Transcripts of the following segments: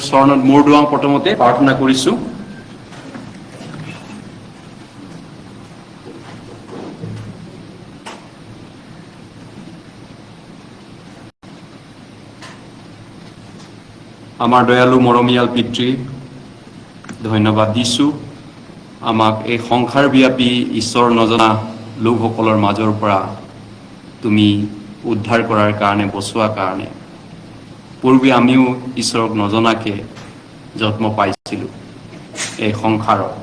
চৰণত মূৰ দুৱাওঁ প্ৰথমতে প্ৰাৰ্থনা কৰিছোঁ। আমাৰ দয়ালু মৰমীয়াল পিতৃ, ধন্যবাদ দিছোঁ আমাক এই সংসাৰব্যাপী ঈশ্বৰ নজনা লোকসকলৰ মাজৰ পৰা তুমি উদ্ধাৰ কৰাৰ কাৰণে, বচোৱাৰ কাৰণে। পূৰ্বে আমিও ঈশ্বৰক নজনাকৈ জন্ম পাইছিলোঁ এই সংসাৰত।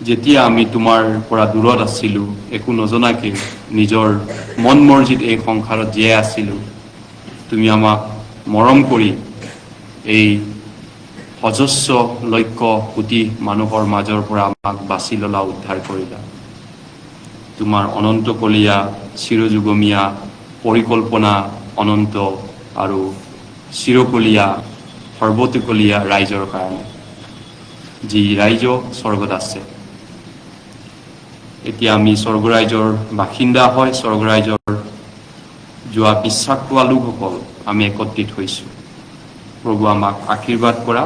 যেতিয়া আমি তোমাৰ পৰা দূৰত আছিলোঁ, একো নজনাকৈ নিজৰ মন মৰ্জিত এই সংসাৰত জীয়াই আছিলোঁ, তুমি আমাক মৰম কৰি এই অজস্ৰ লক্ষ কোটি মানুহৰ মাজৰ পৰা আমাক বাছি ল'লা, উদ্ধাৰ কৰিলা। তোমাৰ অনন্তকলীয়া চিৰযুগমীয়া পৰিকল্পনা অনন্ত আৰু চিৰকলীয়া সৰ্বতোকলীয়া ৰাইজৰ কাৰণে, যি ৰাইজ স্বৰ্গত আছে। এতিয়া আমি স্বৰ্গৰাইজৰ বাসিন্দা হয়, স্বৰ্গৰাইজৰ যোৱা বিশ্বাস পোৱা লোকসকল আমি একত্ৰিত হৈছোঁ। প্ৰভু, আমাক আশীৰ্বাদ কৰা।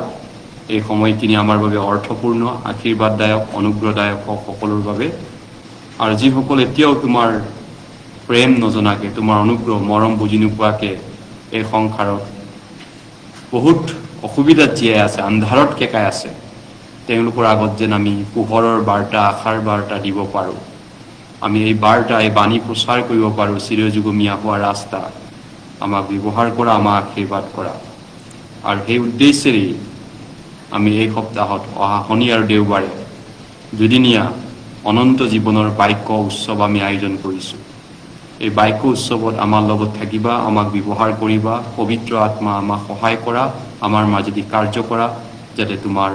এই সময়খিনি আমাৰ বাবে অৰ্থপূৰ্ণ, আশীৰ্বাদদায়ক, অনুগ্ৰহদায়ক হওক সকলোৰ বাবে। আৰু যিসকল এতিয়াও তোমাৰ প্ৰেম নজনাকৈ, তোমাৰ অনুগ্ৰহ মৰম বুজি নোপোৱাকৈ এই সংসাৰত বহুত অসুবিধাত জীয়াই আছে, আন্ধাৰত কেঁকাই আছে, তেওঁলোকৰ আগত যেন আমি পোহৰৰ বাৰ্তা, আশাৰ বাৰ্তা দিব পাৰোঁ। আমি এই বাৰ্তা, এই বাণী প্ৰচাৰ কৰিব পাৰোঁ, চিৰযুগমীয়া হোৱা ৰাস্তা। আমাক ব্যৱহাৰ কৰা, আমাক আশীৰ্বাদ কৰা। আৰু সেই উদ্দেশ্যেৰেই আমি এই সপ্তাহত অহা শনি আৰু দেওবাৰে দুদিনীয়া অনন্ত জীৱনৰ বাক্য উৎসৱ আমি আয়োজন কৰিছোঁ। এই বাক্য উৎসৱত আমাৰ লগত থাকিবা, আমাক ব্যৱহাৰ কৰিবা, পবিত্ৰ আত্মা আমাক সহায় কৰা, আমাৰ মাজেদি কাৰ্য কৰা, যাতে তোমাৰ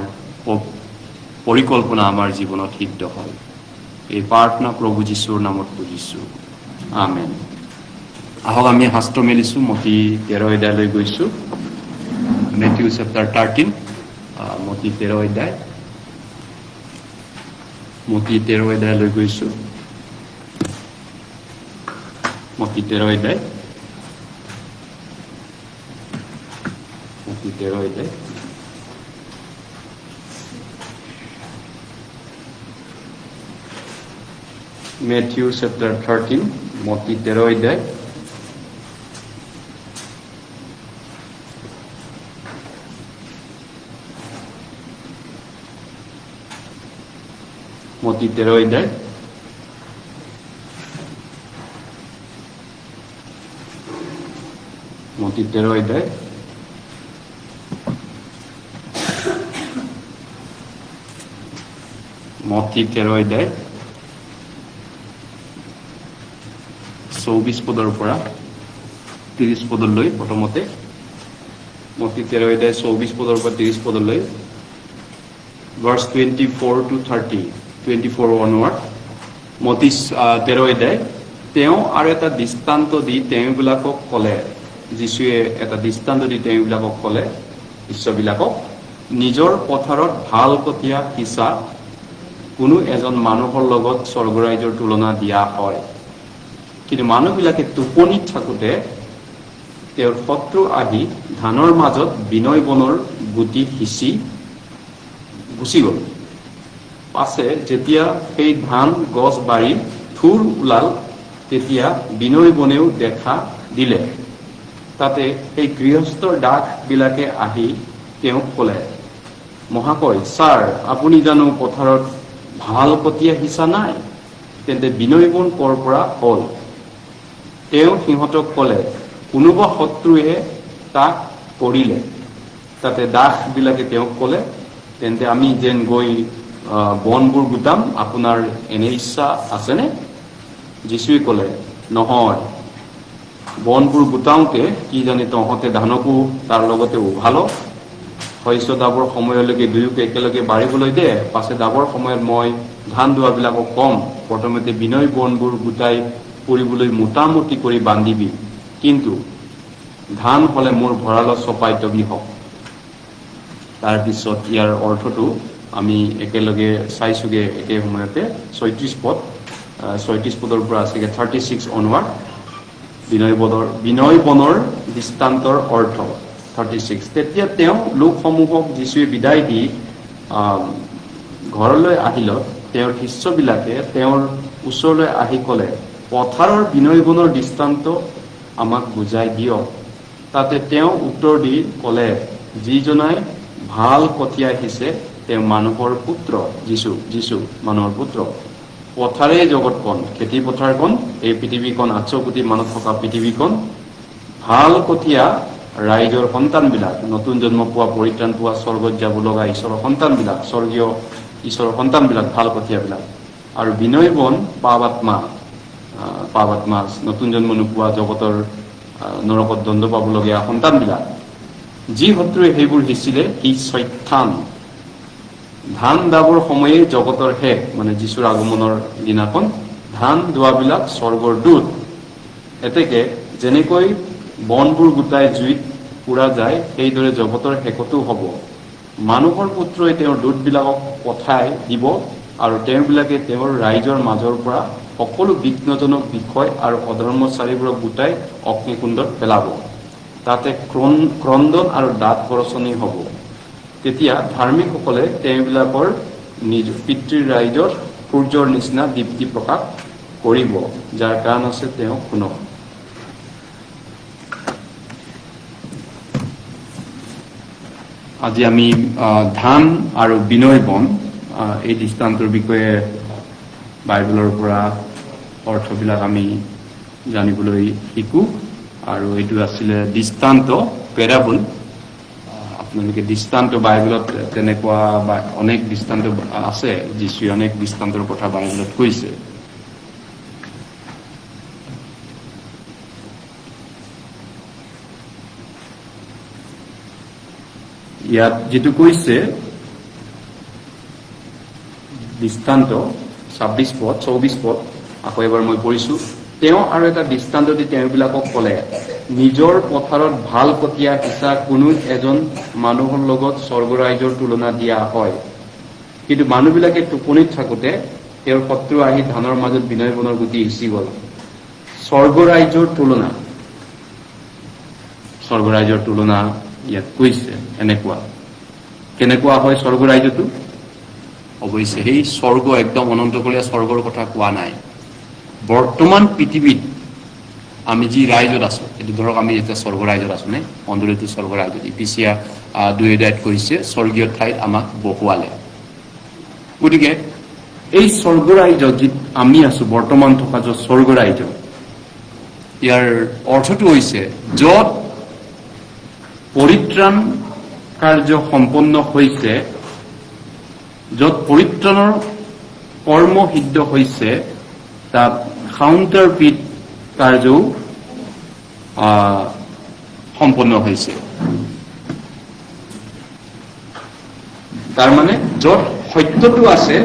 পৰিকল্পনা আমাৰ জীৱনত সিদ্ধ হয়। এই প্ৰাৰ্থনা প্ৰভু যীশুৰ নামত বুজিছোঁ, আমেন। আহক আমি শাস্ত্ৰ মেলিছোঁ, মতি 13 অধ্যায়লৈ গৈছোঁ। মেথিউ চেপ্টাৰ 13, মতি 13 অধ্যায়, মতি 13 অধ্যায়লৈ গৈছোঁ। মতি 13 অধ্যায়, মতি 13 অধ্যায়। মেথিউ চেপ্টাৰ 13, মতি 13 অধ্যায়। মতি 13 অধ্যায়, মতি 13 অধ্যায়, মতি 13 অধ্যায় 24 পদৰ পৰা 30 পদলৈ। প্ৰথমতে মতি 13 অধ্যায় 24 পদৰ পৰা 30 পদলৈ, ভাৰ্ছ 24 to 30, 24 onward। মতি 13 অধ্যায়। তেওঁ আৰু এটা দৃষ্টান্ত দি তেওঁবিলাকক ক'লে, যীশুৱে এটা দৃষ্টান্ত দি তেওঁবিলাকক ক'লে, শিষ্যবিলাকক, নিজৰ পথাৰত ভাল কঠীয়া সিঁচা কোনো এজন মানুহৰ লগত স্বৰ্গৰাজ্যৰ তুলনা দিয়া হয়। কিন্তু মানুহবিলাকে টোপনিত থাকোঁতে তেওঁৰ শত্ৰু আহি ধানৰ মাজত বিনয় বনৰ গুটি সিঁচি গুচি গ'ল। পাছে যেতিয়া সেই ধান গছ বাঢ়ি থুৰ ওলাল, তেতিয়া বিনয় বনেও দেখা দিলে। তাতে সেই গৃহস্থৰ দাসবিলাকে আহি তেওঁক ক'লে, মহাশয়, ছাৰ, আপুনি জানো পথাৰত ভাল কঠীয়া সিঁচা নাই? তেন্তে বিনয় বন ক'ৰ পৰা হ'ল? তেওঁ সিহঁতক ক'লে, কোনোবা শত্ৰুৱে তাক কৰিলে। তাতে দাসবিলাকে তেওঁক ক'লে, তেন্তে আমি যেন গৈ বনবোৰ গোটাম, আপোনাৰ এনে ইচ্ছা আছেনে? যীশুৱে ক'লে, নহয়, বনবোৰ গোটাওঁতে কি জানি তহঁতে ধানকো তাৰ লগতে উভাল। শস্য দাবৰ সময়লৈকে দুয়োকে একেলগে বাঢ়িবলৈ দে, পাছে দাবৰ সময়ত মই ধান দোৱাবিলাকক কম, প্ৰথমতে বিনয় বনবোৰ গোটাই কৰিবলৈ মোটামুটি কৰি বান্ধিবি, কিন্তু ধান হ'লে মোৰ ভঁৰালত চপাই তবি হওক। তাৰপিছত ইয়াৰ অৰ্থটো আমি একেলগে চাইছোগে একে সময়তে 36 পদৰ পৰা আছেগে 36 onward। বিনয় বনৰ দৃষ্টান্তৰ অৰ্থ 36 তেতিয়া তেওঁ লোকসমূহক যিশুৱে বিদায় দি ঘৰলৈ আহিলত তেওঁৰ শিষ্যবিলাকে তেওঁৰ ওচৰলৈ আহি ক'লে পথাৰৰ বিনয় বনৰ দৃষ্টান্ত আমাক বুজাই দিয়ক তাতে তেওঁ উত্তৰ দি ক'লে যিজনাই ভাল কঠীয়া সিঁচে তেওঁ মানুহৰ পুত্ৰ যিশু মানুহৰ পুত্ৰ পথাৰে জগতখন খেতি পথাৰখন এই পৃথিৱীখন 800 কোটি মানুহ থকা পৃথিৱীখন ভাল কঠীয়া ৰাইজৰ সন্তানবিলাক নতুন জন্ম পোৱা পৰিত্ৰাণ পোৱা স্বৰ্গত যাব লগা ঈশ্বৰৰ সন্তানবিলাক স্বৰ্গীয় ঈশ্বৰৰ সন্তানবিলাক ভাল কঠীয়াবিলাক আৰু বিনয় বন পাপ আত্মা নতুন জন্ম নোপোৱা জগতৰ নৰকত দণ্ড পাবলগীয়া সন্তানবিলাক যি শত্ৰুৱে সেইবোৰ সিঁচিলে সি শয়তান ধান দাবৰ সময়ে জগতৰ শেষ মানে যীশুৰ আগমনৰ দিনাখন ধান দোৱাবিলাক স্বৰ্গৰ দূত এতেকে যেনেকৈ বনবোৰ গোটাই জুইত পুৰা যায় সেইদৰে জগতৰ শেষতো হ'ব মানুহৰ পুত্ৰই তেওঁৰ দূতবিলাকক পঠাই দিব আৰু তেওঁবিলাকে তেওঁৰ ৰাইজৰ মাজৰ পৰা সকলো বিঘ্নজনক বিষয় আৰু অধৰ্মচাৰীবোৰক গোটাই অগ্নিকুণ্ডত পেলাব তাতে ক্ৰন্দন আৰু দাঁত গৰচনি হ'ব তেতিয়া ধাৰ্মিকসকলে তেওঁবিলাকৰ নিজ পিতৃৰ ৰাইজৰ সূৰ্যৰ নিচিনা দীপ্তি প্ৰকাশ কৰিব যাৰ কাণ আছে তেওঁ শুনক আজি আমি ধান আৰু বিনয় বন এই দৃষ্টান্তৰ বিষয়ে বাইবেলৰ পৰা অৰ্থবিলাক আমি জানিবলৈ শিকো আৰু এইটো আছিলে দৃষ্টান্ত পেৰাবল আপোনালোকে দৃষ্টান্ত বাইবেলত তেনেকুৱা অনেক দৃষ্টান্ত আছে যিশুৱে অনেক দৃষ্টান্তৰ কথা বাইবেলত কৈছে ইয়াত যেটো কৈছে দৃষ্টান্ত 26 পদ 24 পদ আকৌ এবাৰ মই পঢ়িছো তেওঁ আৰু এটা দৃষ্টান্ত দি তেওঁবিলাকক ক'লে নিজৰ পথাৰত ভাল কঠীয়া সিঁচা কোনো এজন মানুহৰ লগত স্বৰ্গৰাজ্যৰ তুলনা দিয়া হয় কিন্তু মানুহবিলাকে টোপনিত থাকোতে তেওঁৰ শত্ৰু আহি ধানৰ মাজত বিনয় বনৰ গুটি সিঁচি গ'ল স্বৰ্গৰাজ্যৰ তুলনা ইয়াত কৈছে এনেকুৱা কেনেকুৱা হয় স্বৰ্গৰাজ্যটো অৱশ্যে সেই স্বৰ্গ একদম অনন্তকালীয়া স্বৰ্গৰ কথা কোৱা নাই বৰ্তমান পৃথিৱীত আমি যি ৰাজ্যত আছো এটো ধৰক আমি এতিয়া স্বৰ্গৰাজ্যত আছো নে অন্তৰিত স্বৰ্গৰাজ্যত ইপিচিয়া 2:2 কৈছে স্বৰ্গীয় ঠাইত আমাক বহুৱালে গতিকে এই স্বৰ্গৰাজ্যত যি আমি আছো বৰ্তমান থকা যে স্বৰ্গৰাজ্য ইয়াৰ অৰ্থটো হৈছে য'ত পৰিত্ৰাণ কাৰ্য সম্পন্ন হৈছে য'ত পৰিত্ৰাণৰ কৰ্ম সিদ্ধ হৈছে তাত কাউন্টাৰপিট কাৰ্যও সম্পন্ন হৈছে তাৰ মানে য'ত সত্যটো আছে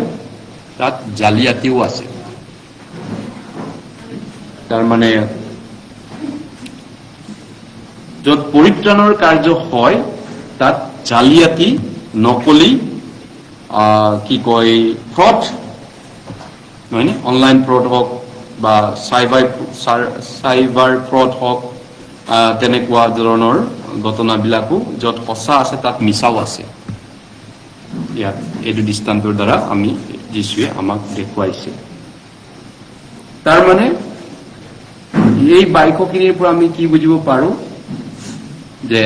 তাত জালিয়াতিও আছে তাৰ মানে য'ত পৰিত্ৰাণৰ কাৰ্য হয় তাত জালিয়াতি নকলি কি কয় ফ্ৰড নহয় নে অনলাইন ফ্ৰড হওক বা সাইবাৰ ফ্ৰড হওক তেনেকুৱা ধৰণৰ ঘটনাবিলাকো য'ত সঁচা আছে তাত মিছাও আছে ইয়াত এইটো দৃষ্টান্তৰ দ্বাৰা আমি যিশুৱে আমাক দেখুৱাইছে তাৰ মানে এই বাক্যখিনিৰ পৰা আমি কি বুজিব পাৰো যে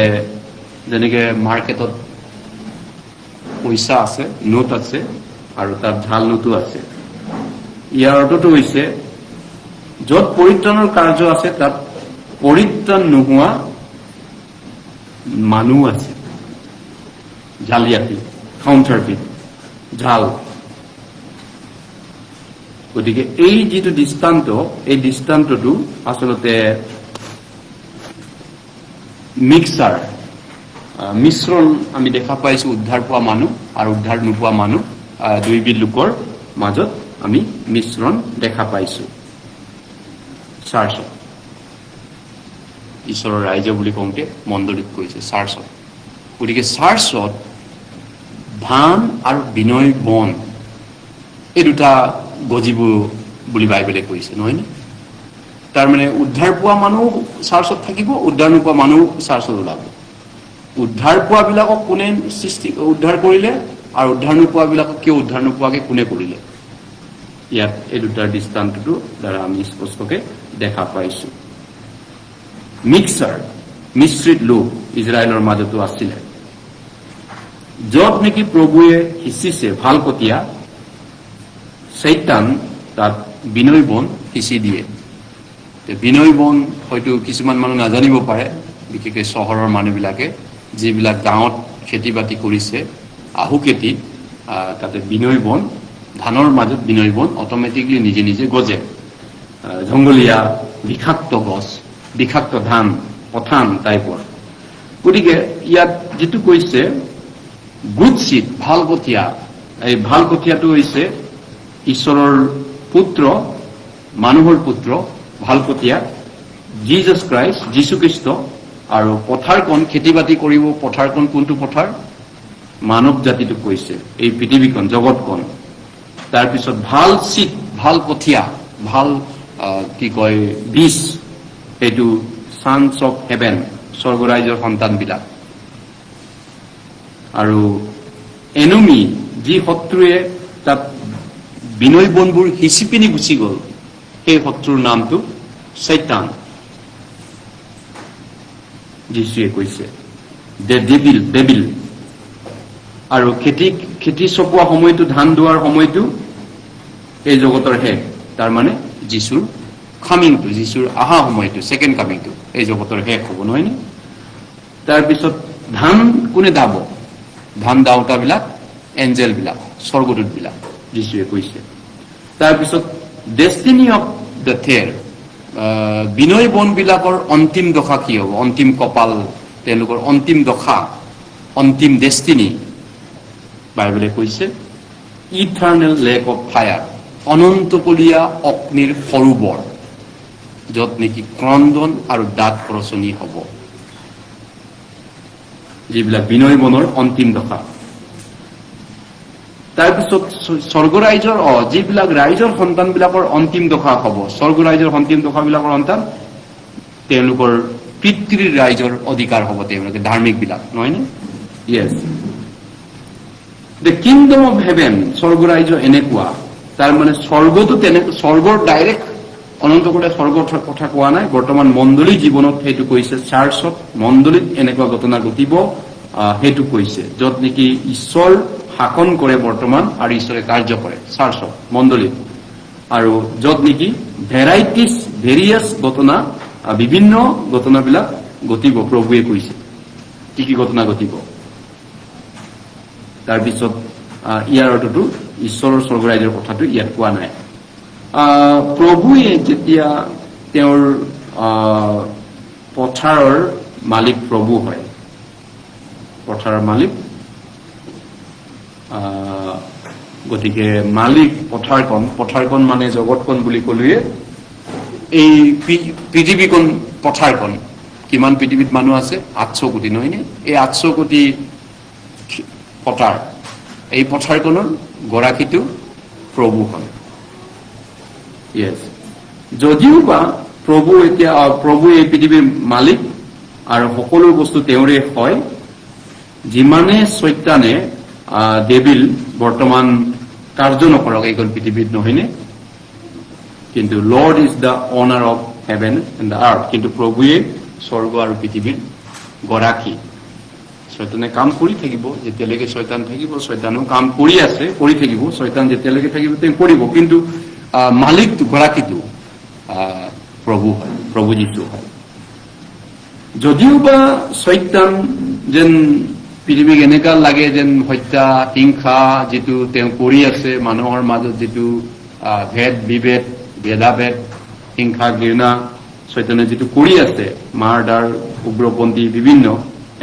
যেনেকে মাৰ্কেটত পইচা আছে নোট আছে আৰু তাত ঝাল নোটো আছে ইয়াৰ অৰ্থটো হৈছে য'ত পৰিত্ৰাণৰ কাৰ্য আছে তাত পৰিত্ৰাণ নোহোৱা মানুহ আছে জালিয়াতি কাউন্টাৰপিট ঝাল গতিকে এই যিটো দৃষ্টান্ত এই দৃষ্টান্তটো আচলতে মিশ্ৰণ আমি দেখা পাইছো উদ্ধাৰ পোৱা মানুহ আৰু উদ্ধাৰ নোপোৱা মানুহ দুইবিধ লোকৰ মাজত আমি মিশ্ৰণ দেখা পাইছো চাৰ্চত ঈশ্বৰৰ ৰাইজ বুলি কওঁতে মণ্ডলীত কৈছে চাৰ্চত গতিকে চাৰ্চত ধান আৰু বিনয় বন এই দুটা গজিব বুলি বাইবেলে কৈছে নহয় নে তাৰ মানে উদ্ধাৰ পোৱা মানুহ চাৰ্চত থাকিব, উদ্ধাৰ নোপোৱা মানুহ চাৰ্চত ওলাব। উদ্ধাৰ পোৱাবিলাকক কোনে উদ্ধাৰ কৰিলে আৰু উদ্ধাৰ নোপোৱাবিলাকক কিয় উদ্ধাৰ নোপোৱাকে কোনে কৰিলে, ইয়াত এই দুটাৰ দৃষ্টান্তটো দ্বাৰা আমি স্পষ্টকে দেখা পাইছো। মিশ্ৰিত লোক ইজৰাইলৰ মাজতো আছিলে। য'ত নেকি প্ৰভুৱে সিঁচিছে ভাল কটীয়া, শৈতান তাত বিনয় বন সিঁচি দিয়ে। বিনয় বন হয়তো কিছুমান মানুহ নাজানিব পাৰে, বিশেষকৈ চহৰৰ মানুহবিলাকে, যিবিলাক গাঁৱত খেতি বাতি কৰিছে, আহু খেতিত তাতে বিনয় বন, ধানৰ মাজত বিনয় বন অট'মেটিকলি নিজে নিজে গজে। জংগলীয়া বিষাক্ত গছ, বিষাক্ত ধান, পথান টাইপৰ। গতিকে ইয়াত যিটো কৈছে গুড চিড, ভাল কঠীয়া, এই ভাল কঠীয়াটো হৈছে ঈশ্বৰৰ পুত্ৰ, মানুহৰ পুত্ৰ, ভাল কঠীয়া জিজাছ ক্ৰাইষ্ট, যীশুখ্ৰীষ্ট। আৰু পথাৰখন, খেতি বাতি কৰিব পথাৰখন কোনটো পথাৰ? মানৱ জাতিটোক কৈছে, এই পৃথিৱীখন, জগতখন। তাৰপিছত ভাল চিড, ভাল কঠীয়া, ভাল কি কয় বীজ, সেইটো চান্স অফ হেভেন, স্বৰ্গৰাজ্যৰ সন্তানবিলাক। আৰু এনমি, যি শত্ৰুৱে তাত বিনয় বনবোৰ সিঁচি পিনি গুচি গ'ল, সেই শত্ৰুৰ নামটো শৈতান। যীশুৱে কৈছে ডেভিল। আৰু খেতি চপোৱা সময়টো, ধান দোৱাৰ সময়টো এই জগতৰ শেষ, তাৰমানে যীশুৰ কামিংটো, যীশুৰ অহা সময়টো, ছেকেণ্ড কামিংটো এই জগতৰ শেষ হ'ব, নহয় নে? তাৰপিছত ধান কোনে দাব? ধান দাওতাবিলাক এঞ্জেলবিলাক, স্বৰ্গদূতবিলাক, যীশুৱে কৈছে। তাৰপিছত ডেষ্টিনি অফ দ্য থেৰ, বিনয় বনবিলাকৰ অন্তিম দশা কি হ'ব? অন্তিম কপাল, তেওঁলোকৰ অন্তিম দশা, অন্তিম ডেষ্টিনি, বাইবেলে কৈছে ইটাৰনেল লেক অফ ফায়াৰ, অনন্তকলীয়া অগ্নিৰ সৰোবৰ, য'ত নেকি ক্ৰন্দন আৰু দাঁত খৰচনি হ'ব। যিবিলাক বিনয় বনৰ অন্তিম দশা। তাৰপিছত স্বৰ্গৰাজ্যৰ যিবিলাক ৰাইজৰ সন্তানবিলাকৰ অন্তিম দশা হ'ব। স্বৰ্গৰাজ্যৰ অন্তিম দশাবিলাকৰ সন্তান, তেওঁলোকৰ পিতৃৰ ৰাইজৰ অধিকাৰ হ'ব, তেওঁলোকে ধাৰ্মিকবিলাক, নহয় নে? য়েছ। দ্য কিংডম অফ হেভেন, স্বৰ্গৰাজ্য এনেকুৱা, তাৰ মানে স্বৰ্গটো স্বৰ্গৰ ডাইৰেক্ট অনন্তকলীয়া স্বৰ্গৰ কথা কোৱা নাই, বৰ্তমান মণ্ডলী জীৱনত সেইটো কৈছে, চাৰ্চত মণ্ডলীত এনেকুৱা ঘটনা ঘটিব সেইটো কৈছে, য'ত নেকি ঈশ্বৰ শাসন কৰে বৰ্তমান আৰু ঈশ্বৰে কাৰ্য কৰে চাৰ্চত, মণ্ডলীত। আৰু য'ত নেকি ভেৰিয়াছ ঘটনা, বিভিন্ন ঘটনাবিলাক ঘটিব, প্ৰভুৱে কৈছে কি কি ঘটনা ঘটিব। তাৰপিছত ইয়াৰ অৰ্থটো ঈশ্বৰৰ স্বৰ্গৰাজ্যৰ কথাটো ইয়াত কোৱা নাই। প্ৰভুৱে যেতিয়া তেওঁৰ পথাৰৰ মালিক প্ৰভু হয়, পথাৰৰ মালিক, গতিকে মালিক পথাৰখন মানে জগতখন বুলি ক'লোৱে, এই পৃথিৱীখন পথাৰখন, কিমান পৃথিৱীত মানুহ আছে? 800 কোটি, নহয় নে? এই 800 কোটি পথাৰ, এই পথাৰখনৰ গৰাকীটো প্ৰভু হয়। য়েছ। যদিও বা প্ৰভু এই পৃথিৱীৰ মালিক আৰু সকলো বস্তু তেওঁৰে হয়, যিমানে শৈতানে ডেভিল বৰ্তমান কাৰ্য নকৰক এইখন পৃথিৱীত, নহয়নে? কিন্তু লৰ্ড ইজ দ্য অনাৰ অফ হেভেন এণ্ড দ্য আৰ্থ, কিন্তু প্ৰভুৱে স্বৰ্গ আৰু পৃথিৱীৰ গৰাকী। শৈতানে কাম কৰি থাকিব, যেতিয়ালৈকে শৈতান থাকিব, শৈতানেও কাম কৰি আছে, কৰি থাকিব, শৈতান যেতিয়ালৈকে থাকিব তেওঁ কৰিব, কিন্তু মালিক গৰাকীটো প্ৰভু হয়, প্ৰভু যীশু হয়। যদিও বা শৈতান যেন পৃথিৱীক এনেকুৱা লাগে যেন হত্যা হিংসা যিটো তেওঁ কৰি আছে, মানুহৰ মাজত যিটো ভেদাভেদ, হিংসা ঘৃণা শৈতানে যিটো কৰি আছে, মাৰ্ডাৰ, উগ্ৰপন্থী বিভিন্ন,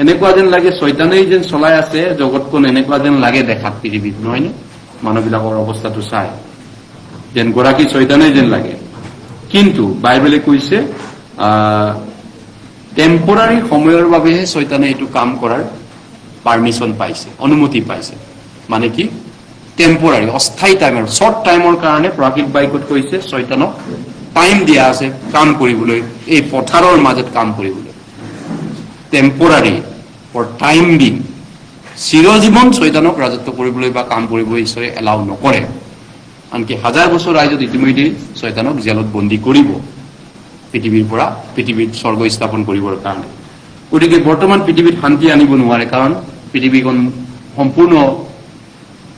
এনেকুৱা যেন লাগে শৈতানেই যেন চলাই আছে জগতখন, এনেকুৱা যেন লাগে দেখাত পৃথিৱীত, নহয়নে? মানুহবিলাকৰ অৱস্থাটো চাই যেন গৰাকী শৈতানেই যেন লাগে। কিন্তু বাইবেলে কৈছে টেম্পৰাৰী সময়ৰ বাবেহে শৈতানে এইটো কাম কৰাৰ পাৰ্মিশ্যন পাইছে, অনুমতি পাইছে। মানে কি? টেম্পৰাৰী, অস্থায়ী টাইমৰ, শ্বৰ্ট টাইমৰ কাৰণে। প্ৰাকৃত বাইকত কৈছে শৈতানক টাইম দিয়া আছে কাম কৰিবলৈ, এই পথাৰৰ মাজত কাম কৰিবলৈ। টেম্পৰাৰী ফৰ টাইম বিং, চিৰজীৱন শয়তানক ৰাজত্ব কৰিবলৈ বা কাম কৰিবলৈ ঈশ্বৰে এলাউ নকৰে। আনকি 1000 বছৰ ৰাইজত ইতিমধ্যে শয়তানক জেলত বন্দী কৰিব পৃথিৱীৰ পৰা, পৃথিৱীত স্বৰ্গ স্থাপন কৰিবৰ কাৰণে। গতিকে বৰ্তমান পৃথিৱীত শান্তি আনিব নোৱাৰে, কাৰণ পৃথিৱীখন সম্পূৰ্ণ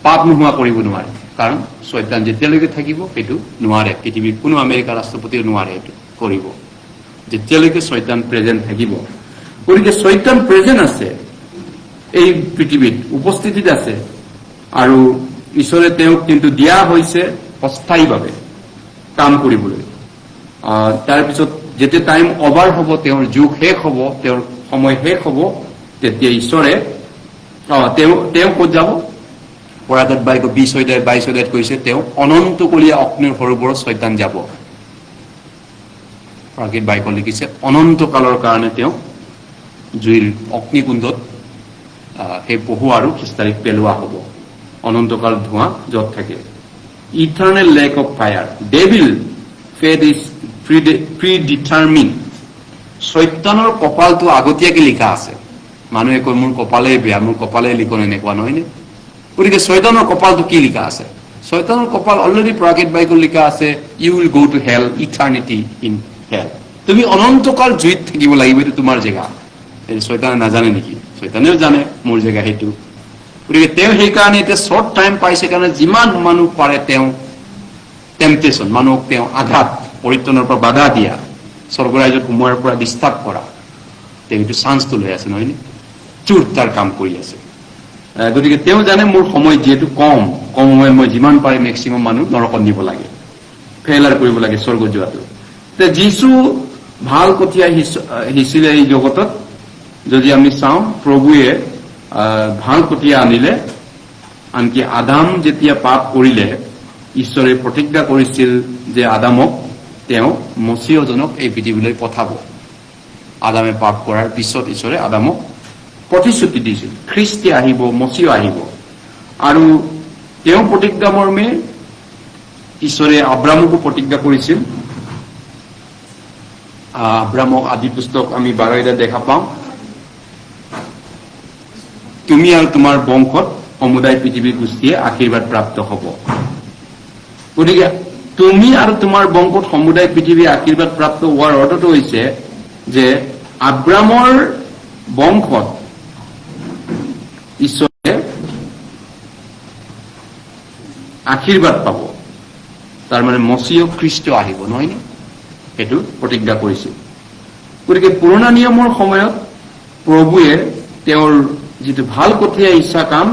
পাপ নোহোৱা কৰিব নোৱাৰে, কাৰণ শয়তান যেতিয়ালৈকে থাকিব সেইটো নোৱাৰে। পৃথিৱীৰ কোনো আমেৰিকাৰ ৰাষ্ট্ৰপতিও নোৱাৰে এইটো কৰিব, যেতিয়ালৈকে শয়তান প্ৰেজেণ্ট থাকিব। গতিকে শয়তান প্ৰেজেণ্ট আছে এই পৃথিৱীত, উপস্থিতিত আছে, আৰু ঈশ্বৰে তেওঁক কিন্তু দিয়া হৈছে অস্থায়ীভাৱে কাম কৰিবলৈ। তাৰপিছত যেতিয়া টাইম অভাৰ হ'ব, তেওঁৰ যুগ শেষ হ'ব, তেওঁৰ সময় শেষ হ'ব, তেতিয়া ঈশ্বৰে তেওঁ ক'ত যাব? পৰাগত বাইক 20 কৈছে তেওঁ অনন্তকলীয়া অগ্নিৰ সৰোবৰত শয়তান যাব। পৰাগত বাইকত লিখিছে অনন্তকালৰ কাৰণে তেওঁ জুইৰ অগ্নিকুণ্ডত সেই পহু আৰু খিস্তাৰীক পেলোৱা হ'ব। অনন্তকাল ধোঁৱা য'ত থাকে, eternal lake of fire. Devil fate is predetermined. শয়তানৰ কপালটো আগতীয়াকে লিখা আছে। মানুহে কয় মোৰ কপালে বেয়া, মোৰ কপালে লিখন, এনেকুৱা নহয়নে? গতিকে শয়তানৰ কপালটো কি লিখা আছে? শয়তানৰ কপাল অলৰেডি পৰাগত বাইকত লিখা আছে, you will go to hell, eternity in hell. তুমি অনন্তকাল জুইত থাকিব লাগিব, এইটো তোমাৰ জেগা। শয়তানে নাজানে নেকি? শয়তানেও জানে মোৰ জেগা সেইটো। গতিকে তেওঁ সেইকাৰণে এতিয়া শ্বৰ্ট টাইম পাইছে কাৰণে যিমান মানুহ পাৰে তেওঁ টেম্পটেশ্যন, মানুহক তেওঁ আঘাত, পৰিত্ৰাণৰ পৰা বাধা দিয়া, স্বৰ্গৰাজ্যত সোমোৱাৰ পৰা ডিষ্টাৰ্ব কৰা, তেওঁ এইটো চান্সটো লৈ আছে, নহয়নে? চোৰ তাৰ কাম কৰি আছে। গতিকে তেওঁ জানে মোৰ সময় যিহেতু কম সময়, মই যিমান পাৰে মেক্সিমাম মানুহ নৰকত নিব লাগে, ফেইলাৰ কৰিব লাগে স্বৰ্গ যোৱাটো। যীশু ভাল কঠীয়া সিঁচিলে এই জগতত। যদি আমি চাওঁ, প্ৰভুৱে ভাল কঠীয়া আনিলে। আনকি আদাম যেতিয়া পাপ কৰিলে, ঈশ্বৰে প্ৰতিজ্ঞা কৰিছিল যে আদামক তেওঁ মছিহজনক এই পৃথিৱীলৈ পঠাব। আদামে পাপ কৰাৰ পিছত ঈশ্বৰে আদামক প্ৰতিশ্ৰুতি দিছিল খ্ৰীষ্টে আহিব, মছিহ আহিব। আৰু তেওঁ প্ৰতিজ্ঞা মৰ্মে ঈশ্বৰে আব্ৰামকো প্ৰতিজ্ঞা কৰিছিল। আব্ৰামক আদি পুস্তক আমি 12 দেখা পাওঁ, তুমি আৰু তোমাৰ বংশত সমুদায় পৃথিৱীৰ গোষ্ঠীয়ে আশীৰ্বাদ প্ৰাপ্ত হ'ব। গতিকে তুমি আৰু তোমাৰ বংশত সমুদায় পৃথিৱীৰ আশীৰ্বাদ প্ৰাপ্ত হোৱাৰ অৰ্থটো হৈছে যে আব্ৰামৰ বংশত ঈশ্বৰে আশীৰ্বাদ পাব, তাৰমানে মছিহ খ্ৰীষ্ট আহিব, নহয়নে? সেইটো প্ৰতিজ্ঞা কৰিছিল। গতিকে পুৰণা নিয়মৰ সময়ত প্ৰভুৱে তেওঁৰ যিটো ভাল কঠীয়া ইচ্ছা কাম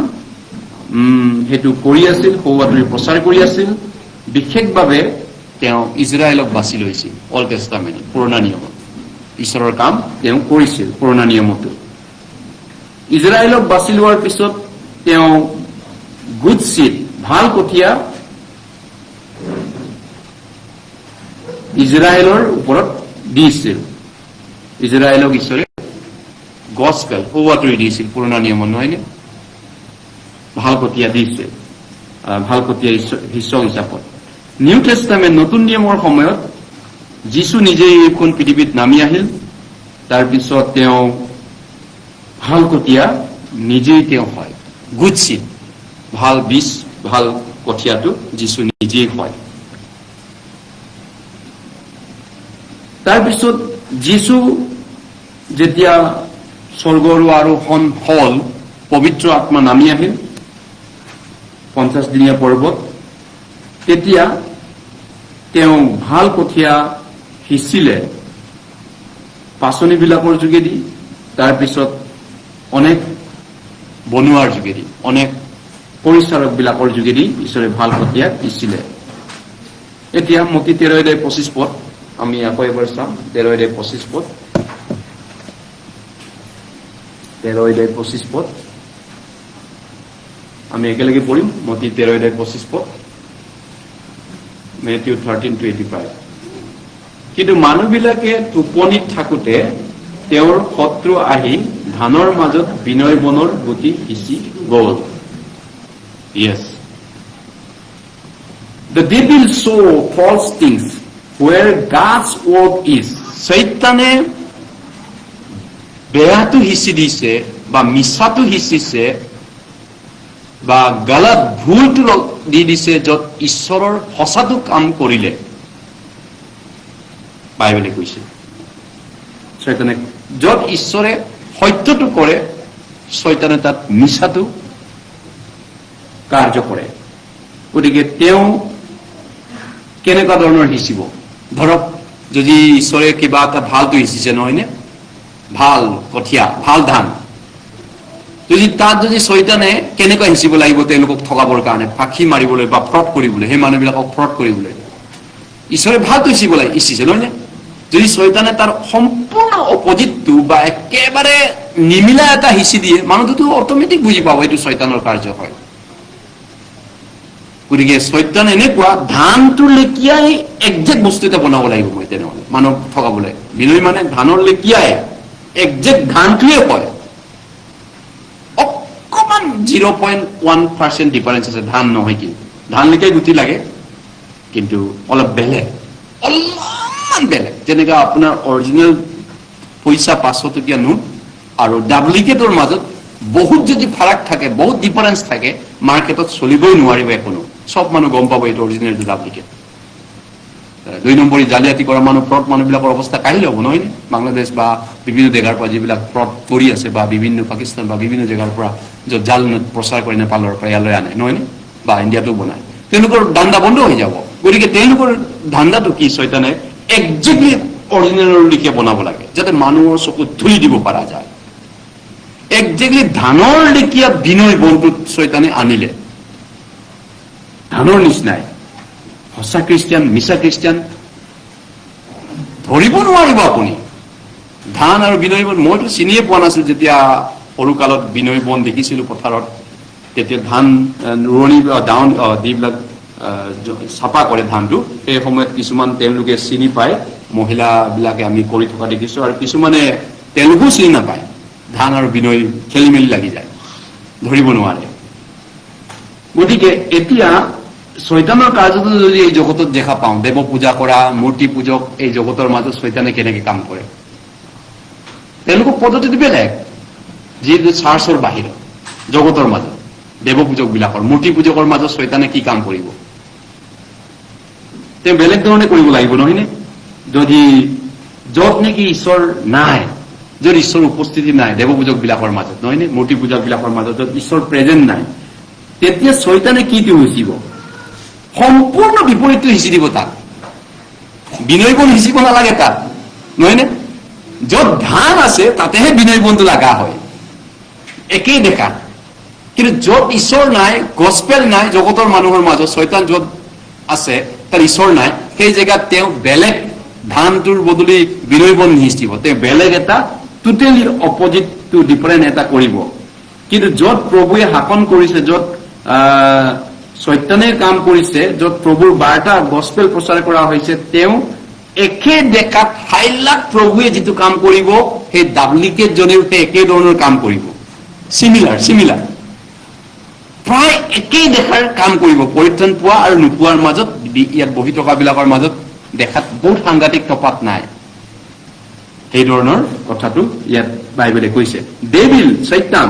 সেইটো কৰি আছিল, সৌবাতৰি প্ৰচাৰ কৰি আছিল। বিশেষভাৱে তেওঁ ইজৰাইলক বাছি লৈছিল। অল্ড টেষ্টামেণ্টত, পুৰণা নিয়মত ঈশ্বৰৰ কাম তেওঁ কৰিছিল। পুৰণা নিয়মতো ইজৰাইলক বাছি লোৱাৰ পিছত তেওঁ গুড চিড, ভাল কঠীয়া ইজৰাইলৰ ওপৰত দিছিল। ইজৰাইলক ঈশ্বৰে গছকাল সৌবাতৰি দিছিল পুৰণা নিয়মত, নহয়নে? ভাল কঠীয়া দিছিল, ভাল কঠীয়া শস্য হিচাপত। নিউ টেষ্টামেণ্ট, নতুন নিয়মৰ সময়ত যীশু নিজেই এইখন পৃথিৱীত নামি আহিল। তাৰপিছত তেওঁ ভাল কঠীয়া নিজেই তেওঁ হয়, গুড চিড, ভাল বীজ, ভাল কঠীয়াটো যীশু নিজেই হয়। তাৰপিছত যীশু যেতিয়া স্বৰ্গৰ আৰোহণ হল, পবিত্ৰ আত্মা নামি আহিল 50 দিনীয়া পৰ্বত, তেতিয়া তেওঁ ভাল কঠীয়া সিঁচিলে পাচনিবিলাকৰ যোগেদি, তাৰপিছত অনেক বনোৱাৰ যোগেদি, অনেক পৰিচাৰকবিলাকৰ যোগেদি ঈশ্বৰে ভাল কঠীয়া সিঁচিলে। এতিয়া মতি 13:25 পদ আমি আকৌ এবাৰ চাম। 13:25 পদ, 13:25 পদ আমি একেলগে পঢ়িম। মতি 13:25 পদ, মেথিউ 13:25। কিন্তু মানুহবিলাকে টোপনিত থাকোতে তেওঁৰ শত্ৰু আহি ধানৰ মাজত বিনয় বনৰ গুটি সিঁচি গ'ল। Yes. The devil sow false things where God's word is. শয়তানে বেয়াটো হিচি দিছে বা মিছাটো হিচিছে বা গালাত ভুলটো দি দিছে য'ত ঈশ্বৰৰ সঁচাটো কাম কৰিলে বাইবেলে কৈছে শয়তানে য'ত ঈশ্বৰে সত্যটো কৰে শয়তানে তাত মিছাটো কাৰ্য কৰে গতিকে তেওঁ কেনেকুৱা ধৰণৰ হিচিব ধৰক যদি ঈশ্বৰে কিবা এটা ভালটো হিচিছে নহয়নে ভাল কঠীয়া ভাল ধান যদি তাত যদি শয়তানে কেনেকুৱা হিচিব লাগিব তেওঁলোকক ঠগাবৰ কাৰণে ফাঁকি মাৰিবলৈ বা ফ্ৰড কৰিবলৈ সেই মানুহবিলাকক ফ্ৰড কৰিবলৈ ঈশ্বৰে ভালটো হিচিব লাগে ইচ্ছিছে নহয়নে যদি শয়তানে তাৰ সম্পূৰ্ণ অপজিটটো বা একেবাৰে নিমিলা এটা হিচি দিয়ে মানুহটোতো অট'মেটিক বুজি পাব এইটো শয়তানৰ কাৰ্য হয় গতিকে শয়তান এনেকুৱা ধানটোৰ লেখিয়াই একজেক্ট বস্তু এটা বনাব লাগিব মই তেনেহ'লে মানুহক ঠগাবলৈ বিনয় মানে ধানৰ লেখিয়াই একজেক্ট ধানটোৱে কয় অকণমান 0.1% ডিফাৰেঞ্চ আছে ধান নহয় কিন্তু ধান লেখিয়াই গুটি লাগে কিন্তু অলপ বেলেগ অলপমান বেলেগ যেনেকৈ আপোনাৰ অৰিজিনেল পইচা 500 টকীয়া নোট আৰু ডুপ্লিকেটৰ মাজত বহুত যদি ফাৰাক থাকে বহুত ডিফাৰেঞ্চ থাকে মাৰ্কেটত চলিবই নোৱাৰিব একোনো সব মানুহ গম পাব এইটো অৰিজিনেল ডুপ্লিকেট 2 নম্বৰী জালিয়াতি কৰা মানুহ ফ্ৰড মানুহবিলাকৰ অৱস্থা কাহিল হ'ব নহয়নে বাংলাদেশ বা বিভিন্ন জেগাৰ পৰা যিবিলাক ফ্ৰড কৰি আছে বা বিভিন্ন পাকিস্তান বা বিভিন্ন জেগাৰ পৰা য'ত জাল নোট প্ৰচাৰ কৰি নেপালৰ পৰা ইয়ালৈ আনে নহয়নে বা ইণ্ডিয়াতো বনায় তেওঁলোকৰ ধান্দা বন্ধ হৈ যাব গতিকে তেওঁলোকৰ ধান্দাটো কি শয়তানে একজেক্টলি অৰিজিনেলৰ লিখে বনাব লাগে যাতে মানুহৰ চকুত ধুলি দিব পৰা যায় একজেক্টলি ধানৰ লেখিয়া বিনয় বনটোত শয়তানে আনিলে ধানৰ নিচিনাই সঁচা খ্ৰীষ্টিয়ান মিছা খ্ৰীষ্টিয়ান ধৰিব নোৱাৰিব আপুনি ধান আৰু বিনয় বন মইতো চিনিয়ে পোৱা নাছিলো যেতিয়া সৰু কালত বিনয় বন দেখিছিলো পথাৰত তেতিয়া ধান ৰোৱনী ডাউন যিবিলাক চাফা কৰে ধানটো সেই সময়ত কিছুমান তেওঁলোকে চিনি পায় মহিলাবিলাকে আমি কৰি থকা দেখিছো আৰু কিছুমানে তেওঁলোকেও চিনি নাপায় ধান আৰু বিনয় খেলি মেলি লাগি যায় ধৰিব নোৱাৰে গতিকে এতিয়া শয়তানৰ কাৰ্যটো যদি এই জগতত দেখা পাওঁ দেৱ পূজা কৰা মূৰ্তি পূজক এই জগতৰ মাজত শয়তানে কেনেকে কাম কৰে তেওঁলোকৰ পদ্ধতিটো বেলেগ যিটো চাৰ্চৰ বাহিৰত জগতৰ মাজত দেৱ পূজকবিলাকৰ মূৰ্তি পূজকৰ মাজত শয়তানে কি কাম কৰিব তেওঁ বেলেগ ধৰণে কৰিব লাগিব নহয়নে যদি য'ত নেকি ঈশ্বৰ নাই য'ত ঈশ্বৰৰ উপস্থিতি নাই দেৱ পূজকবিলাকৰ মাজত নহয়নে মূৰ্তি পূজকবিলাকৰ মাজত য'ত ঈশ্বৰ প্ৰেজেণ্ট নাই তেতিয়া শয়তানে কিটো হিচিব সম্পূৰ্ণ বিপৰীতটো হিচি দিব তাক বিনয় বন হিচিব নালাগে তাত নহয়নে য'ত ধান আছে তাতেহে বিনয় বনটো লগা হয় একেই দেখা কিন্তু য'ত ঈশ্বৰ নাই গস্পেল নাই জগতৰ মানুহৰ মাজত শয়তান য'ত আছে তাৰ ঈশ্বৰ নাই সেই জেগাত তেওঁ বেলেগ ধানটোৰ বদলি বিনয় বন হিচিব তেওঁ বেলেগ এটা টোটেলি অপজিট টু ডিফাৰেণ্ট এটা কৰিব কিন্তু য'ত প্ৰভুৱে শাসন কৰিছে য'ত শয়তানে কাম কৰিছে য'ত প্ৰভুৰ বাৰ্তা গস্পেল প্ৰচাৰ কৰা হৈছে তেওঁ একে দেখাত হাইলাখ প্ৰভুৱে যিটো কাম কৰিব সেই ডাপ্লিকেট জনেও সেই একে ধৰণৰ কাম কৰিব চিমিলাৰ প্ৰায় একেই দেখাৰ কাম কৰিব পৰিত্ৰাণ পোৱা আৰু নোপোৱাৰ মাজত ইয়াত বহি থকাবিলাকৰ মাজত দেখাত বহুত সাংঘাতিক তফাত নাই সেই ধৰণৰ কথাটো ইয়াত বাইবেলে কৈছে ডেভিল শয়তান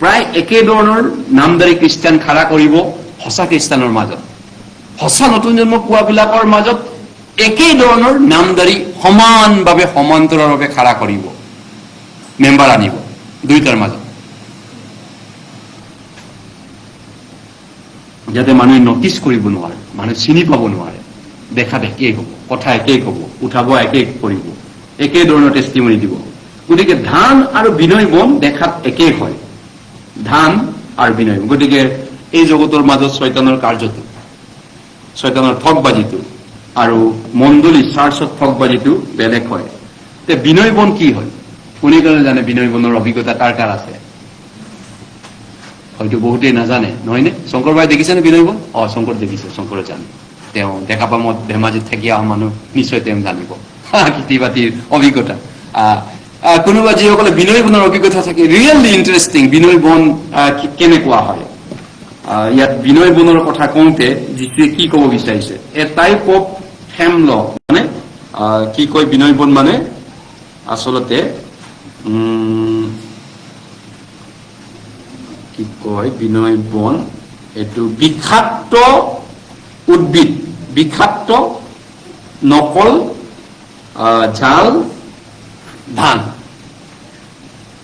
প্ৰায় একে ধৰণৰ নামদাৰী খ্ৰীষ্টান খাৰা কৰিব সঁচা খ্ৰীষ্টানৰ মাজত সঁচা নতুন জন্ম পোৱাবিলাকৰ মাজত একে ধৰণৰ নামদাৰী সমানভাৱে সমান্তৰালভাৱে খাৰা কৰিব মেম্বাৰ আনিব দুইটাৰ মাজত যাতে মানুহে নটিচ কৰিব নোৱাৰে মানুহে চিনি পাব নোৱাৰে দেখাত একেই হ'ব কথা একেই ক'ব উঠাব একেই কৰিব একে ধৰণৰ টেষ্টিমনি দিব গতিকে ধান আৰু বিনয় বন দেখাত একেই হয় ধান আৰু বিনয় গতিকে এই জগতৰ মাজত শয়তানৰ কাৰ্যটো শয়তানৰ ঠগবাজিটো আৰু মণ্ডলী চাৰ্চত ঠগবাজিটো বেলেগ হয় তে বিনয় বন কি হয় কোনে কোনে জানে বিনয় বনৰ অভিজ্ঞতা কাৰ আছে হয়তো বহুতেই নাজানে নহয়নে শংকৰ ভাই দেখিছেনে বিনয় বন শংকৰ দেখিছে শংকৰে জানে তেওঁ দেখা পাম ধেমাজিত থাকি অহা মানুহ নিশ্চয় তেওঁ জানিব খেতি বাতিৰ অভিজ্ঞতা কোনোবা যিসকলে বিনয় বনৰ অভিজ্ঞতা থাকে ৰিয়েলি ইণ্টাৰেষ্টিং বিনয় বন কেনেকুৱা হয় ইয়াত বিনয় বনৰ কথা কওঁতে যিটোৱে কি ক'ব বিচাৰিছে এ টাইপ অফ হেমলক মানে কি কয় বিনয় বন মানে আসলতে কি কয় বিনয় বন এইটো বিষাক্ত উদ্ভিদ, বিষাক্ত নকল জাল ধান,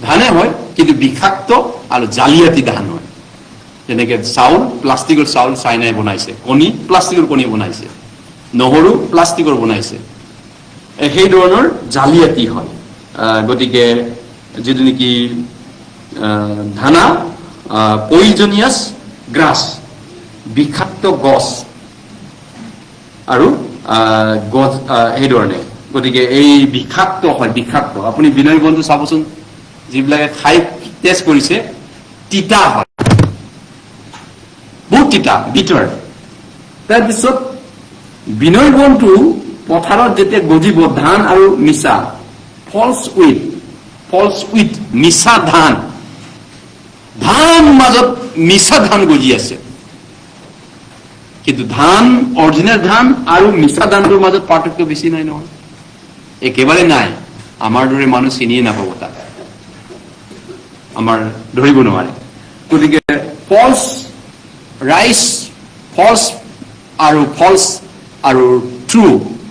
ধানে হয় কিন্তু বিষাক্ত আৰু জালিয়াতি ধান হয়। যেনেকে চাউল, প্লাষ্টিকৰ চাউল চাইনাই বনাইছে, কণী প্লাষ্টিকৰ কণী বনাইছে, নহৰু প্লাষ্টিকৰ বনাইছে, সেই ধৰণৰ জালিয়াতি হয়। গতিকে যিটো নেকি ধানা পয়জনিয়াছ গ্ৰাছ, বিষাক্ত গছ আৰু গছ সেইধৰণে। গতিকে এই বিষাক্ত হয়, বিষাক্ত। আপুনি বিনয় বনটো চাবচোন, যিবিলাকে খাই টেষ্ট কৰিছে তিতা হয়, বহুত তিতা, বিটাৰ। তাৰপিছত বিনয় বনটো পথাৰত যেতিয়া গজিব, ধান আৰু মিছা, ফলছ উইথ মিছা ধান, ধান মাজত মিছা ধান গজি আছে। কিন্তু ধান, অৰিজিনেল ধান আৰু মিছা ধানটোৰ মাজত পাৰ্থক্য বেছি নাই নহয়, একেবাৰে নাই। আমাৰ দৰে মানুহ চিনিয়ে নাপাব তাক, আমাৰ ধৰিব নোৱাৰে। গতিকে ফলছ ৰাইচ, ফলছ আৰু ট্ৰু,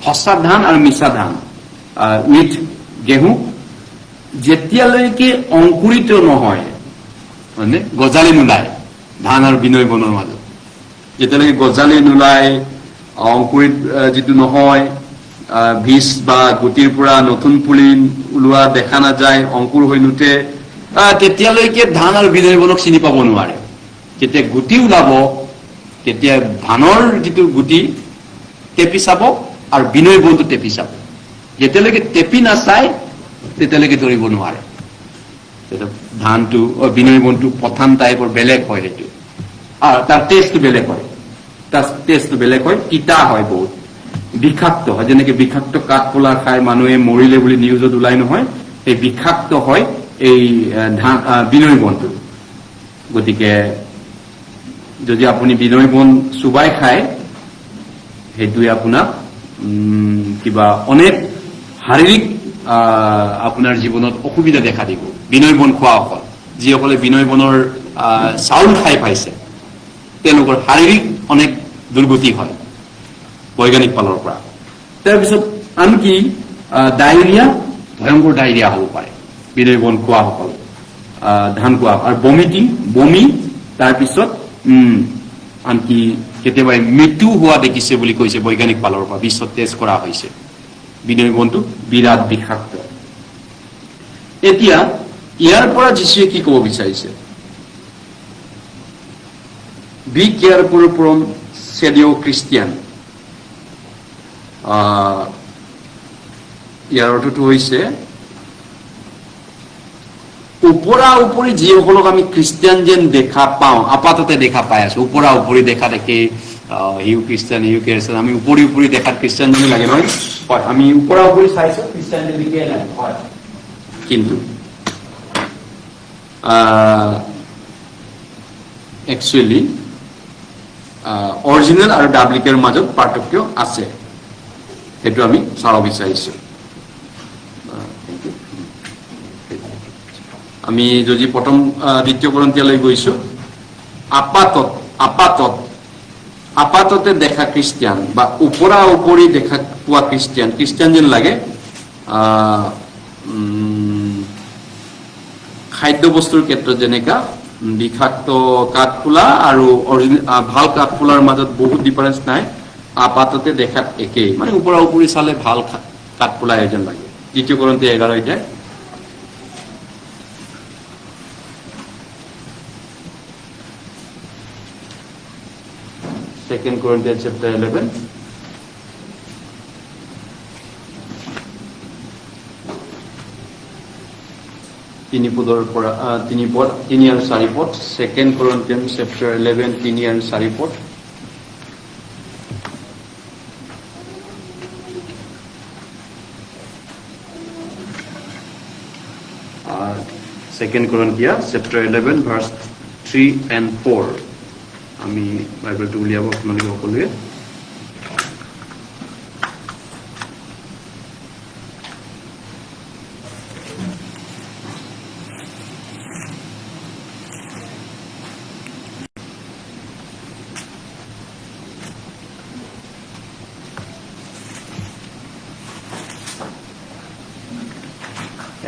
সঁচা ধান আৰু মিছা ধান উইথ গেহু যেতিয়ালৈকে অংকুৰিত নহয়, মানে গজালি নোলায় ধান আৰু বিনয় বনৰ মাজত, যেতিয়ালৈকে গজালি নোলায়, অংকুৰিত যিটো নহয়, বীজ বা গুটিৰ পৰা নতুন পুলি ওলোৱা দেখা নাযায়, অংকুৰ হৈ নুঠে, তেতিয়ালৈকে ধান আৰু বিনয় বনক চিনি পাব নোৱাৰে। যেতিয়া গুটি ওলাব, তেতিয়া ধানৰ যিটো গুটি টেপি চাব আৰু বিনয় বনটো টেপি চাব। যেতিয়ালৈকে টেপি নাচায় তেতিয়ালৈকে ধৰিব নোৱাৰে। ধানটো বিনয় বনটো পথান টাইপৰ বেলেগ হয়, সেইটো তাৰ টেষ্টটো বেলেগ হয়, তিতা হয়, বহুত বিষাক্ত হয়। যেনেকে বিষাক্ত কাঠফুলা খাই মানুহে মৰিলে বুলি নিউজত ওলাই নহয়, সেই বিষাক্ত হয় এই বিনয় বনটো। গতিকে যদি আপুনি বিনয় বন চুবাই খায়, সেইটোৱে আপোনাক কিবা অনেক শাৰীৰিক আপোনাৰ জীৱনত অসুবিধা দেখা দিব। বিনয় বন খোৱাসকল, যিসকলে বিনয় বনৰ চাউল খাই পাইছে, তেওঁলোকৰ শাৰীৰিক অনেক দুৰ্গতি হয় বৈজ্ঞানিক ফালৰ পৰা। তাৰপিছত আনকি ডায়েৰিয়া, ভয়ংকৰ ডায়েৰিয়া হ'ব পাৰে বিনয় বন খোৱাসকল, ধান খোৱা, আৰু বমি, তাৰপিছত আনকি কেতিয়াবা মৃত্যু হোৱা দেখিছে বুলি কৈছে বৈজ্ঞানিক ফালৰ পৰা, বিশ্বত টেষ্ট কৰা হৈছে। বিনয় বনটো বিৰাট বিষাক্ত। এতিয়া ইয়াৰ পৰা যীশুৱে কি ক'ব বিচাৰিছে? Be careful from shadow' Christian. ইয়াৰ অৰ্থটো হৈছে ওপৰা উপৰি যিসকলক আমি খ্ৰীষ্টিয়ান যেন দেখা পাওঁ, আপাততে দেখা পাই আছো, ওপৰা উপৰি দেখা দেখি হিউ খ্ৰীষ্টিয়ান, আমি উপৰি দেখাত খ্ৰীষ্টিয়ান যেন লাগে নহয়? হয়, আমি ওপৰা উপৰি চাইছো খ্ৰীষ্টিয়ান যেন দেখিয়ে লাগে, হয়। কিন্তু একচুৱেলি অৰিজিনেল আৰু ডাব্লিকেৰ মাজত পাৰ্থক্য আছে, সেইটো আমি চাব বিচাৰিছো। আমি যদি প্ৰথম দ্বিতীয় কৰন্থিয়ালৈ গৈছো, আপাততে দেখা খ্ৰীষ্টিয়ান বা ওপৰা উপৰি দেখা পোৱা খ্ৰীষ্টিয়ান যেন লাগে। খাদ্য বস্তুৰ ক্ষেত্ৰত যেনেকা বিষাক্ত কাঠফুলা আৰু ভাল কাঠফুলাৰ মাজত বহুত ডিফাৰেন্স নাই, আপাততে দেখাত একেই, মানে ওপৰা উপৰি চালে ভাল কাঠফুলা যেন লাগে। দ্বিতীয় কৰন্থিয়া 11 অধ্যায়। Second Corinthians chapter 11. তিনি আৰু 4 পদ। Second Corinthians chapter 11, 3 আৰু 4 পদ। Second Corinthians chapter 11 verse 3 and 4. আমি বাইবেলটো উলিয়াব আপোনালোকে সকলোৱে।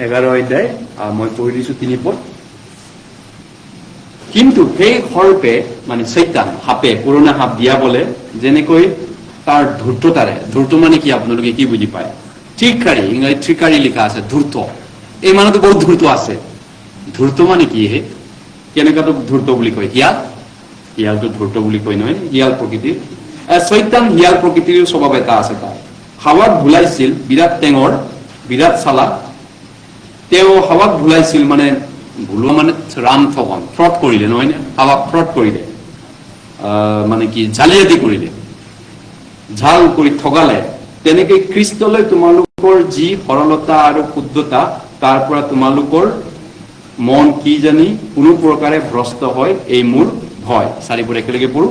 11 অধ্যায় মই পঢ়ি দিছো 3 পদ। কিন্তু সেই সৰ্পে মানে শৈতান সাপে পুৰণা সাপ দিয়া বলে যেনেকৈ তাৰ ধূৰ্ততাৰে, ধূৰ্ত মানে কি আপোনালোকে কি বুজি পায়? ট্ৰিকাৰী, ইংৰাজী ট্ৰিকাৰী লিখা আছে, ধূৰ্ত। এই মানুহটো বহুত ধূৰ্ত আছে। ধূৰ্ত মানে কি হে? কেনেকুৱাটো ধূৰ্ত বুলি কয়? শিয়ালটো ধূৰ্ত বুলি কয় নহয়, শিয়াল প্ৰকৃতিৰ। শৈতান শিয়াল প্ৰকৃতিৰ স্বভাৱ এটা আছে তাৰ। হাৱাক ভুলাইছিল, বিৰাট টেঙৰ, বিৰাট চালাক। তেওঁ হাৱাক ভুলাইছিল মানে ভুলোৱা মানে ৰাম ঠগন, ফ্ৰড কৰিলে নহয় নে? হাৱাক ফ্ৰড কৰিলে, মানে কি জালিয়াতি কৰিলে, ঝাল কৰি ঠগালে। তেনেকৈ খ্ৰীষ্টলৈ তোমালোকৰ যি সৰলতা আৰু শুদ্ধতা, তাৰ পৰা তোমালোকৰ মন কি জানি কোনো প্ৰকাৰে ভ্ৰষ্ট হয়, এই মোৰ ভয়। 4 পদ একেলগে পঢ়ো।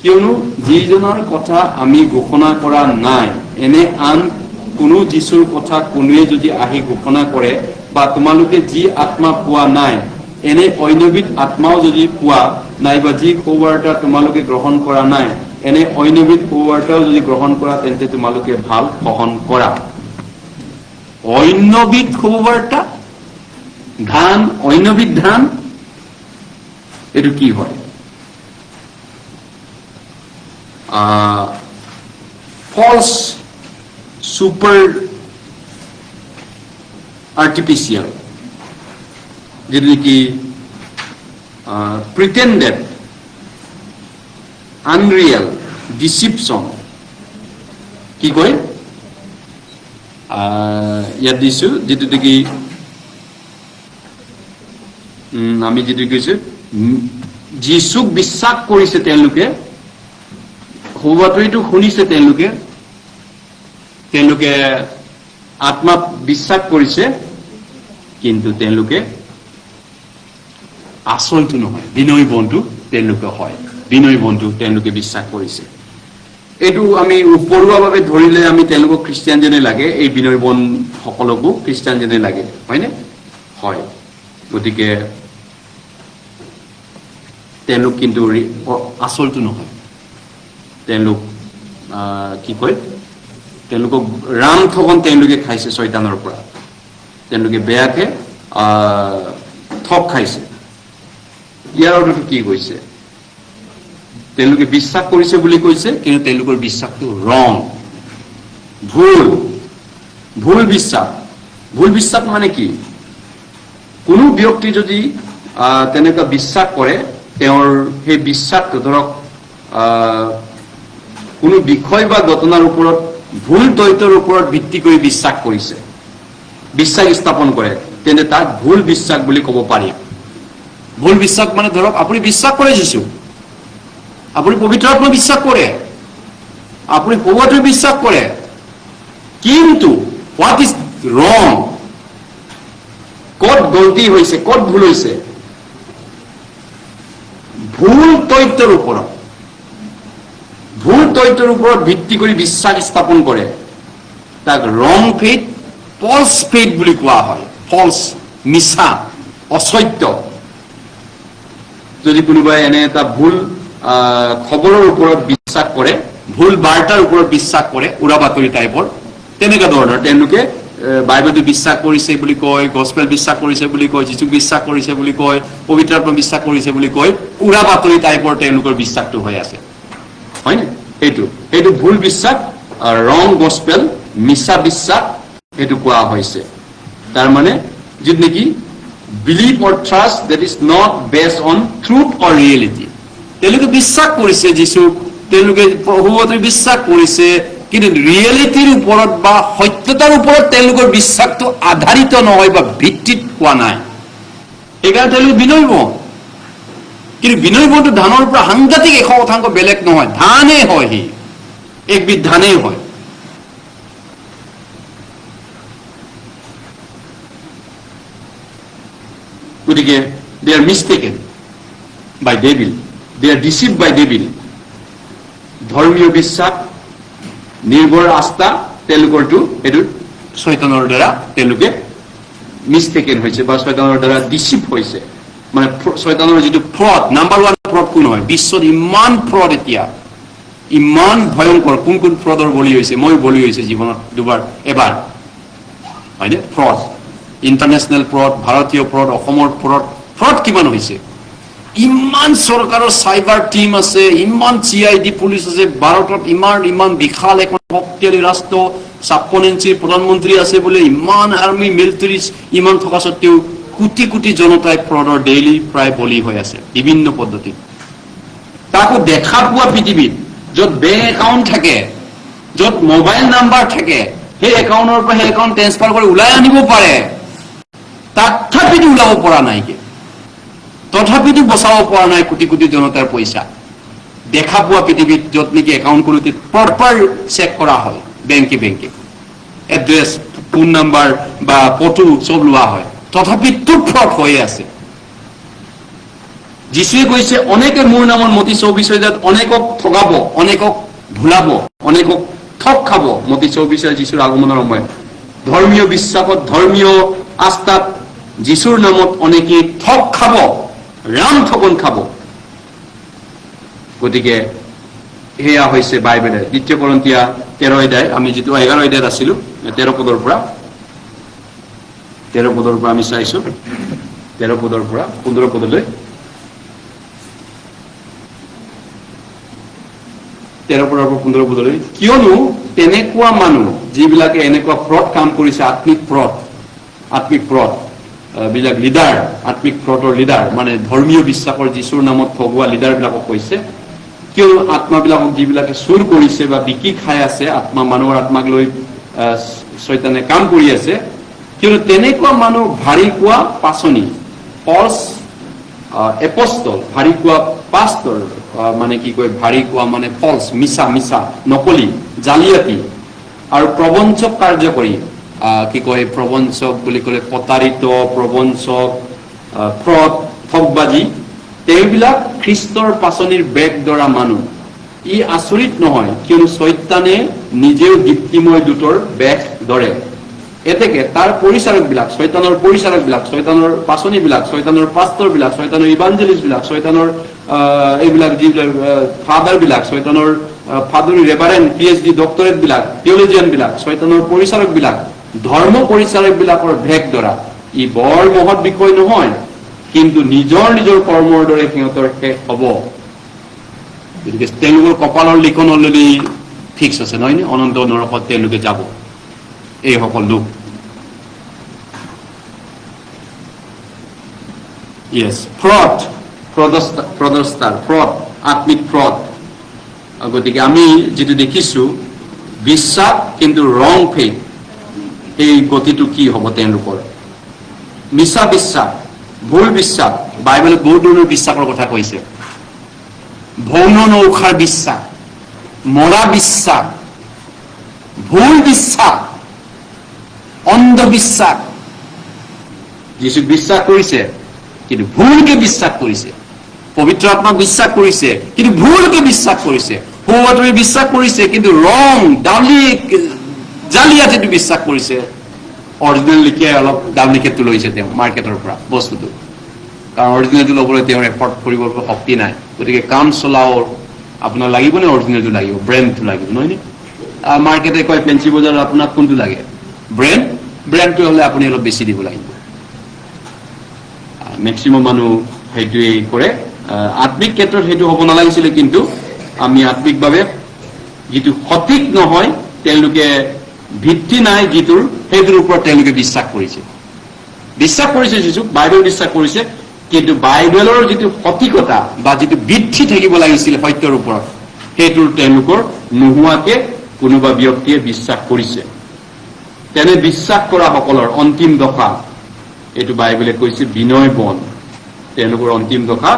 কিয়নো যিজনৰ কথা আমি ঘোষণা কৰা নাই, এনে আন কোনো যীশুৰ কথা কোনোৱে যদি আহি ঘোষণা কৰে, বা তোমালোকে যি আত্মা পোৱা নাই, এনে অন্যবিধ আত্মাও যদি পোৱা নাই, বা যি সুবাৰ্তা তোমালোকে গ্ৰহণ কৰা নাই, এনে অন্যবিধ সুবাৰ্তাও যদি গ্ৰহণ কৰা, তেন্তে তোমালোকে ভাল সহন কৰা। অন্যবিধ সুবাৰ্তা, ধান, অন্যবিধ ধান, এইটো কি হয়? ফলছ, সুপাৰ আৰ্টিফিচিয়েল, যেটো নেকি প্ৰিটেণ্ডেড, আনৰিয়েল, ডিচিপশ্যন, কি কয়? ইয়াত দিছো যেটো নেকি আমি যেটো কৈছো, যীশুক বিশ্বাস কৰিছে তেওঁলোকে, সুবাতৰিটো শুনিছে তেওঁলোকে আত্মাক বিশ্বাস কৰিছে, কিন্তু তেওঁলোকে আচলটো নহয়, বিনয় বন্ধু তেওঁলোকে হয়, বিনয় বন্ধু তেওঁলোকে বিশ্বাস কৰিছে। এইটো আমি উপৰুৱাভাৱে ধৰিলে আমি তেওঁলোকক খ্ৰীষ্টিয়ান যেনে লাগে, এই বিনয় বন সকলকো খ্ৰীষ্টিয়ান যেনে লাগে, হয়নে? হয়। গতিকে তেওঁলোক কিন্তু আচলটো নহয়। তেওঁলোক কি কয়? তেওঁলোকক ৰাম ঠগন তেওঁলোকে খাইছে শয়তানৰ পৰা। তেওঁলোকে বেয়াকে ঠগ খাইছে। ইয়াৰ অৰ্থটো কি কৈছে? তেওঁলোকে বিশ্বাস কৰিছে বুলি কৈছে, কিন্তু তেওঁলোকৰ বিশ্বাসটো ৰং, ভুল বিশ্বাস। ভুল বিশ্বাস মানে কি? কোনো ব্যক্তি যদি তেনেকুৱা বিশ্বাস কৰে, তেওঁৰ সেই বিশ্বাসটো ধৰক কোনো বিষয় বা ঘটনাৰ ওপৰত ভুল তথ্যৰ ওপৰত ভিত্তি কৰি বিশ্বাস কৰিছে, বিশ্বাস স্থাপন কৰে, তেন্তে তাক ভুল বিশ্বাস বুলি ক'ব পাৰি। ভুল বিশ্বাস মানে ধৰক আপুনি বিশ্বাস কৰে যিছু, আপুনি পবিত্ৰ আত্মা বিশ্বাস কৰে, আপুনি সুবাটো বিশ্বাস কৰে, কিন্তু হোৱাট ইজ ৰং? ক'ত গলতি হৈছে, ক'ত ভুল হৈছে? ভুল তথ্যৰ ওপৰত ভিত্তি কৰি বিশ্বাস স্থাপন কৰে, তাক ৰং ফেইথ, ফলছ ফেইথ বুলি কোৱা হয়। ফলছ, মিছা, অসত্য। যদি কোনোবাই এনে এটা ভুল খবৰৰ ওপৰত বিশ্বাস কৰে, ভুল বাৰ্তাৰ ওপৰত বিশ্বাস কৰে, উৰা বাতৰি টাইপৰ, তেনেকুৱা ধৰণৰ, তেওঁলোকে বাইবেলটো বিশ্বাস কৰিছে বুলি কয়, গস্পেল বিশ্বাস কৰিছে বুলি কয়, যীচুক বিশ্বাস কৰিছে বুলি কয়, পবিত্ৰ আত্মা বিশ্বাস কৰিছে বুলি কয়, উৰা বাতৰি টাইপৰ তেওঁলোকৰ বিশ্বাসটো হৈ আছে, হয়নে? সেইটো ভুল বিশ্বাস, ৰং গস্পেল, মিছা বিশ্বাস, সেইটো কোৱা হৈছে। তাৰমানে যিটো নেকি believe or trust that is not based on truth or reality. তেওঁলোকে বিশ্বাস কৰিছে যীচুক, তেওঁলোকে প্ৰভুৱত বিশ্বাস কৰিছে, কিন্তু ৰিয়েলিটিৰ ওপৰত বা সত্যতাৰ ওপৰত তেওঁলোকৰ বিশ্বাসটো আধাৰিত নহয় বা ভিত্তিত হোৱা নাই। সেইকাৰণে তেওঁলোকে বিনয়ব। কিন্তু বিনয়বটো ধানৰ পৰা সাংঘাতিক 100% বেলেগ নহয়, ধানেই হয়, সি একবিধ ধানেই হয়। গতিকে they are mistaken by devil, they are deceived by devil. ধৰ্মীয় বিশ্বাস, নিৰ্ভৰ আস্থা তেওঁলোকৰটো এইটো শয়তানৰ দ্বাৰা তেওঁলোকে মিষ্টেকেন হৈছে বা শয়তানৰ দ্বাৰা ডিচিভ হৈছে। মানে শয়তানৰ যিটো ফ্ৰড, নাম্বাৰ 1 ফ্ৰড কোন হয়? বিশ্বত ইমান ফ্ৰড, এতিয়া ইমান ভয়ংকৰ। কোন ফ্ৰডৰ বলি হৈছে? মই বলি হৈছে জীৱনত এবাৰ, হয়নে? ফ্ৰড। ইণ্টাৰনেশ্যনেল ফ্ৰড, ভাৰতীয় ফ্ৰড, অসমৰ ফ্ৰড কিমান হৈছে। ইমান চৰকাৰৰ চাইবাৰ টিম আছে, ইমান CID পুলিচ আছে, ভাৰতত ইমান বিশাল এখন শক্তিশালী ৰাষ্ট্ৰ, 56 ইঞ্চিৰ প্ৰধানমন্ত্ৰী আছে বোলে, ইমান আৰ্মি মিলিটাৰী ইমান থকা সত্বেও কোটি কোটি জনতাই ফ্ৰডৰ ডেইলি প্ৰায় বলি হৈ আছে বিভিন্ন পদ্ধতিত। তাকো দেখা পোৱা পৃথিৱীত য'ত বেংক একাউণ্ট থাকে, য'ত মোবাইল নাম্বাৰ থাকে, সেই একাউণ্টৰ পৰা সেই একাউণ্ট ট্ৰেন্সফাৰ কৰি ওলাই আনিব পাৰে, তথাপিতো ওলাব পৰা নাই, তথাপিতো বচাব পৰা নাই কোটি কোটি জনতাৰ পইচা। দেখা পোৱা পৃথিৱীত য'ত নেকি একাউণ্ট খোলোতে প্ৰপাৰ চেক কৰা হয়, বেংকে এড্ৰেছ, ফোন নাম্বাৰ বা ফটো চব লোৱা হয়, তথাপিতো ফ্ৰড হৈয়ে আছে। যিশুৱে কৈছে অনেকে মোৰ নামত মতি 24 অনেকক ঠগাব, অনেকক ভুলাব, অনেকক ঠগ খাব। মতি 24 যিশুৰ আগমনৰ সময়ত ধৰ্মীয় বিশ্বাসত, ধৰ্মীয় আস্থাত যিশুৰ নামত অনেকে ঠগ খাব, ৰাম ঠগন খাব। গতিকে সেয়া হৈছে বাইবেলে। 2 Corinthians 13 অধ্যায়, আমি যিটো 11 অধ্যায়ত আছিলো, 13 পদৰ পৰা আমি চাইছো, 13 পদৰ পৰা 15 পদলৈ। 13 পদৰ পৰা 15 পদলৈ। কিয়নো তেনেকুৱা মানুহ যিবিলাকে এনেকুৱা ফ্ৰড কাম কৰিছে, আত্মিক ফ্ৰড বিলাক লিডাৰ, আত্মিক ফ্ৰডৰ লিডাৰ মানে ধৰ্মীয় বিশ্বাসৰ যিশুৰ নামত ঠগোৱা লিডাৰ বিলাকক কৈছে। কিয়নো আত্মাবিলাকক যিবিলাকে চুৰ কৰিছে বা বিকি খাই আছে, মানুহৰ আত্মাক লৈ শয়তানে কাম কৰি আছে, কিয়নো তেনেকুৱা মানুহ ভাৰী কোৱা পাচনি, ফলছ এপষ্টল, ভাৰী কোৱা পাষ্টৰ, মানে কি কয়, ভাৰী কোৱা মানে ফলছ, মিছা, নকলি, জালিয়াতি আৰু প্ৰবঞ্চক কাৰ্যকৰী, কি কয় প্ৰবঞ্চক বুলি ক'লে প্ৰতাৰিত, প্ৰবঞ্চক, ফ্ৰড, ঠগবাজি, তেওঁবিলাক খ্ৰীষ্টৰ পাচনিৰ বেগ ধৰা মানুহ। ই আচৰিত নহয়, কিয়নো শয়তানে নিজেও দীপ্তিময় দূতৰ বেগ ধৰে। এতেকে তাৰ পৰিচাৰকবিলাক, শয়তানৰ পৰিচাৰকবিলাক, শয়তানৰ পাচনিবিলাক, শয়তানৰ পাষ্টৰবিলাক, শয়তানৰ ইভাঞ্জেলিষ্টবিলাক, শয়তানৰ এইবিলাক যিবিলাক ফাদাৰবিলাক, শয়তানৰ ফাদৰী, ৰেভাৰেণ্ড, PhD ডক্টৰেটবিলাক, থিঅলজিয়ানবিলাক, শয়তানৰ পৰিচাৰকবিলাক, ধৰ্ম পৰিচাৰকবিলাকৰ ভেগ ধৰা। ই বৰ মহৎ বিষয় নহয়, কিন্তু নিজৰ কৰ্মৰ দৰে সিহঁতৰ শেষ হ'ব। গতিকে তেওঁলোকৰ কপালৰ লিখন অলৰেডি ফিক্স আছে, নহয় নে? অনন্ত নৰকত তেওঁলোকে যাব, এইসকল লোক। ফ্ৰড, আত্মিক ফ্ৰড। গতিকে আমি যিটো দেখিছো বিশ্বাস কিন্তু ৰং ফেক, এই গতিটো কি হ'ব তেওঁলোকৰ? মিছা বিশ্বাস, ভুল বিশ্বাস। বাইবেলত বহুত ধৰণৰ বিশ্বাসৰ কথা কৈছে। ভৌন নৌখাৰ বিশ্বাস, মৰা বিশ্বাস, ভুল বিশ্বাস, অন্ধবিশ্বাস। যিচুক বিশ্বাস কৰিছে কিন্তু ভুলকে বিশ্বাস কৰিছে, পবিত্ৰ আত্মাক বিশ্বাস কৰিছে কিন্তু ভুলকে বিশ্বাস কৰিছে, সৌবাতৰি বিশ্বাস কৰিছে কিন্তু ৰং জালিয়াতিটো বিশ্বাস কৰিছে। অৰিজিনেল লিখিয়াই অলপ ডাব্লিকেটটো লৈছে তেওঁ মাৰ্কেটৰ পৰা বস্তুটো, কাৰণ অৰিজিনেলটো ল'বলৈ তেওঁৰ এফৰ্ট কৰিবৰ শক্তি নাই। গতিকে কাম চলাও আপোনাৰ লাগিব নে অৰিজিনেলটো লাগিব, ব্ৰেণ্ডটো লাগিব, নহয় নে? মাৰ্কেটে কয় ফেঞ্চি বজাৰত আপোনাক কোনটো লাগে, ব্ৰেণ্ডটো হ'লে আপুনি অলপ বেছি দিব লাগিব। মেক্সিমাম মানুহ সেইটোৱেই কৰে। আত্মিক ক্ষেত্ৰত সেইটো হ'ব নালাগিছিলে, কিন্তু আমি আত্মিকভাৱে যিটো সঠিক নহয়, তেওঁলোকে ভিত্তি নাই যিটোৰ, সেইটোৰ ওপৰত তেওঁলোকে বিশ্বাস কৰিছে যিচুক, বাইবেল বিশ্বাস কৰিছে, কিন্তু বাইবেলৰ যিটো সঠিকতা বা যিটো বৃদ্ধি থাকিব লাগিছিল সত্যৰ ওপৰত, সেইটোৰ তেওঁলোকৰ নোহোৱাকে কোনোবা ব্যক্তিয়ে বিশ্বাস কৰিছে। তেনে বিশ্বাস কৰা সকলৰ অন্তিম দশা, এইটো বাইবেলে কৈছে বিনয় বন। তেওঁলোকৰ অন্তিম দশা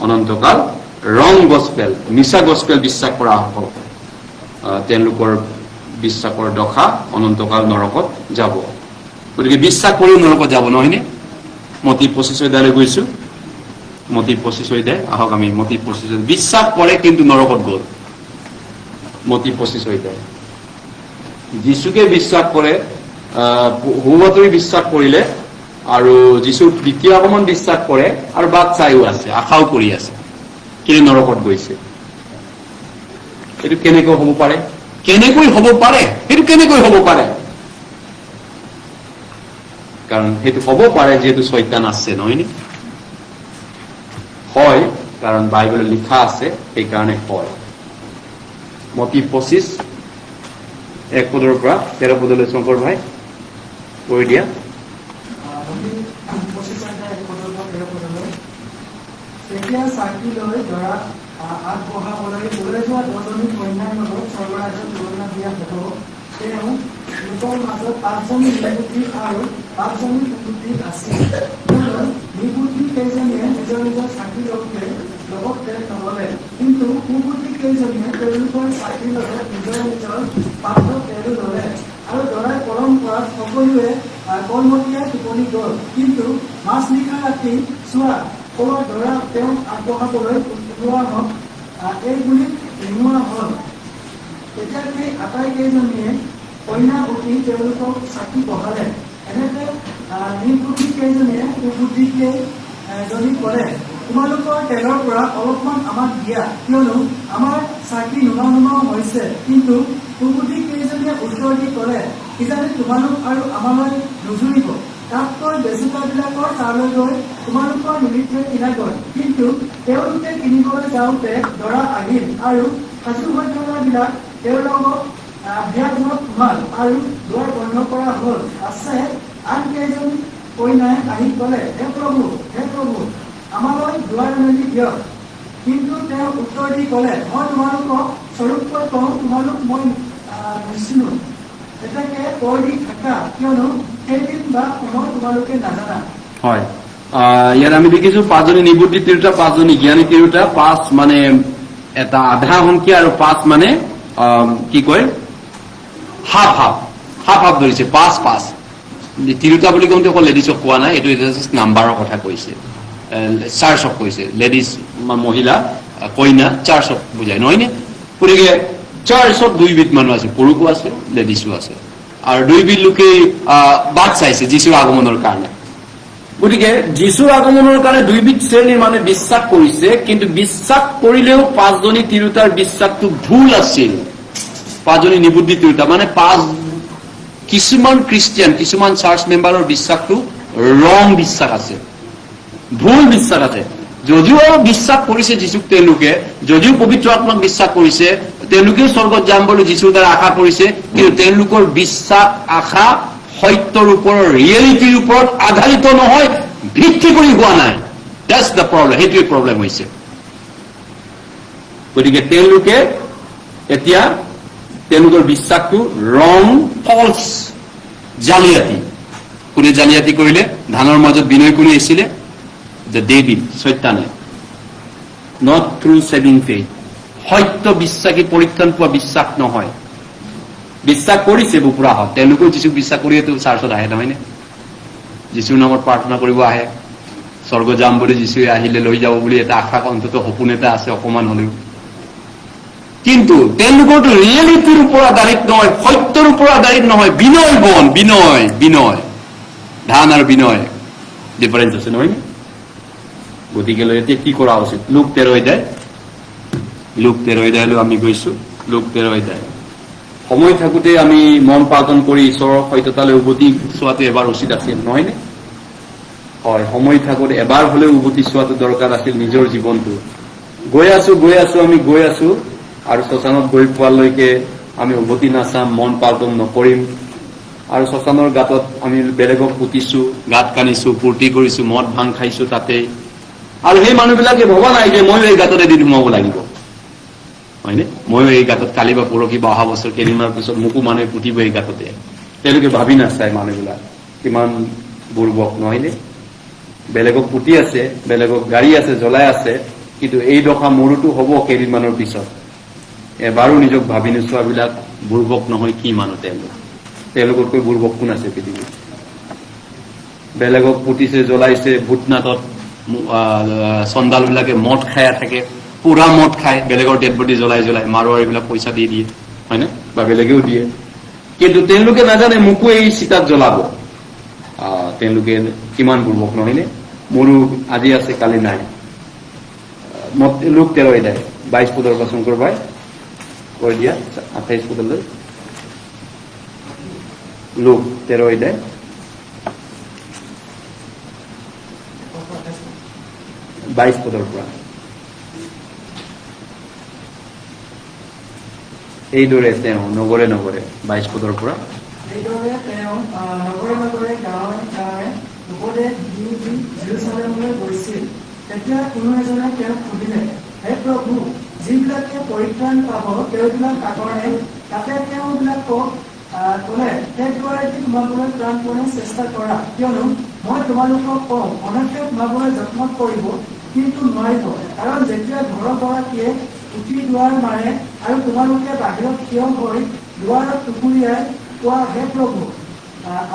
অনন্তকাল। ৰং গছপেল, মিছা গছপেল বিশ্বাস কৰা সকল, তেওঁলোকৰ বিশ্বাসৰ দশা অনন্তকাল নৰকত যাব। গতিকে বিশ্বাস কৰিও নৰকত যাব, নহয়নে? মতি 25 অধ্যায়লৈ গৈছো, মতি 25 অধ্যায়, আহক আমি মতি 25। বিশ্বাস কৰে কিন্তু নৰকত গ'ল। মতি 25 অধ্যায়। যিচুকে বিশ্বাস কৰে, সুবাতৰি বিশ্বাস কৰিলে, আৰু যিচুৰ দ্বিতীয় আগমন বিশ্বাস কৰে, আৰু বাট চাইও আছে, আশাও কৰি আছে, কিন্তু নৰকত গৈছে। এইটো কেনেকৈ হ'ব পাৰে? সেইটো কেনেকৈ হ'ব পাৰে? কাৰণ সেইটো হ'ব পাৰে যেহেতু শয়তান আছে নহয়নে হয় কাৰণ বাইবেলত লিখা আছে এই কাৰণে হয় মতি 25 1 পদৰ পৰা 13 পদলৈ শংকৰ ভাই কৈ দিয়া তেতিয়া চাকি লৈ দৰা আগবঢ়াবলৈ ওলাই যোৱা 10জনী কন্যাৰ লগত স্বৰ্গৰাজ্যত তুলনা দিয়া হ'ব তেওঁ লোকৰ মাজত 5জনী নিবুদ্ধি আৰু 5জনী কুবুদ্ধি আছিল নিবুদ্ধি কেইজনীয়ে নিজৰ নিজৰ চাকি লগত তেল নললে কিন্তু কুবুদ্ধি কেইজনীয়ে তেওঁলোকৰ চাকিৰ লগত নিজৰ নিজৰ পাত্ৰত তেলো ললে আৰু দৰাই পৰম্পৰাত সকলোৱে কলমতীয়া টোপনি গ'ল কিন্তু মাছ নিশা ৰাতি চোৱা কোৱা দৰা তেওঁক আগবঢ়াবলৈ ওলোৱা হওক এই বুলি নোহোৱা হ'ল তেতিয়া সেই আটাইকেইজনীয়ে কইনা উঠি তেওঁলোকক চাকি বহালে এনেকে নিৰ্বুদ্ধি কেইজনীয়ে কুবুদ্ধি কেইজনী কৰে তোমালোকৰ তেলৰ পৰা অলপমান আমাক দিয়া কিয়নো আমাৰ চাকি নোমাও হৈছে কিন্তু কুবুদ্ধি কেইজনীয়ে উত্তৰ দি ক'লে কিজানি তোমালোক আৰু আমালৈ নুজুৰিব তাতকৈ বেচুকাবিলাকৰ তালৈ গৈ তোমালোকৰ নিমিত্তে কিনাগৈ কিন্তু তেওঁলোকে কিনিবলৈ যাওঁতে দৰা আহিল আৰু সাজু হৈ থকাবিলাক তেওঁৰ লগত বিয়াঘৰত সোমাল আৰু দুৱাৰ বন্ধ কৰা হ'ল আছে আন কেইজন কইনাই আহি ক'লে হে প্ৰভু আমালৈ দুৱাৰ মেলি দিয়ক কিন্তু তেওঁ উত্তৰ দি ক'লে মই তোমালোকক স্বৰূপকৈ কওঁ তোমালোক মই নিচিনো এটাকে কৈ দি থাকা কিয়নো সেইদিন বা সময় তোমালোকে নাজানা হয় ইয়াত আমি দেখিছো 5জনী নিবুদ্ধি তিৰোতা 5জনী জ্ঞানী তিৰোতা 5 মানে এটা আধা সংখ্যা আৰু 5 মানে কি কয় হাফ ধৰিছে 5 তিৰোতা বুলি কওঁতে অকল লেডিজক কোৱা নাই এইটো নাম্বাৰৰ কথা কৈছে চাৰ্চক কৈছে লেডিজ মহিলা কইনা চাৰ্চক বুজায় নহয়নে গতিকে চাৰ্চত 2 বিধ মানুহ আছে পুৰুষো আছে লেডিজো আছে আৰু 2 বিধ লোকে বাট চাইছে যীশুৰ আগমনৰ কাৰণে গতিকে যীশুৰ আগমনৰ কাৰণে 2 বিধ শ্ৰেণীৰ মানুহে বিশ্বাস কৰিছে কিন্তু বিশ্বাস কৰিলেও 5জনী তিৰোতাৰ বিশ্বাসটো ভুল আছিল 5জনী নিবুদ্ধি তিৰোতা মানে 5 কিছুমান খ্ৰীষ্টিয়ান কিছুমান চাৰ্চ মেম্বাৰৰ বিশ্বাসটো ৰং বিশ্বাস আছে ভুল বিশ্বাস আছে যদিও বিশ্বাস কৰিছে যীশুক তেওঁলোকে যদিও পবিত্ৰ আত্মাক বিশ্বাস কৰিছে তেওঁলোকেও স্বৰ্গত যাম বুলি যীশুৰ দ্বাৰা আশা কৰিছে কিন্তু তেওঁলোকৰ বিশ্বাস আশা সত্যৰ ওপৰত ৰিয়েলিটিৰ ওপৰত আধাৰিত নহয় ভিত্তি কৰি হোৱা নাই দ্যাটছ দ্য প্ৰব্লেম সেইটোৱে প্ৰব্লেম হৈছে গতিকে তেওঁলোকে এতিয়া তেওঁলোকৰ বিশ্বাসটো ৰং ফলছ জালিয়াতি কোনে জালিয়াতি কৰিলে ধানৰ মাজত বিনয় কৰি আহিছিলে যে ডেভিড সৈতানে নট থ্ৰু সেভিং ফেইথ সত্য বিশ্বাসী পৰিত্ৰাণ পোৱা বিশ্বাস নহয় বিশ্বাস কৰিছে বুপুৰাহত তেওঁলোকেও যীশুক বিশ্বাস কৰিয়েতো চাৰ্চত আহে নহয়নে যীশুৰ নামত প্ৰাৰ্থনা কৰিব আহে স্বৰ্গ যাম বুলি যীশুৱে আহিলে লৈ যাব বুলি এটা আশা অন্তত সপোন এটা আছে অকমান হলেও কিন্তু তেওঁলোকৰতো ৰিয়েলিটিৰ ওপৰত আধাৰিত নহয় সত্যৰ ওপৰত আধাৰিত নহয় বিনয় ধান আৰু বিনয় ডিফাৰেঞ্চ আছে নহয় গতিকে এতিয়া কি কৰা উচিত লোক 13 অধ্যায়লৈ আমি গৈছো লোক 13 অধ্যায় সময় থাকোঁতে আমি মন পালন কৰি ঈশ্বৰৰ সত্যতালৈ উভতি চোৱাটো এবাৰ উচিত আছিল নহয়নে হয় সময় থাকোঁতে এবাৰ হলেও উভতি চোৱাটো দৰকাৰ আছিল নিজৰ জীৱনটো গৈ আছো আৰু শ্মশানত গৈ পোৱালৈকে আমি উভতি নাচাম মন পালন নকৰিম আৰু শ্মশানৰ গাঁতত আমি বেলেগক পুতিছো গাঁত কানিছো ফূৰ্তি কৰিছো মদ ভাং খাইছো তাতে আৰু সেই মানুহবিলাকে ভবা নাই যে ময়ো এই গাঁতত এদিন সোমাব লাগিব হয়নে ময়ো এই গাঁতত কালি বা পৰহি বা অহা বছৰ কেইদিনমানৰ পিছত মোকো মানুহে পুতিব এই গাঁততে তেওঁলোকে ভাবি নাচায় মানুহবিলাক কিমান বুৰ্বক নহয়নে বেলেগক পুতি আছে বেলেগক গাড়ী আছে জ্বলাই আছে কিন্তু এই দশা মোৰোতো হ'ব কেইদিনমানৰ পিছত এবাৰো নিজক ভাবি নোচোৱাবিলাক বুৰ্বক নহয় কি মানুহ তেওঁলোকতকৈ বুৰ্বক কোন আছে পৃথিৱীত বেলেগক পুতিছে জ্বলাইছে ভূতনাথত চন্দালবিলাকে মদ খাই থাকে পুৰা মদ খায় বেলেগৰ ডেড বডি জ্বলাই মাৰোৱাৰীবিলাক পইচা দি দিয়ে হয়নে বা বেলেগেও দিয়ে কিন্তু তেওঁলোকে নাজানে মোকো এই চিতাত জ্বলাব তেওঁলোকে কিমান বুৰ্বক নহয়নে মোৰো আজি আছে কালি নাই লোক 13 অধ্যায় 22 পদৰ পৰা শংকৰ ভাই কৈ দিয়া 28 পদলৈ লোক 13 অধ্যায় 22 পদৰ পৰা এইদৰে তেওঁ নগৰে নগৰে 22 পদৰ পৰা এইদৰে তেওঁ নগৰে নগৰে গাঁৱে গাঁৱে উপদেশ দি দি জেৰুজালেমলৈ গৈছিল। তেতিয়া কোনো এজনে তেওঁক সুধিলে, হে প্ৰভু, যিবিলাকে পৰিত্ৰাণ পাব তেওঁবিলাক কাকৰে? তাতে তেওঁবিলাকক ক'লে, সেইদৰে তোমালোকে প্ৰাণপণে চেষ্টা কৰা, কিয়নো মই তোমালোকক কওঁ, অনেকে তোমালোকে যত্ন কৰিব কিন্তু নোৱাৰিব। কাৰণ যেতিয়া ঘৰগৰাকীয়ে উঠি দুৱাৰ মাৰে আৰু তোমালোকে বাহিৰত থিয় হৈ দুৱাৰত টুকুৰিয়াই কোৱা, হে প্ৰভু,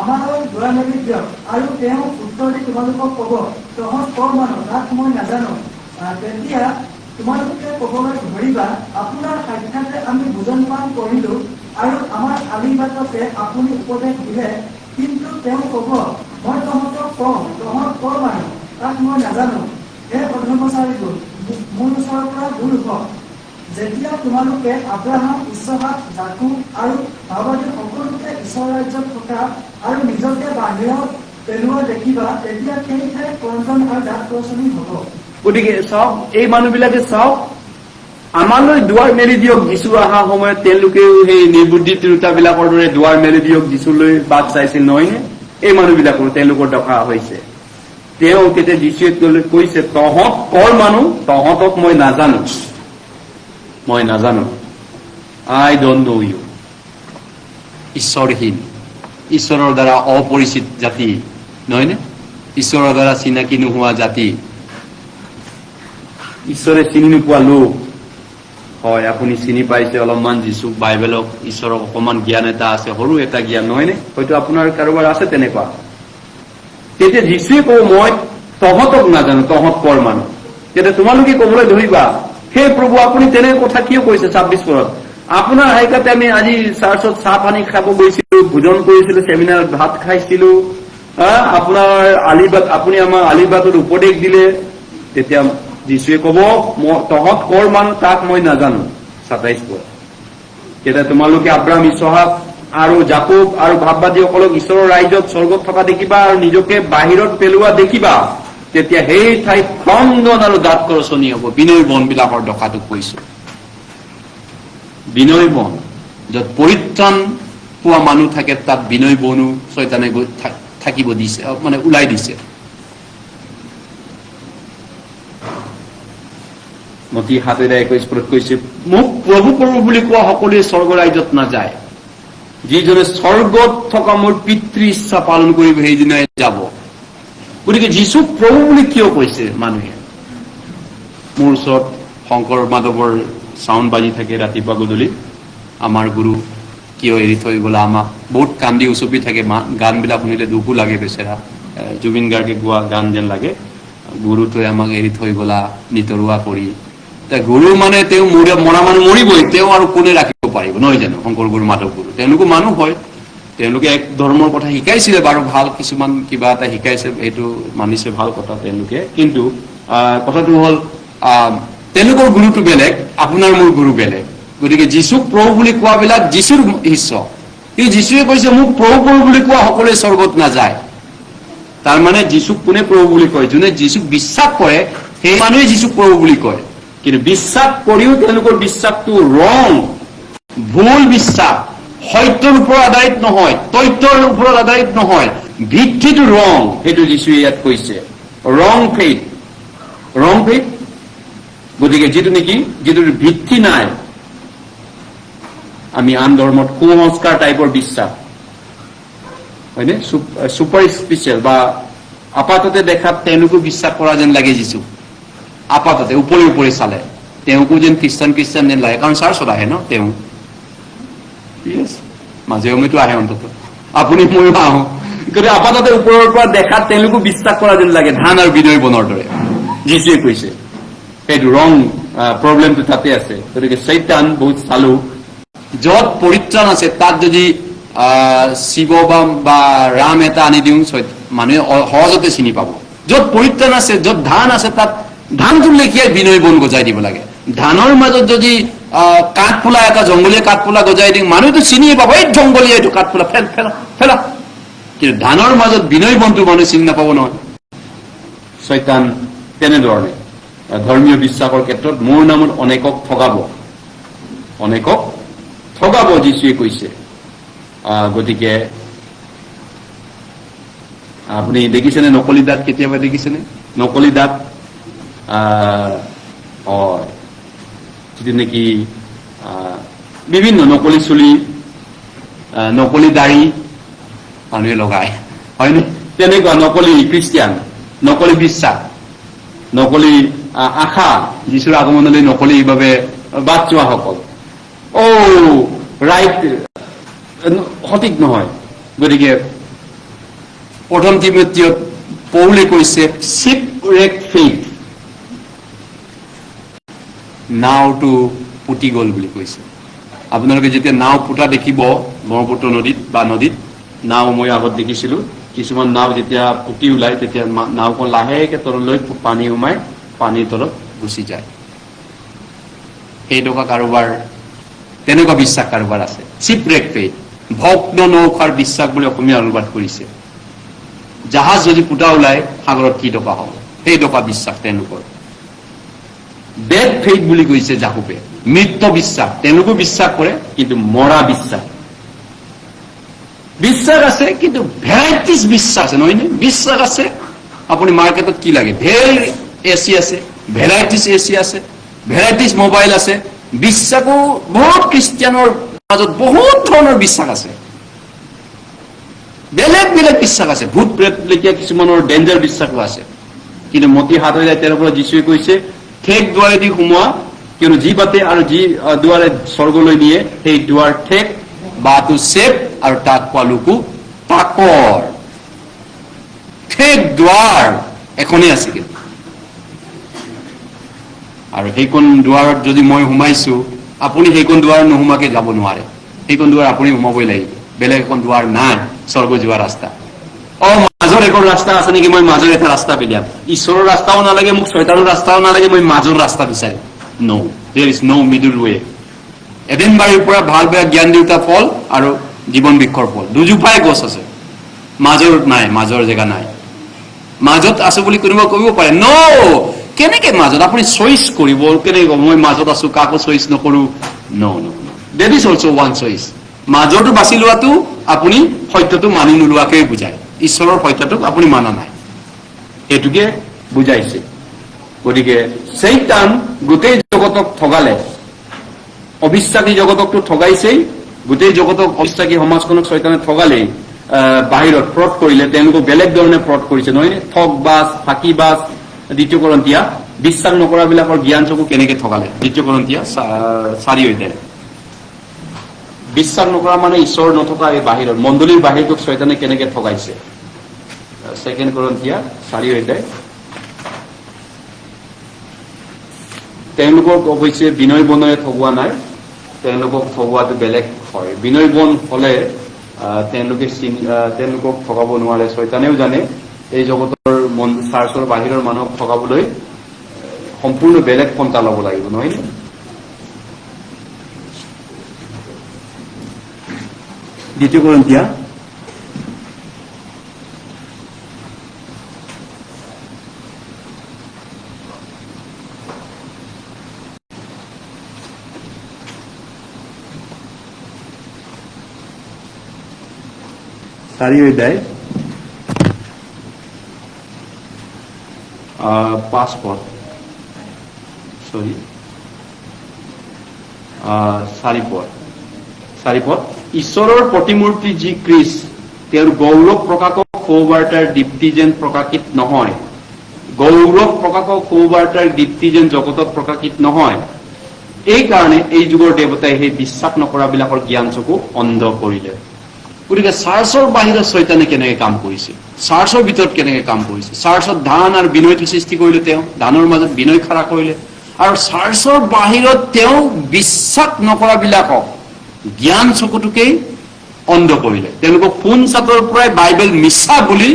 আমালৈ দুৱাৰ মেলি দিয়ক, আৰু তেওঁ উত্তৰ দি তোমালোকক ক'ব, তহঁত কৰ মানুহ, তাক মই নাজানো। তেতিয়া তোমালোকে ক'বলৈ ধৰিবা, আপোনাৰ সাক্ষাতে আমি ভোজন পান কৰিলো আৰু আমাৰ আলিবাটতে আপুনি উপদেশ দিলে। কিন্তু তেওঁ ক'ব, মই তহঁতক কওঁ, তহঁত কৰ মানুহ, তাক মই নাজানো। হে অধৰ্মচাৰীবোৰ, মোৰ ওচৰৰ পৰা দূৰ হওক। যেতিয়া তোমালোকে আব্ৰাহাম, ইছহাক, যাকোব আৰু ভাৱবাদী সকলোকে ঈশ্বৰ ৰাজ্যত থকা আৰু নিজকে বাহিৰত পেলোৱা দেখিবা, তেতিয়া সেই ঠাইত ক্ৰন্দন আৰু দাঁত গছনি হ'ব। গতিকে চাওক, এই মানুহবিলাকে চাওক, আমালৈ দুৱাৰ মেলি দিয়ক। যীশু অহা সময়ত তেওঁলোকেও সেই নিৰ্বুদ্ধি তিৰোতাবিলাকৰ দৰে দুৱাৰ মেলি দিয়ক যীশুলৈ বাট চাইছিল নহয়নে? এই মানুহবিলাকৰ তেওঁলোকৰ দশা হৈছে। তেওঁ তেতিয়া যীশুৱে কৈছে, তহঁত কৰ মানুহ, তহঁতক মই নাজানো, মই নাজানো। আই ডন্ট নো ইউ। ঈশ্বৰহীন, ঈশ্বৰৰ দ্বাৰা অপৰিচিত জাতি নহয়নে? ঈশ্বৰৰ দ্বাৰা চিনাকি নোহোৱা জাতি, ঈশ্বৰে চিনি নোপোৱা লোক। হয়, আপুনি চিনি পাইছে অলপমান যীশুক, বাইবেলক, ঈশ্বৰক অকমান জ্ঞান এটা আছে, সৰু এটা জ্ঞান নহয়নে? হয়তো আপোনাৰ কাৰোবাৰ আছে তেনেকুৱা। তেতিয়া যীশুৱে কব, মই তহঁতক নাজানো, তহঁত কৰ মানুহ। তেতিয়া তোমালোকে কবলৈ ধৰিবা, হে প্ৰভু, আপুনি তেনে কথা কিয় কৈছে? 26 পদত, আপোনাৰ হাইকাতে আমি আজি চাৰ্চত চাহ পানী খাব গৈছিলো, ভোজন কৰিছিলো, চেমিনাৰত ভাত খাইছিলো, আপুনি আমাক আলিবাটত উপদেশ দিলে। তেতিয়া যীশুৱে কব, তহঁত কৰ মানুহ, তাক মই নাজানো। 27 পদ, তেতিয়া তোমালোকে আব্ৰাহাম, ইছহাক আৰু যাকোব আৰু ভাৱবাদীসকলক ঈশ্বৰৰ ৰাজ্যত স্বৰ্গত থকা দেখিবা আৰু নিজকে বাহিৰত পেলোৱা দেখিবা, তেতিয়া সেই ঠাইত ক্ৰন্দন আৰু দাঁত কৰচনি হ'ব। বিনয় বনবিলাকৰ দশাটোক কৈছো। বিনয় বন, য'ত পৰিত্ৰাণ পোৱা মানুহ থাকে, তাত বিনয় বনো শয়তানে থাকিব দিছে, মানে ওলাই দিছে। মতি 7:21 পদত কৈছে, মোক প্ৰভু প্ৰভু বুলি কোৱা সকলোৱে স্বৰ্গ ৰাজ্যত নাযায়, যিজনে স্বৰ্গত থকা মোৰ পিতৃ ইচ্ছা পালন কৰিব সেইদিনাই যাব। গতিকে যীশুক প্ৰভু বুলি কিয় কৈছে মানুহে? মোৰ ওচৰত শংকৰ মাধৱৰ চাউণ্ড বাজি থাকে ৰাতিপুৱা গধূলি, আমাৰ গুৰু কিয় এৰি থৈ গ'লা আমাক। বহুত কান্দি উচপি থাকে, গানবিলাক শুনিলে দুখো লাগে বেচেৰা, জুবিন গাৰ্গে গোৱা গান যেন লাগে। গুৰুটোৱে আমাক এৰি থৈ গ'লা নিতৰুৱা কৰি। গুৰু মানে তেওঁ মৰা মানুহ মৰিবই, তেওঁ আৰু কোনে ৰাখিব পাৰিব নহয় জানো? শংকৰ গুৰু, মাধৱ গুৰু, তেওঁলোকো মানুহ হয়। তেওঁলোকে এক ধৰ্মৰ কথা শিকাইছিলে বাৰু, ভাল কিছুমান কিবা এটা শিকাইছে, সেইটো মানিছে, ভাল কথা তেওঁলোকে। কিন্তু কথাটো হ'ল, তেওঁলোকৰ গুৰুটো বেলেগ, আপোনাৰ মোৰ গুৰু বেলেগ। গতিকে যীশুক প্ৰভু বুলি কোৱাবিলাক যীশুৰ শিষ্য। কিন্তু যীশুৱে কৈছে, মোক প্ৰভু প্ৰভু বুলি কোৱা সকলোৱে স্বৰ্গত নাযায়। তাৰমানে যীশুক কোনে প্ৰভু বুলি কয়? যোনে যীশুক বিশ্বাস কৰে সেই মানুহে যীশুক প্ৰভু বুলি কয়। কিন্তু বিশ্বাস কৰিও তেওঁলোকৰ বিশ্বাসটো ৰং, ভুল বিশ্বাস, সত্যৰ ওপৰত আধাৰিত নহয়, তথ্যৰ ওপৰত আধাৰিত নহয়, ভিত্তিটো ৰং। সেইটো যীশুৱে ইয়াত কৈছে, ৰং ফেইথ, ৰং ফেইথ। গতিকে যিটো ভিত্তি নাই, আমি আন ধৰ্মত কুসংস্কাৰ টাইপৰ বিশ্বাস, হয়নে? ছুপাৰ স্পিৰিচুৱেল বা আপাততে দেখাত তেওঁলোকো বিশ্বাস কৰা যেন লাগে যীশু। আপাততে ওপৰে ওপৰে চালে তেওঁকো যেন খ্ৰীষ্টান যেন লাগে, কাৰণ চাৰ্চত আহে ন তেওঁ। মাজে সময়তো আহে, অন্তত আপুনি ময়ো আহো। কিন্তু আপাততে ওপৰৰ পৰা দেখাত তেওঁলোকো বিশ্বাস কৰা যেন লাগে, ধান আৰু বিনয় বনৰ দৰে। যীশুৱে কৈছে সেইটো ৰং, প্ৰব্লেমটো তাতে আছে। গতিকে চৈতান বহুত চালো, য'ত পৰিত্ৰাণ আছে তাত যদি শিৱ বা ৰাম এটা আনি দিওঁ, মানুহে সহজতে চিনি পাব। য'ত পৰিত্ৰাণ আছে, য'ত ধান আছে, তাত ধানটো লেখিয়াই বিনয় বন গজাই দিব লাগে। ধানৰ মাজত যদি কাঠফুলা এটা, জংঘলীয়া কাঠফুলা গজাই দিওঁ, মানুহেতো চিনিয়ে পাব, এই জংঘলীয়া এইটো কাঠফুলা, ফেলা। কিন্তু ধানৰ মাজত বিনয় বনটো মানুহে চিনি নাপাব নহয়। চৈতান তেনেধৰণে ধৰ্মীয় বিশ্বাসৰ ক্ষেত্ৰত মোৰ নামত অনেকক ঠগাব যীশুৱে কৈছে। গতিকে আপুনি দেখিছেনে নকলি দাঁত? কেতিয়াবা দেখিছেনে নকলি দাঁত? যিটো নেকি বিভিন্ন নকলি চুলি, নকলি দাড়ি মানুহে লগায়, হয়নে? তেনেকুৱা নকলি খ্ৰীষ্টিয়ান, নকলি বিশ্বাস, নকলি আশা, যীশুৰ আগমনলৈ নকলি ভাৱে বাট চোৱাসকল। ৰাইট, সঠিক নহয়। গতিকে প্ৰথম তিমথিয়ত পৌলে কৈছে চিপৰেক ফেইথ, নাওটো পুতি গ'ল বুলি কৈছে। আপোনালোকে যেতিয়া নাও পুতা দেখিব ব্ৰহ্মপুত্ৰ নদীত বা নদীত, নাও মই আগত দেখিছিলো, কিছুমান নাও যেতিয়া পুতি ওলাই তেতিয়া নাওখন লাহেকে তললৈ পানী সোমাই পানীৰ তলত গুচি যায়। সেইটকা কাৰোবাৰ, তেনেকুৱা বিশ্বাস কাৰোবাৰ আছে। চিপৰেক ফেইথ, ভগ্ন নৌকাৰ বিশ্বাস বুলি অসমীয়া অনুবাদ কৰিছে। জাহাজ যদি পুতা ওলাই সাগৰত কি টকা হ'ব, সেই টকা বিশ্বাস তেওঁলোকৰ। ডেড ফেইথ বুলি কৈছে জাকুবে, মৃত বিশ্বাস। তেওঁলোকো বিশ্বাস কৰে কিন্তু মৰা বিশ্বাস। বিশ্বাস আছে কিন্তু ভেৰাইটিজ বিশ্বাস আছে, নহয় নে? বিশ্বাস আছে, আপুনি মাৰ্কেটত কি লাগে, ঢেৰ এচি আছে, ভেৰাইটিজ এচি আছে, ভেৰাইটিজ মোবাইল আছে। বিশ্বাসো বহুত খ্ৰীষ্টিয়ানৰ মাজত বহুত ধৰণৰ বিশ্বাস আছে, বেলেগ বেলেগ বিশ্বাস আছে। ভূত প্ৰেত লেখীয়া কিছুমানৰ ডেঞ্জাৰ বিশ্বাসো আছে। কিন্তু মতি 7 13 পৰা যীশুৱে কৈছে ঠেক দুৱাৰেদি সোমোৱা, কিয়নো যি বাটে আৰু যি দুৱাৰে স্বৰ্গলৈ নিয়ে সেই দুৱাৰ ঠেক, বাটো চেপ আৰু তাক পোৱা লোকো তাকৰ। ঠেক দুৱাৰ এখনেই আছে কিন্তু, আৰু সেইখন দুৱাৰত যদি মই সোমাইছো, আপুনি সেইখন দুৱাৰ নোসোমাকে যাব নোৱাৰে। সেইখন দুৱাৰ আপুনি সোমাবই লাগিব, বেলেগ এখন দুৱাৰ নাই স্বৰ্গ যোৱা ৰাস্তা। মাজৰ এখন ৰাস্তা আছে নেকি, মই মাজৰ এটা ৰাস্তা পেলাম। ঈশ্বৰৰ ৰাস্তাও নালাগে মোক, শয়তানৰ ৰাস্তাও নালাগে, মই মাজৰ ৰাস্তা বিচাৰিম। No, there is no middle way. Eden বাৰীৰ পৰা ভাল বেয়া জ্ঞান দুটা ফল আৰু জীৱন বৃক্ষৰ ফল, দুজোপাই গছ আছে, মাজৰ নাই, মাজৰ জেগা নাই। মাজত আছে বুলি কোনোবা কৰিব পাৰে? নো, কেনেকে মাজত? আপুনি চইচ কৰিব কেনেকে? মই মাজত আছো, কাকো চইচ নকৰো। No, that is also' one choice. মাজৰটো বাছি লোৱাটো আপুনি সত্যটো মানি নোলোৱাকে বুজায়, ঈশ্বৰৰ সত্যটোক আপুনি মানা নাই, সেইটোকে বুজাইছে। গতিকে শয়তান গোটেই জগতক ঠগালে, অবিশ্বাসী জগতকটো ঠগাইছেই, গোটেই জগতক অবিশ্বাসী সমাজখনক শয়তানে ঠগালেই। বাহিৰত ফ্ৰড কৰিলে, তেওঁলোকক বেলেগ ধৰণে ফ্ৰড কৰিছে, নহয়? ঠগবাজ, ফাঁকিবাজ। 2 Korinthia, বিশ্বাস নকৰা বিলাকৰ জ্ঞান চকু কেনেকে ঠগালে। 2 Korinthia 4 অধ্যায়। বিশ্বাস নকৰা মানে ঈশ্বৰ নথকা এই বাহিৰত, মণ্ডলীৰ বাহিৰটোক শয়তানে কেনেকে ঠগাইছে। 2 Korinthia 4 অধ্যায়। তেওঁলোকক অৱশ্যে বিনয় বনেৰে ঠগোৱা নাই, তেওঁলোকক ঠগোৱাটো বেলেগ হয়। বিনয় বন হলে তেওঁলোকক ঠগাব নোৱাৰে। শয়তানেও জানে এই জগতৰ চাৰ্চৰ বাহিৰৰ মানুহক ঠগাবলৈ সম্পূৰ্ণ বেলেগ পন্থা ল'ব লাগিব, নহয়? 2 Korinthia 4 অধ্যায় 5 পদ, 4 পদ। ঈশ্বৰৰ প্ৰতিমূৰ্তি যি খ্ৰীষ্ট, তেওঁৰ গৌৰৱ প্ৰকাশক সৌবাৰ্তাৰ দীপ্তি যেন প্ৰকাশিত নহয়। গৌৰৱ প্ৰকাশক সৌবাৰ্তাৰ দীপ্তি যেন জগতত প্ৰকাশিত নহয়। এই কাৰণে এই যুগৰ দেৱতাই সেই বিশ্বাস নকৰা বিলাকৰ জ্ঞান চকু অন্ধ কৰিলে। গতিকে চাৰ্চৰ বাহিৰত শয়তানে কেনেকে কাম কৰিছে, চাৰ্চৰ ভিতৰত কেনেকে কাম কৰিছে। চাৰ্চত ধান আৰু বিনয়টো সৃষ্টি কৰিলে, তেওঁ ধানৰ মাজত বিনয় খাৰা কৰিলে, আৰু চাৰ্চৰ বাহিৰত তেওঁ বিশ্বাস নকৰা বিলাকক জ্ঞান চকুটোকেই অন্ধ কৰিলে। তেওঁলোকক পোন চাতৰ পৰাই বাইবেল মিছা বুলি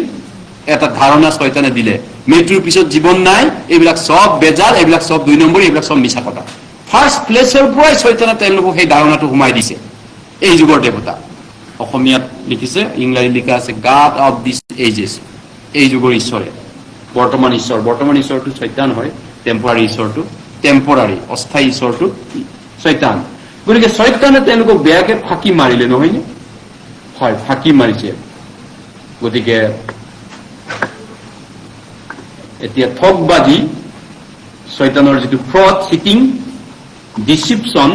এটা ধাৰণা শয়তানে দিলে। মৃত্যুৰ পিছত জীৱন নাই, এইবিলাক চব বেজাল, এইবিলাক চব 2 নম্বৰ, এইবিলাক চব মিছা কথা। ফাৰ্ষ্ট প্লেচৰ পৰাই শয়তানে তেওঁলোকক সেই ধাৰণাটো সোমাই দিছে। এই যুগৰ দেৱতা, অসমীয়াত লিখিছে, ইংৰাজীত লিখা আছে গাড অফ দিছ এজেছ, এই যুগৰ ঈশ্বৰে, বৰ্তমান ঈশ্বৰটো শয়তান হয়। টেম্পৰাৰী ঈশ্বৰটো, টেম্পৰাৰী অস্থায়ী ঈশ্বৰটো শয়তান। গতিকে শয়তানে তেওঁলোকক বেয়াকে ফাঁকি মাৰিলে, নহয়নে? হয়, ফাঁকি মাৰিছে। গতিকে এতিয়া ঠগবাজি, শয়তানৰ যিটো ফ্ৰড, চিটিং, ডিচিপশ্যন,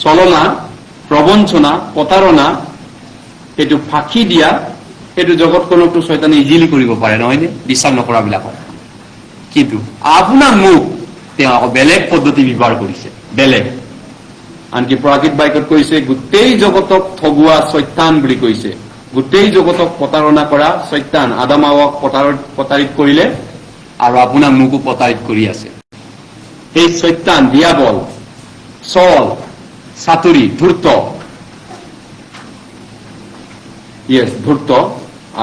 ছলনা, প্ৰবঞ্চনা, প্ৰতাৰণা, সেইটো ফাঁকি দিয়া, সেইটো জগতখনকটো শয়তানে ইজিলি কৰিব পাৰে, নহয়নে? বিশ্বাস নকৰাবিলাকক। কিন্তু আপোনাৰ মোক তেওঁ আকৌ বেলেগ পদ্ধতি ব্যৱহাৰ কৰিছে, বেলেগ। আনকি প্ৰাকৃত বাক্যত কৈছে গোটেই জগতক ঠগোৱা শয়তান বুলি কৈছে। গোটেই জগতক প্ৰতাৰণা কৰা শয়তান আদম হাৱাক প্ৰতাৰিত কৰিলে আৰু আপোনাক মোকো প্ৰতাৰিত কৰি আছে। এই শয়তান, দিয়াবল, চল, চাতুৰি, ধূৰ্ত, ধূৰ্ত,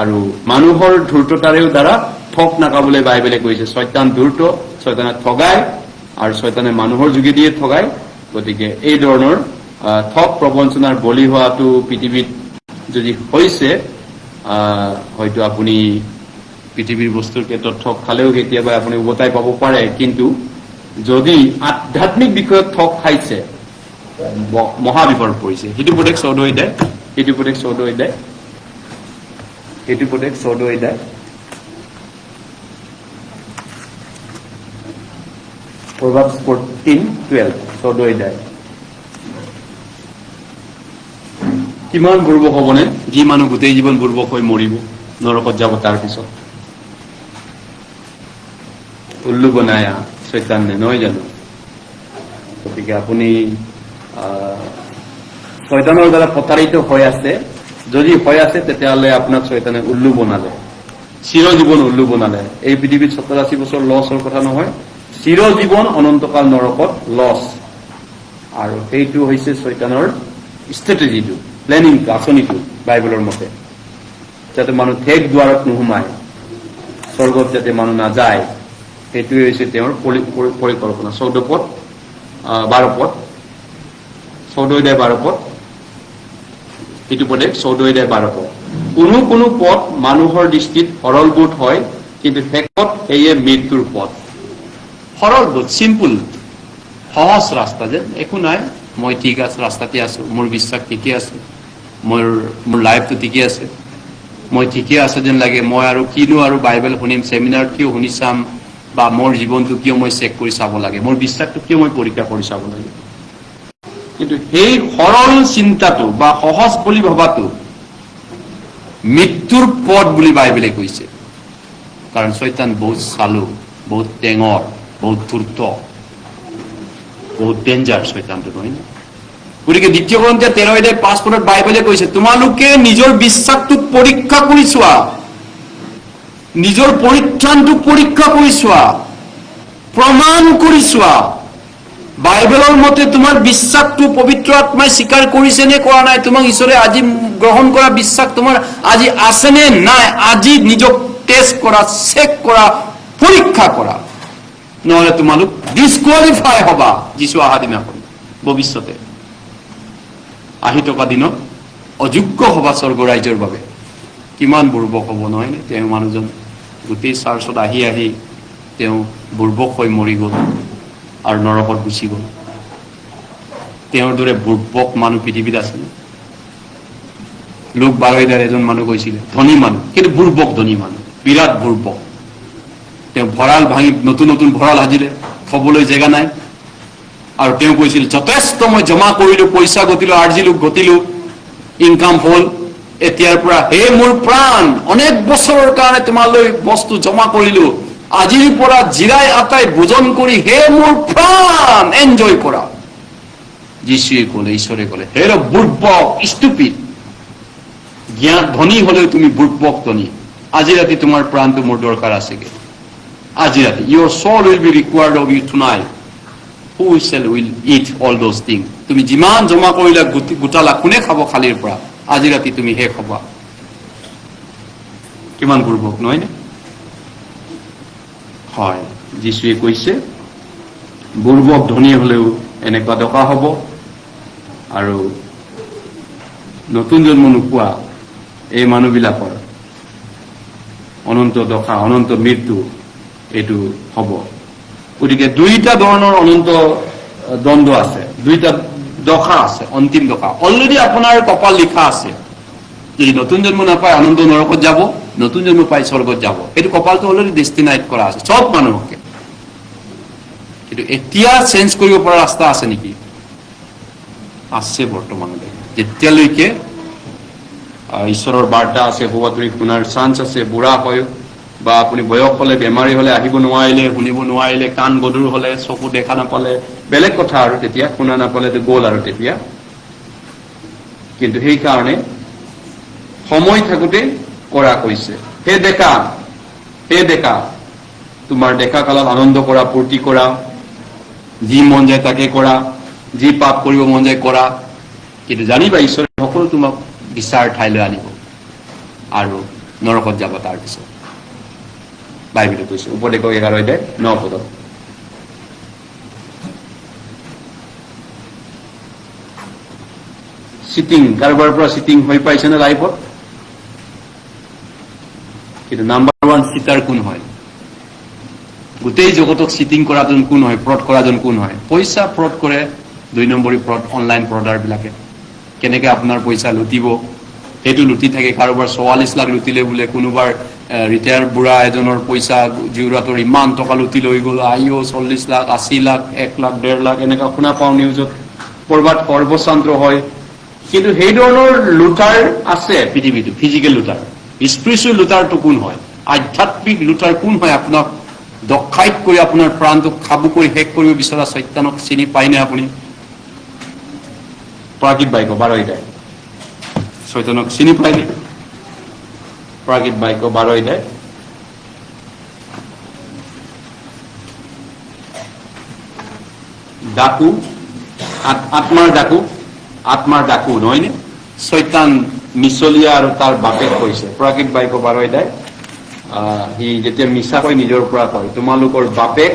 আৰু মানুহৰ ধূৰ্ততাৰেও দ্বাৰা ঠগ নাকাবলৈ বাইবেলে কৈছে। শয়তান ধূৰ্ত, শয়তানে ঠগায় আৰু শয়তানে মানুহৰ যোগেদিয়ে ঠগায়। গতিকে এই ধৰণৰ ঠগ প্ৰবঞ্চনাৰ বলি হোৱাটো পৃথিৱীত যদি হৈছে, হয়তো আপুনি পৃথিৱীৰ বস্তুৰ ক্ষেত্ৰত ঠগ খালেও কেতিয়াবা আপুনি উভতাই পাব পাৰে। কিন্তু যদি আধ্যাত্মিক বিষয়ত ঠগ খাইছে, মহাবিপদ পৰিছে। সেইটো উপদেশ 14 অধ্যায়, সেইটো উপদেশ 14 অধ্যায়, সেইটো উপদেশ 14 অধ্যায়, Proverbs 14:12, 14 অধ্যায়। কিমান বুৰ্বক হ'বনে? যি মানুহ গোটেই জীৱন বুৰ্বক হৈ মৰিব, নৰকত যাব তাৰ পিছত। উল্লু বনাই শয়তানে, নহয় জানো? গতিকে আপুনি শয়তানৰ দ্বাৰা প্ৰতাৰিত হৈ আছে। যদি হৈ আছে তেতিয়াহ'লে আপোনাক শয়তানে উল্লু বনালে, চিৰজীৱন উল্লু বনালে। এই পৃথিৱীত 87 বছৰ লছৰ কথা নহয়, চিৰজীৱন অনন্তকাল নৰকত লছ। আৰু সেইটো হৈছে শয়তানৰ ষ্ট্ৰেটেজিটো, প্লেনিংটো, আঁচনিটো বাইবেলৰ মতে, যাতে মানুহ ঠেক দুৱাৰত নোসোমায়, স্বৰ্গত যাতে মানুহ নাযায়। সেইটোৱে হৈছে তেওঁৰ পৰিকল্পনা। 14 পদ, 12 পদ, 14 অধ্যায় 12 পদ, সেইটো পদে 14 অধ্যায় 12 পদ। কোনো পথ মানুহৰ দৃষ্টিত সৰল বোধ হয়, কিন্তু শেষত সেয়ে মৃত্যুৰ পথ। সৰল বোধ, চিম্পুল, সহজ ৰাস্তা, যে একো নাই, মই ঠিক আছে, ৰাস্তাতে আছো, মোৰ বিশ্বাস ঠিকে আছে, মোৰ লাইফটো ঠিকে আছে, মই ঠিকে আছে যেন লাগে। মই আৰু কিনো আৰু বাইবেল শুনিম, চেমিনাৰ কিয় শুনি চাম, বা মোৰ জীৱনটো কিয় মই চেক কৰি চাব লাগে, মোৰ বিশ্বাসটো কিয় মই পৰীক্ষা কৰি চাব লাগে। কিন্তু সেই সৰল চিন্তাটো বা সহজ বুলি ভবাটো মৃত্যুৰ পথ বুলি বাইবেলে কৈছে। কাৰণ শয়তান বহুত চালু, বহুত টেঙৰ, বহুত ধূৰ্ত, বহুত ডেঞ্জাৰ শয়তানটো, নহয় নে? গতিকে 2 Corinthians 13 অধ্যায় 5 পদত বাইবেলে কৈছে, তোমালোকে নিজৰ বিশ্বাসটোক পৰীক্ষা কৰি চোৱা, নিজৰ পৰিত্ৰাণটোক পৰীক্ষা কৰি চোৱা, প্ৰমাণ কৰি চোৱা। বাইবেলৰ মতে তোমাৰ বিশ্বাসটো পবিত্ৰ আত্মাই স্বীকাৰ কৰিছে নে কৰা নাই, তোমাক ঈশ্বৰে আজি গ্ৰহণ কৰা বিশ্বাস তোমাৰ আজি আছে নে নাই, আজি নিজক টেষ্ট কৰা, চেক কৰা, পৰীক্ষা কৰা। নহলে তোমালোক ডিছকুৱালিফাই হবা যিছু অহা দিনাখন, ভৱিষ্যতে আহি থকা দিনত অযোগ্য হবা স্বৰ্গ ৰাজ্যৰ বাবে। কিমান বুৰ্বক হ'ব, নহয় নে? তেওঁ মানুহজন গোটেই চাৰ্চত আহি আহি তেওঁ বুৰ্বক হৈ মৰি গ'ল আৰু নৰকত গুচি গ'ল। তেওঁৰ দৰে বুৰ্বক মানুহ পৃথিৱীত আছে। লোক 12 এজন মানুহ কৈছিলে, ধনী মানুহ, কিন্তু বুৰ্বক ধনী মানুহ, বিৰাট বুৰ্বক। তেওঁ ভঁৰাল ভাঙি নতুন নতুন ভঁৰাল সাজিলে, থবলৈ জেগা নাই। আৰু তেওঁ কৈছিল, যথেষ্ট মই জমা কৰিলো, পইচা ঘটিলো, আৰ্জিলো, ঘটিলো, ইনকাম হ'ল, এতিয়াৰ পৰা হে মোৰ প্ৰাণ, অনেক বছৰৰ কাৰণে তোমালৈ বস্তু জমা কৰিলো, আজিৰ পৰা জিৰাই আটাই ভোজন কৰি হে মোৰ প্ৰাণ এনজয় কৰা। যিশুৱে ক'লে, ঈশ্বৰে ক'লে, হে বুৰ্বক, ষ্টুপিড, জ্ঞান ধনী হলেও তুমি বুৰ্বক ধনী। আজি ৰাতি তোমাৰ প্ৰাণটো মোৰ দৰকাৰ আছেগে। আজি ৰাতি your soul will be required of you tonight. Who will eat all those things? তুমি যিমান জমা কৰিলা, গোটালা, কোনে খাব খালিৰ পৰা? আজি ৰাতি তুমি শেষ হবা। কিমান বুৰ্বক, নহয় নে? হয়, যিশুৱে কৈছে বুৰ্বক ধনী হলেও এনেকুৱা দকা হব, আৰু নতুন জন্ম নোপোৱা এই মানুহবিলাকৰ অনন্ত দশা, অনন্ত মৃত্যু এইটো হ'ব। গতিকে দুইটা ধৰণৰ অনন্ত দ্বন্দ্ব আছে, দুইটা দশা আছে, অন্তিম দশা অলৰেডি আপোনাৰ কপাল লিখা আছে। যদি নতুন জন্ম নাপায় আনন্দ নৰকত যাব, নতুন জন্ম পাই স্বৰ্গত যাব। এইটো কপালটো অলৰেডি ডেষ্টিনাইট কৰা আছে চব মানুহকে। কিন্তু এতিয়া চেঞ্জ কৰিব পৰা ৰাস্তা আছে নেকি? আছে বৰ্তমানলৈ। যেতিয়ালৈকে ঈশ্বৰৰ বাৰ্তা আছে, হোৱাতুৰি শুনাৰ চান্স আছে, বুঢ়া হয় বা আপুনি বয়স হলে, বেমাৰী হলে, আহিব নোৱাৰিলে, শুনিব নোৱাৰিলে, কাণ গধুৰ হলে, চকু দেখা নাপালে বেলেগ কথা আৰু, তেতিয়া শুনা নাপালেতো গ'ল আৰু তেতিয়া। কিন্তু সেইকাৰণে সময় থাকোঁতে কৰা কৈছে। হে ডেকা, তোমাৰ ডেকা কালত আনন্দ কৰা, ফূৰ্তি কৰা, যি মন যায় তাকে কৰা, যি পাপ কৰিব মন যায় কৰা। কিন্তু জানিবা ঈশ্বৰে সকলো তোমাক বিচাৰ ঠাইলৈ আনিব আৰু নৰকত যাব তাৰ পিছত। বাইবেলে কৈছে উপদেশ 11:9। চিটিং, কাৰোবাৰ পৰা চিটিং হৈ পাইছেনে লাইফত? কিন্তু নাম্বাৰ 1 চিটাৰ কোন হয়? গোটেই জগতক চিটিং কৰাজন কোন হয়? ফ্ৰড কৰাজন কোন হয়? পইচা ফ্ৰড কৰে 2 নম্বৰী ফ্ৰড, অনলাইন ফ্ৰডাৰ বিলাকে। কেনেকে আপোনাৰ পইচা লুটিব সেইটো লুটি থাকে। কাৰোবাৰ 44 লাখ লুটিলে বোলে, কোনোবাৰ ৰিটায়াৰ বুঢ়া এজনৰ পইচা জিউৰাটোৰ ইমান টকা লুটি লৈ গ'ল, 40 লাখ, 80 লাখ, 1 লাখ, 1.5 লাখ এনেকা শুনা পাওঁ নিউজত। কৰবাত সৰ্বশান্ত হয়। কিন্তু সেই ধৰণৰ লুটাৰ আছে পৃথিৱীটো, ফিজিকেল লুটাৰ। স্পিৰিচুৱেল লুটাৰটো কোন হয়? আধ্যাত্মিক লুটাৰ কোন হয়? আপোনাক ডকাইত কৰি আপোনাৰ প্ৰাণটোক খাবু কৰি শেষ কৰিব বিচৰা চৈতানক চিনি পায়নে আপুনি? প্ৰাকৃত বাক্য 12 চৈতানক চিনি পায়নে? প্ৰাকৃত বাক্য 12 ডাকু, আত্মাৰ ডাকু নহয়নে? চৈতান মিছলীয়া আৰু তাৰ বাপেক কৈছে। প্ৰাকৃত বাক্য 12 সি যেতিয়া মিছা কৈ নিজৰ পৰা কয়, তোমালোকৰ বাপেক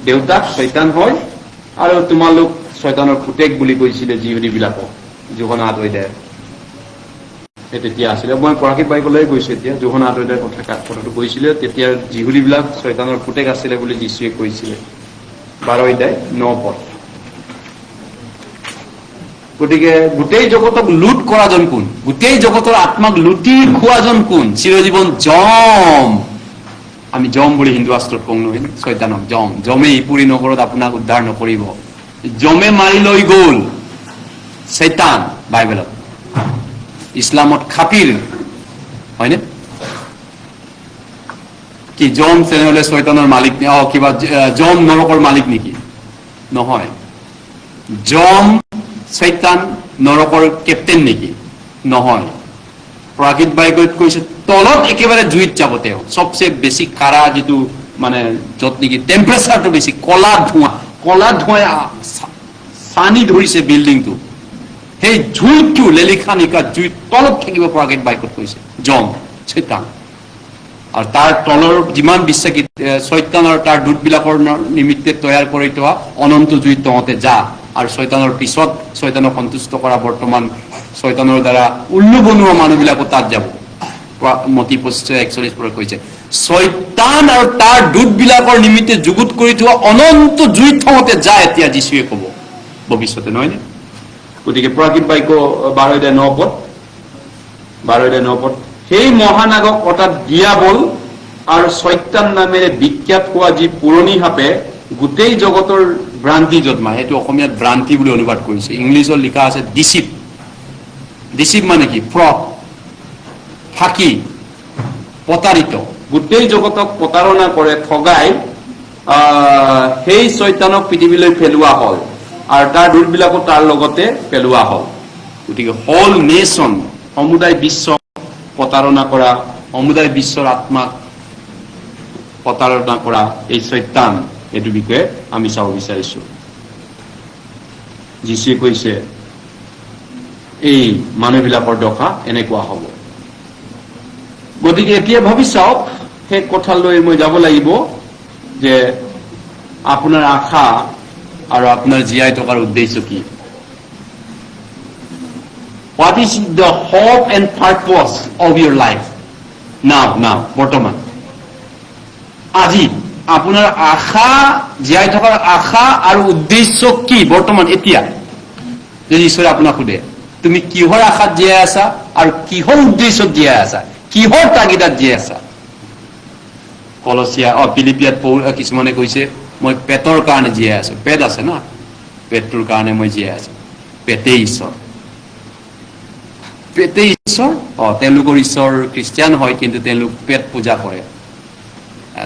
দেউতাক চৈতান হয় আৰু তোমালোক চৈতানৰ পুতেক বুলি কৈছিলে যিহুদী বিলাকক। যোহনা 8 সেই তেতিয়া আছিলে। মই প্ৰাকৃত বাক্যলৈ গৈছো এতিয়া। যোহনা 8 কথাটো কৈছিলে, তেতিয়া যিহুদী বিলাক চৈতানৰ পুতেক আছিলে বুলি যীশুৱে কৈছিলে। 12:9। গতিকে গোটেই জগতক লুট কৰাজন কোন? গোটেই জগতৰ আত্মাক লুটি খোৱাজন কোন? চিৰজীৱন যম। আমি যম বুলি হিন্দু শাস্ত্ৰত কওঁ নহয়, চৈতানক যমে ইপুৰি নগৰত আপোনাক উদ্ধাৰ নকৰিব। যমে মাৰি লৈ গ'ল চৈতান বাইবেলত। ইছলামত খাপিৰ হয়নে? কি যম তেনেহলে চৈতানৰ মালিক? কিবা যম নৰকৰ মালিক নেকি? নহয়। যম চৈতান নৰকৰ কেপ্টেইন নেকি? নহয়। প্ৰাকৃত বাক্যত কৈছে তলত একেবাৰে জুইত যাব তেওঁ। সবচে বেছি কাৰা যিটো মানে য'ত নেকি টেম্পাৰেচাৰটো বেছি, কলা ধোঁৱাই চানি ধৰিছে বিল্ডিংটো, সেই জুইটো লেলিখা নিকা জুইত তলত থাকিব প্ৰাকৃত বাক্যত কৈছে যম চৈতান। আৰু তাৰ তলৰ যিমান বিশ্বাসী চৈতানৰ তাৰ দূতবিলাকৰ নিমিত্তে তৈয়াৰ কৰি থোৱা অনন্ত জুইত তহঁতে যা। আৰু চৈতানৰ পিছত চৈতানক সন্তুষ্ট কৰা বৰ্তমান চৈতানৰ দ্বাৰা উল্লু বনোৱা মানুহবিলাকো তাত যাব। মতি 25:41 কৈছে চৈতান আৰু তাৰ দূতবিলাকৰ নিমিত্তে যুগুত কৰি থোৱা অনন্ত জুইত তহঁতে যা, এতিয়া যীশুৱে ক'ব ভৱিষ্যতে নহয়নে? গতিকে প্ৰাকৃত বাক্য 12:9 সেই মহানাগক অৰ্থাৎ দিয়াবল আৰু চৈতান নামেৰে বিখ্যাত হোৱা যি পুৰণি সাপে গোটেই জগতৰ ভ্ৰান্তি জন্মা। সেইটো অসমীয়াত ভ্ৰান্তি বুলি অনুবাদ কৰিছে। ইংলিছত লিখা আছে ডিচিপ। ডিচিপ মানে কি? ফ্ৰড, ফাঁকি, প্ৰতাৰিত। গোটেই জগতক প্ৰতাৰণা কৰে, ঠগাই সেই চৈতানক পৃথিৱীলৈ পেলোৱা হ'ল আৰু তাৰ দূতবিলাকো তাৰ লগতে পেলোৱা হ'ল। গতিকে হল নেশ্যন, সমুদায় বিশ্ব প্ৰতাৰণা কৰা, সমুদায় বিশ্বৰ আত্মাক প্ৰতাৰণা কৰা এই চৈতান, এইটো বিষয়ে আমি চাব বিচাৰিছো। যীশুৱে কৈছে এই মানুহবিলাকৰ দশা এনেকুৱা হ'ব। গতিকে এতিয়া ভাবি চাওক, সেই কথালৈ মই যাব লাগিব যে আপোনাৰ আশা আৰু আপোনাৰ জীয়াই থকাৰ উদ্দেশ্য কি? What is the hope and purpose of your life? Now, বৰ্তমান আজি আপোনাৰ আশা, জীয়াই থকাৰ আশা আৰু উদ্দেশ্য কি বৰ্তমান এতিয়া? যদি ঈশ্বৰে আপোনাক সোধে তুমি কিহৰ আশাত জীয়াই আছা আৰু কিহৰ উদ্দেশ্যত জীয়াই আছা, কিহৰ তাগিদাত জীয়াই আছা? ফিলিপিয়াত কিছুমানে কৈছে মই পেটৰ কাৰণে জীয়াই আছো। পেট আছে না, পেটটোৰ কাৰণে মই জীয়াই আছো। পেটেই ঈশ্বৰ, পেটেই ঈশ্বৰ। তেওঁলোকৰ ঈশ্বৰ খ্ৰীষ্টিয়ান হয়, কিন্তু তেওঁলোক পেট পূজা কৰে।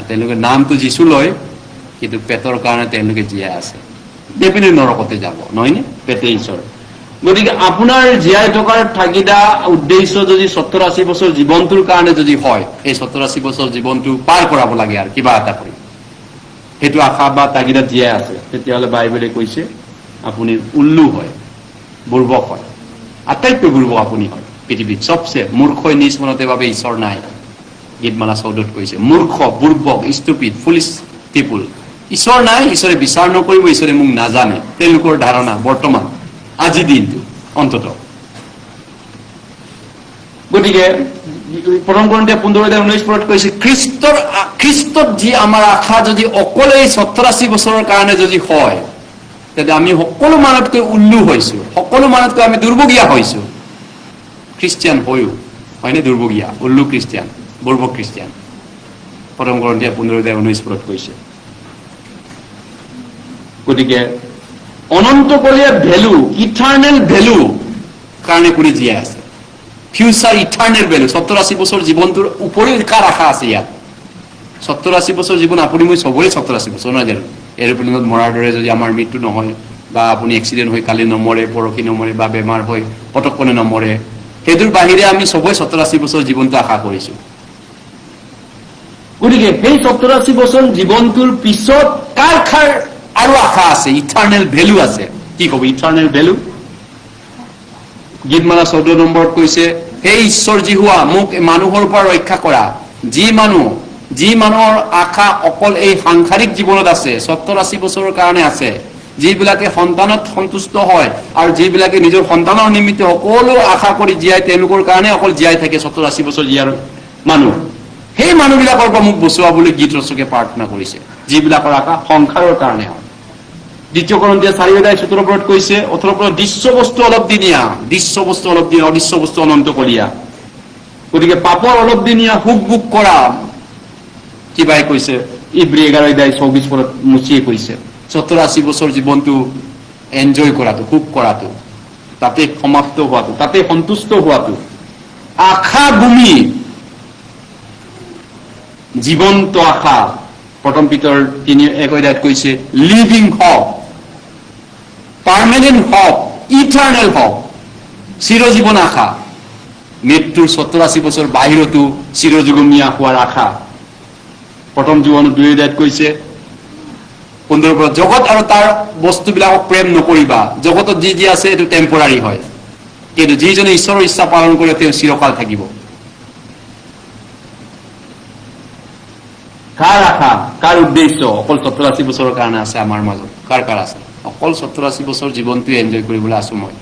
তেওঁলোকে নামটো যিচু লয়, কিন্তু পেটৰ কাৰণে তেওঁলোকে জীয়াই আছে। ডেফিনেটলি নৰকতে যাব, নহয়নে? পেটেই ঈশ্বৰ। গতিকে আপোনাৰ জীয়াই থকাৰ থাকিদা উদ্দেশ্য যদি 70-80 বছৰ জীৱনটোৰ কাৰণে যদি হয়, এই 70-80 বছৰ জীৱনটো পাৰ কৰাব লাগে আৰু কিবা এটা কৰি, সেইটো আশা বা তাগিদাত জীয়াই আছে, তেতিয়াহ'লে বাইবেলে কৈছে আপুনি উল্লু হয়, বুৰ্বক হয়, আটাইতকৈ বুৰ্বক আপুনি হয় পৃথিৱীত। চবচে মূৰ্খ নিজ মনতে বাবে ঈশ্বৰ নাই, গীতমালা 14 কৈছে। মূৰ্খ, বুৰ্বক, ষ্টুপিড, ফুলিছ পিপুল, ঈশ্বৰ নাই, ঈশ্বৰে বিচাৰ নকৰিব, ঈশ্বৰে মোক নাজানে, তেওঁলোকৰ ধাৰণা বৰ্তমান আজি দিনটো অন্তত। গতিকে 1 Corinthians 15:19 কৈছে খ্ৰীষ্টত যি আমাৰ আশা যদি অকলে 70-80 বছৰৰ কাৰণে যদি হয়, তেতিয়া আমি সকলো মানতকৈ উল্লু হৈছো, সকলো মানতকৈ আমি দুৰ্ভগীয়া হৈছো। খ্ৰীষ্টিয়ান হৈও হয়নে দুৰ্ভগীয়া, উল্লু খ্ৰীষ্টিয়ান, বুৰ্বক খ্ৰীষ্টিয়ান। 1 Corinthians 15:19 কৈছে। গতিকে অনন্তকলীয়া ভেলু, ইটাৰনেল ভেলু কাৰণে কৰি জীয়াই আছে। ফিউচাৰ ইটাৰনেল ভেলু, 70-80 বছৰ জীৱনটোৰ উপৰিও কাৰ আশা আছে ইয়াত? 70-80 বছৰ জীৱন আপুনি মই চবৰে 70-80 বছৰ নহয় জানো? এৰোপ্লেনত মৰাৰ দৰে যদি আমাৰ মৃত্যু নহয়, বা আপুনি এক্সিডেণ্ট হৈ কালি নমৰে, পৰহি নমৰে, বা বেমাৰ হৈ পটককনে নমৰে, সেইটোৰ বাহিৰে আমি চবৰে 70-80 বছৰ জীৱনটো আশা কৰিছো। গতিকে সেই 70-80 বছৰ জীৱনটোৰ পিছত কাৰ আৰু আশা আছে, ইটাৰনেল ভেলু আছে। কি কব ইটাৰনেল ভেলু? গীতমালা 14 নম্বৰত কৈছে, হে ঈশ্বৰ জিহুৱা, মোক মানুহৰ পৰা ৰক্ষা কৰা। যি মানুহৰ আশা অকল এই সাংসাৰিক জীৱনত আছে, 70-80 বছৰৰ কাৰণে আছে, যিবিলাকে সন্তানত সন্তুষ্ট হয় আৰু যিবিলাকে নিজৰ সন্তানৰ নিমিত্তে সকলো আশা কৰি জীয়াই, তেওঁলোকৰ কাৰণে অকল জীয়াই থাকে 70-80 বছৰ জীয়াৰ মানুহ, সেই মানুহবিলাকৰ পৰা মোক বচোৱা বুলি গীত ৰচকে প্ৰাৰ্থনা কৰিছে, যিবিলাকৰ আশা সংসাৰৰ কাৰণে হয়। 2 Corinthians 4:17 কৈছে, 18 দৃশ্য বস্তু অলপ দিনীয়া, দৃশ্য বস্তু অলপ দিনীয়া, অদৃশ্য বস্তু অনন্তকলীয়া। গতিকে পাপৰ অলপ দিনীয়া সুখ ভোগ কৰা, কিবাই কৈছে ইব্ৰী 11:24 মুচিয়ে কৈছে 70-80 বছৰ জীৱনটো এনজয় কৰাটো, সুখ কৰাটো, তাতে সমাপ্ত হোৱাটো, তাতে সন্তুষ্ট হোৱাটো। আশা ভূমি, জীৱন্ত আশা, 1 Peter 3:1 কৈছে living hope, permanent hope, eternal hope, চিৰজীৱন আশা। মৃত্যুৰ 70-80 বছৰ বাহিৰতো চিৰযুগমীয়া হোৱাৰ আশা। 1 John 2:2 কৈছে 15 জগত আৰু তাৰ বস্তুবিলাকক প্ৰেম নকৰিবা, জগতত যি আছে এইটো টেম্পৰাৰী হয়, কিন্তু যিজনে ঈশ্বৰৰ ইচ্ছা পালন কৰে তেওঁ চিৰকাল থাকিব। কাৰ আশা, কাৰ উদ্দেশ্য অকল 70-80 বছৰৰ কাৰণে আছে আমাৰ মাজত? কাৰ আছে? অকল 70-80 বছৰ জীৱনটো এনজয় কৰিবলৈ আছো মই।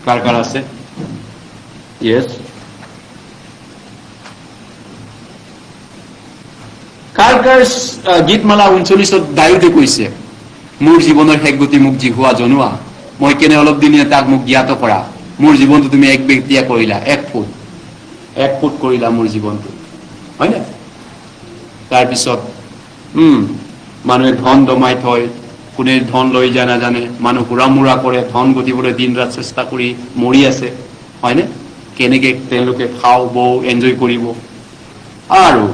কাৰ আছে? ইয়েছ, কাৰ গীতমালা 39 দায়ুদে কৈছে, মোৰ জীৱনৰ শেষ গতি মোক জিহুৱা জনোৱা, মই কেনে অলপ দিনীয়া তাক মোক জ্ঞাত কৰা। মোৰ জীৱনটো তুমি এক ব্যক্তিয়া কৰিলা, 1 ফুট কৰিলা মোৰ জীৱনটো, হয় নে? তাৰপিছত মানুহে ধন দমাই থয়, কোনে ধন লৈ যায় নাজানে, মানুহ হুৰামুৰা কৰে, ধন ঘটিবলৈ দিন ৰাত চেষ্টা কৰি মৰি আছে, হয়নে? কেনেকে তেওঁলোকে খাও বও এনজয় কৰিব। আৰু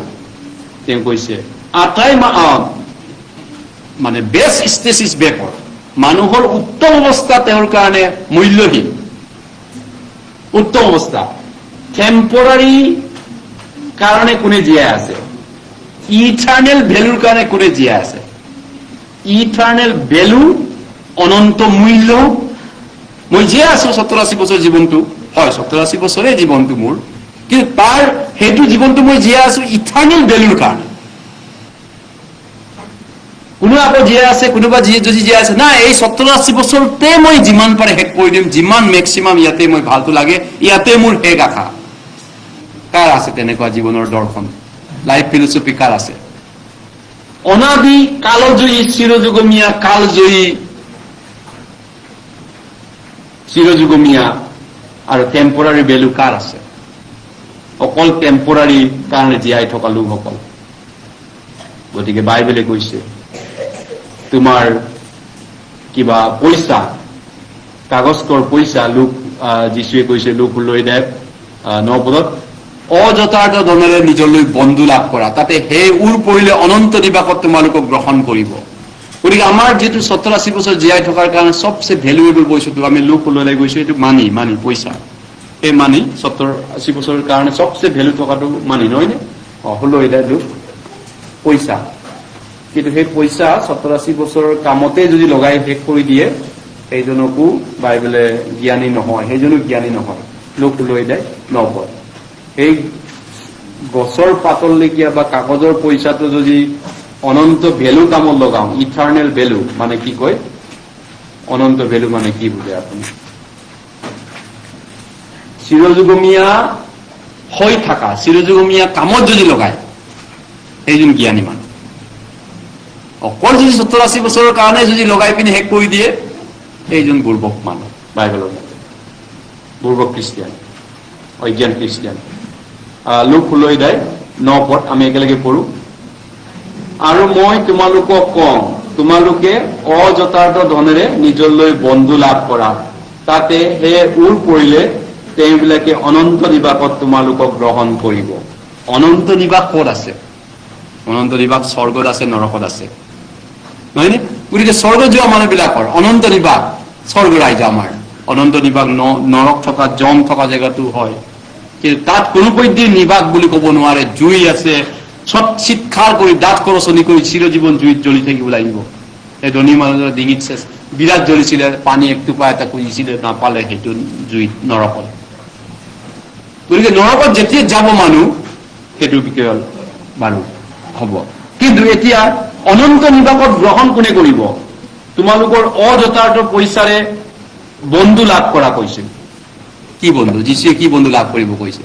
তেওঁ কৈছে মানে বেষ্ট ষ্টেজ ইজ বেকৰ, মানুহৰ উত্তম অৱস্থা তেওঁৰ কাৰণে মূল্যহীন। উত্তম অৱস্থা টেম্পৰাৰী কাৰণে কোনে জীয়াই আছে, ইটাৰনেল ভেলুৰ কাৰণে কোনে জীয়াই আছে। ইটাৰনেল ভেলু, অনন্ত মূল্য। মই জীয়াই আছো 70-80 বছৰ জীৱনটো, হয় 70-80 বছৰে জীৱনটো মোৰ, কিন্তু তাৰ সেইটো জীৱনটো মই জীয়াই আছো ইটাৰনেল ভেলুৰ কাৰণে। কোনো আকৌ জীয়াই আছে, কোনোবা যদি জীয়াই আছে নাই এই 70-80 বছৰতে মই যিমান পাৰে শেষ কৰি দিম, যিমান মেক্সিমাম ইয়াতে মই ভালটো লাগে, ইয়াতে মোৰ শেষ আশা। কাৰ আছে তেনেকুৱা জীৱনৰ দৰ্শন, লাইফ ফিলচফি কাৰ আছে? অনাদি কালজয়ী চিৰযুগমীয়া কালজয়ী চিৰযুগমীয়া আৰু টেম্পৰাৰী ভেলু কাৰ আছে? অকল টেম্পৰাৰী কাৰণে জীয়াই থকা লোকসকল। গতিকে বাইবেলে কৈছে তোমাৰ কিবা পইচা, কাগজকৰ পইচা, লোক যীশুৱে কৈছে লোক 16:9 পদত, অযথাৰ্থ ধনেৰে নিজলৈ বন্ধু লাভ কৰা, তাতে সেই উৰ পৰিলে অনন্ত নিবাসত তোমালোকক গ্ৰহণ কৰিব। গতিকে আমাৰ যিটো 87 বছৰ জীয়াই থকাৰ কাৰণে চবচে ভেলুৱেবল বস্তুটো আমি লোক লৈ গৈছো, এইটো মানি পইচা। এই মানি 87 বছৰৰ কাৰণে চবচে ভেলু থকাটো মানি, নহয় নে? লৈ লোক পইচা। কিন্তু সেই পইচা 87 বছৰৰ কামতে যদি লগাই শেষ কৰি দিয়ে, সেইজনকো বাইবেলে জ্ঞানী নহয়, সেইজনো জ্ঞানী নহয়। লোক লৈ 9 সেই গছৰ পাতললেখীয়া বা কাগজৰ পইচাটো যদি অনন্ত ভেলু কামত লগাওঁ, ইটাৰনেল ভেলু মানে কি কয়? অনন্ত ভেলু মানে কি বুজে আপুনি? চিৰযুগমীয়া হৈ থকা, চিৰযুগমীয়া কামত যদি লগায়, সেইজন জ্ঞানী মানুহ। অকল যদি 87 বছৰৰ কাৰণে যদি লগাই পিনে শেষ কৰি দিয়ে, এইজন বুৰ্বক মানুহ বাইবেলৰ মতে, বুৰ্বক খ্ৰীষ্টিয়ান, অজ্ঞান খ্ৰীষ্টিয়ান। লোক 16:9 আমি একেলগে পঢ়ো। আৰু মই তোমালোকক কওঁ, তোমালোকে অযথাৰ্থ ধনেৰে নিজলৈ বন্ধু লাভ কৰা, তাতে সেই উৰ পৰিলে তেওঁবিলাকে অনন্ত নিবাসত তোমালোকক গ্ৰহণ কৰিব। অনন্ত নিবাস ক'ত আছে? অনন্ত নিবাস স্বৰ্গত আছে, নৰকত আছে, নহয় নে? গতিকে স্বৰ্গত যোৱা মানুহবিলাকৰ অনন্ত নিবাস স্বৰ্গ ৰাজ্য আমাৰ। অনন্ত নিবাস নৰক থকা, জম থকা জেগাটো হয়, কিন্তু তাত কোনো পধ্যেই নিবাস বুলি ক'ব নোৱাৰে। জুই আছে, চিৎকাৰ কৰি দাঁত কৰচনি কৰি চিৰজীৱন জুইত জ্বলি থাকিব লাগিব। এই ধনী মানুহজনৰ ডিঙিত বিৰাট জ্বলিছিলে, পানী একটোপা এটা খুজিছিলে, নাপালে, সেইটো জুইত, নৰকত। গতিকে নৰকত যেতিয়া যাব মানুহ, সেইটো কেৱল মানুহ হ'ব। কিন্তু এতিয়া অনন্ত নিবাসত গ্ৰহণ কোনে কৰিব? তোমালোকৰ অযথাৰ্থ পইচাৰে বন্ধু লাভ কৰা কৈছে। কি বন্ধু? যীশুৱে কি বন্ধু লাভ কৰিব কৈছে?